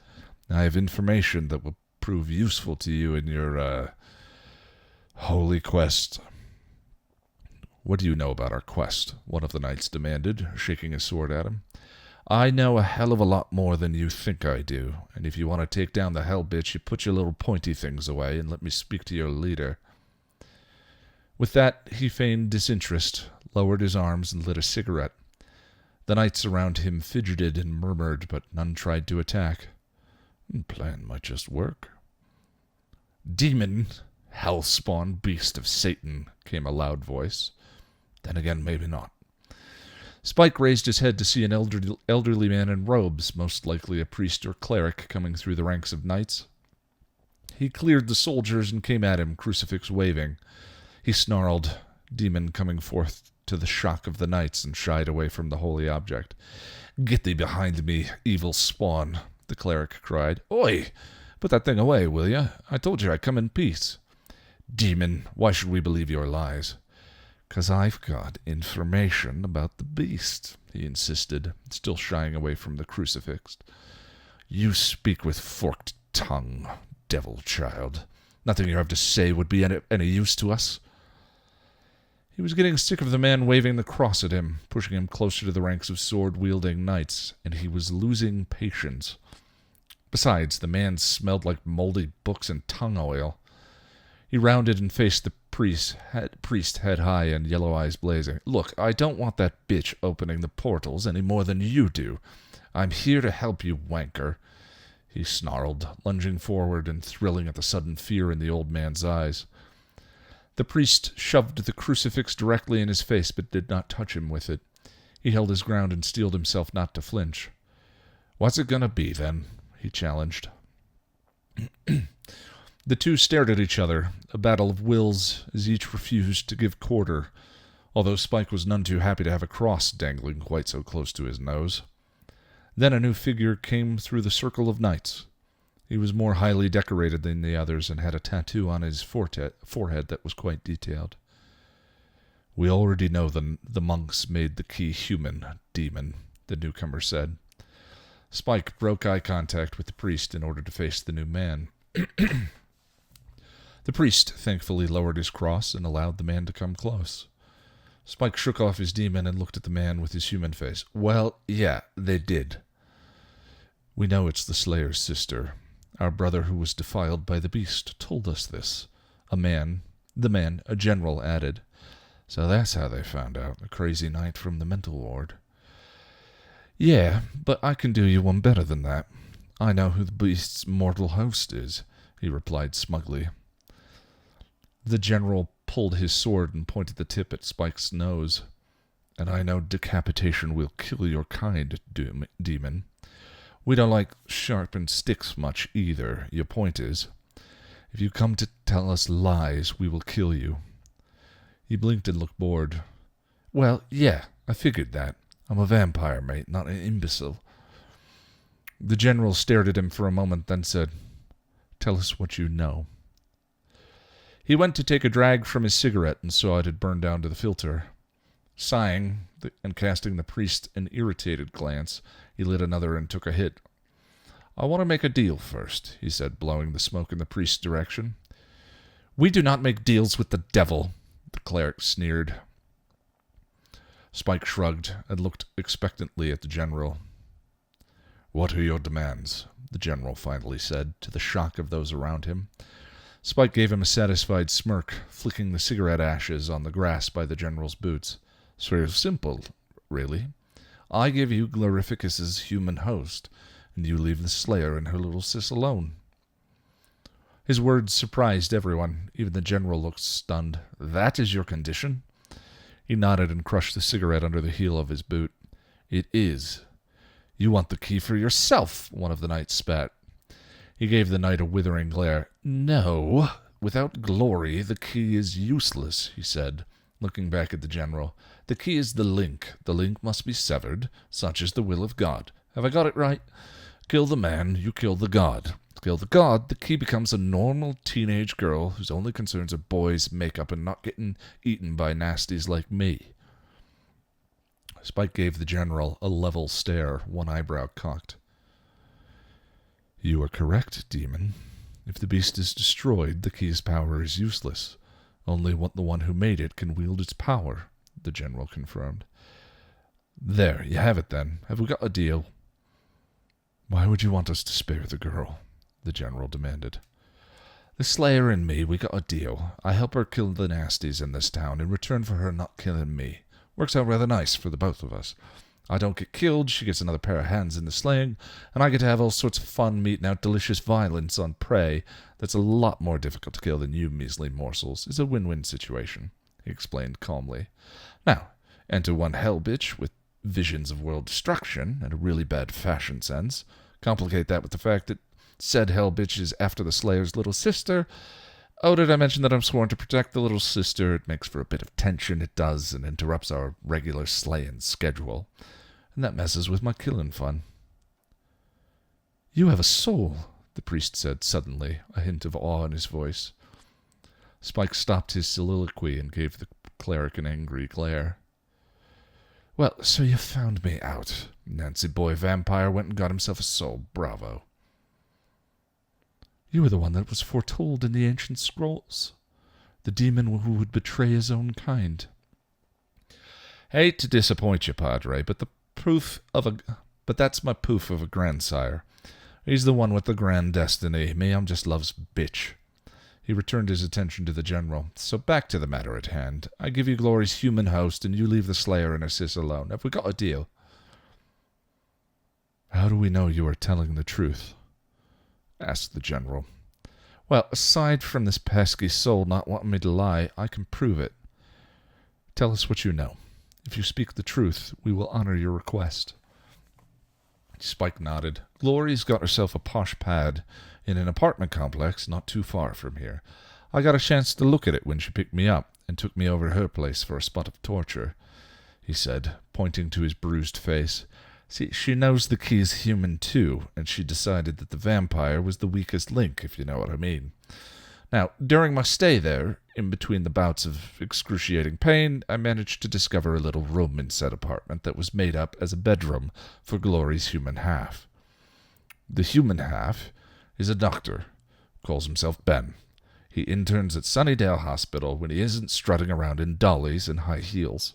I have information that will prove useful to you in your, holy quest." "What do you know about our quest?" one of the knights demanded, shaking his sword at him. "I know a hell of a lot more than you think I do, and if you want to take down the hell bitch, you put your little pointy things away and let me speak to your leader." With that, he feigned disinterest, lowered his arms, and lit a cigarette. The knights around him fidgeted and murmured, but none tried to attack. Plan might just work. "Demon, hell-spawn beast of Satan," came a loud voice. Then again, maybe not. Spike raised his head to see an elderly man in robes, most likely a priest or cleric, coming through the ranks of knights. He cleared the soldiers and came at him, crucifix waving. He snarled, demon coming forth to the shock of the knights, and shied away from the holy object. "Get thee behind me, evil spawn," the cleric cried. "Oi! Put that thing away, will ya? I told you I'd come in peace." "Demon, why should we believe your lies?" "'Cause I've got information about the beast," he insisted, still shying away from the crucifix. "You speak with forked tongue, devil child. Nothing you have to say would be any use to us." He was getting sick of the man waving the cross at him, pushing him closer to the ranks of sword-wielding knights, and he was losing patience. Besides, the man smelled like moldy books and tongue oil. He rounded and faced the priest, head high and yellow eyes blazing. "Look, I don't want that bitch opening the portals any more than you do. I'm here to help you, wanker," he snarled, lunging forward and thrilling at the sudden fear in the old man's eyes. The priest shoved the crucifix directly in his face, but did not touch him with it. He held his ground and steeled himself not to flinch. "What's it gonna be, then?" he challenged. The two stared at each other, a battle of wills, as each refused to give quarter, although Spike was none too happy to have a cross dangling quite so close to his nose. Then a new figure came through the circle of knights. He was more highly decorated than the others and had a tattoo on his forehead that was quite detailed. "We already know the monks made the key human, demon," the newcomer said. Spike broke eye contact with the priest in order to face the new man. The priest thankfully lowered his cross and allowed the man to come close. Spike shook off his demon and looked at the man with his human face. "Well, yeah, they did. We know it's the Slayer's sister. Our brother who was defiled by the beast told us this." A general, added. "So that's how they found out, a crazy knight from the mental ward." "Yeah, but I can do you one better than that. I know who the beast's mortal host is," he replied smugly. The general pulled his sword and pointed the tip at Spike's nose. "And I know decapitation will kill your kind, demon. We don't like sharpened sticks much either. Your point is, if you come to tell us lies, we will kill you." He blinked and looked bored. "Well, yeah, I figured that. I'm a vampire, mate, not an imbecile." The general stared at him for a moment, then said, "Tell us what you know." He went to take a drag from his cigarette and saw it had burned down to the filter. Sighing and casting the priest an irritated glance, he lit another and took a hit. "I want to make a deal first," he said, blowing the smoke in the priest's direction. "We do not make deals with the devil," the cleric sneered. Spike shrugged and looked expectantly at the general. "What are your demands?" the general finally said, to the shock of those around him. Spike gave him a satisfied smirk, flicking the cigarette ashes on the grass by the general's boots. "It's very simple, really. I give you Glorificus's human host, and you leave the Slayer and her little sis alone." His words surprised everyone. Even the general looked stunned. "That is your condition?" He nodded and crushed the cigarette under the heel of his boot. "It is." "You want the key for yourself," one of the knights spat. He gave the knight a withering glare. "No, without glory, the key is useless, he said, looking back at the general. The key is the link. The link must be severed. Such is the will of God. Have I got it right? Kill the man, you kill the god. Kill the god, the key becomes a normal teenage girl whose only concerns are boys, makeup, and not getting eaten by nasties like me. Spike gave the general a level stare, one eyebrow cocked. You are correct, demon. If the beast is destroyed, the key's power is useless. Only the one who made it can wield its power, the general confirmed. There, you have it then. Have we got a deal? Why would you want us to spare the girl? The general demanded. The Slayer and me, we got a deal. I help her kill the nasties in this town in return for her not killing me. Works out rather nice for the both of us. I don't get killed, she gets another pair of hands in the slaying, and I get to have all sorts of fun meting out delicious violence on prey that's a lot more difficult to kill than you measly morsels. It's a win-win situation, he explained calmly. Now, enter one hell bitch with visions of world destruction and a really bad fashion sense. Complicate that with the fact that said hell bitch is after the Slayer's little sister. Oh, did I mention that I'm sworn to protect the little sister? It makes for a bit of tension, it does, and interrupts our regular slaying schedule. And that messes with my killing fun. You have a soul, the priest said suddenly, a hint of awe in his voice. Spike stopped his soliloquy and gave the cleric an angry glare. Well, so you found me out. Nancy boy vampire went and got himself a soul. Bravo. You were the one that was foretold in the ancient scrolls. The demon who would betray his own kind. Hate to disappoint you, Padre, but that's my proof of a grandsire. He's the one with the grand destiny. Me, I'm just love's bitch. He returned his attention to the general. So back to the matter at hand. I give you Glory's human host, and you leave the Slayer and her sis alone. Have we got a deal? How do we know you are telling the truth? Asked the general. Well, aside from this pesky soul not wanting me to lie, I can prove it. Tell us what you know. If you speak the truth, we will honor your request. Spike nodded. Glory's got herself a posh pad in an apartment complex not too far from here. I got a chance to look at it when she picked me up and took me over to her place for a spot of torture, he said, pointing to his bruised face. See, she knows the key is human too, and she decided that the vampire was the weakest link, if you know what I mean. Now, during my stay there, in between the bouts of excruciating pain, I managed to discover a little room in said apartment that was made up as a bedroom for Glory's human half. The human half is a doctor, calls himself Ben. He interns at Sunnydale Hospital when he isn't strutting around in dollies and high heels.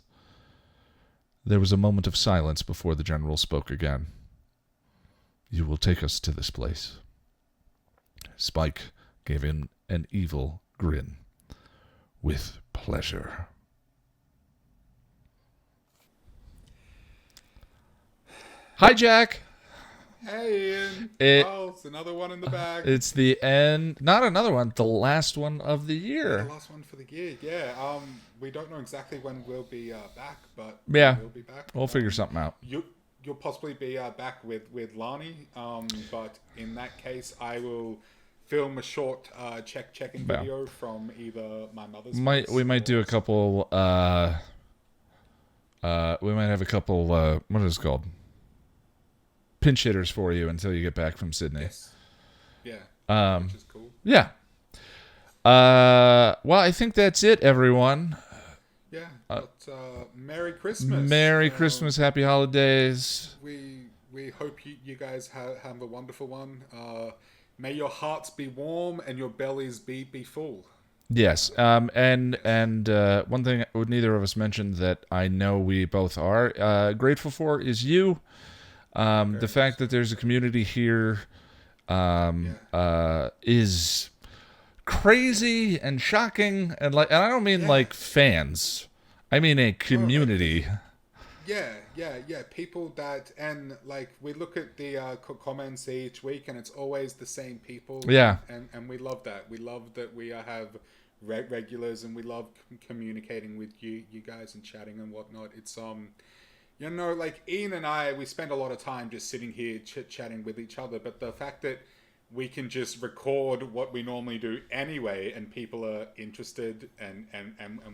There was a moment of silence before the general spoke again. You will take us to this place. Spike gave him an evil grin. With pleasure. Hi, Jack. Hey, Ian. It's another one in the bag. It's the end. Not another one. The last one of the year. The last one for the year. Yeah. We don't know exactly when we'll be back, but yeah, we'll be back. We'll figure something out. You'll possibly be back with Lani. But in that case, I will film a short checking video from either my mother's. We might do a couple. We might have a couple. What is it called? Pinch hitters for you until you get back from Sydney. Yes. Yeah. Which is cool. Yeah. Well, I think that's it, everyone. Yeah. But Merry Christmas. Merry Christmas. Happy holidays. We hope you guys have a wonderful one. May your hearts be warm and your bellies be full. Yes. And one thing neither of us mentioned that I know we both are grateful for is you. The fact that there's a community here is crazy and shocking, and I don't mean like fans. I mean a community. Yeah. People that, and like we look at the comments each week, and it's always the same people. Yeah. And we love that. We love that we have regulars, and we love communicating with you guys and chatting and whatnot. It's like Ian and I, we spend a lot of time just sitting here chit-chatting with each other, but the fact that we can just record what we normally do anyway, and people are interested and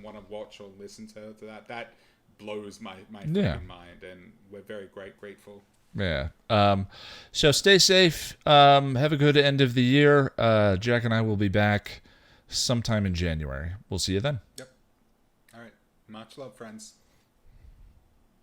want to watch or listen to that. That blows my fucking mind, and we're very grateful. Yeah. So stay safe. Have a good end of the year. Jack and I will be back sometime in January. We'll see you then. Yep. All right. Much love, friends.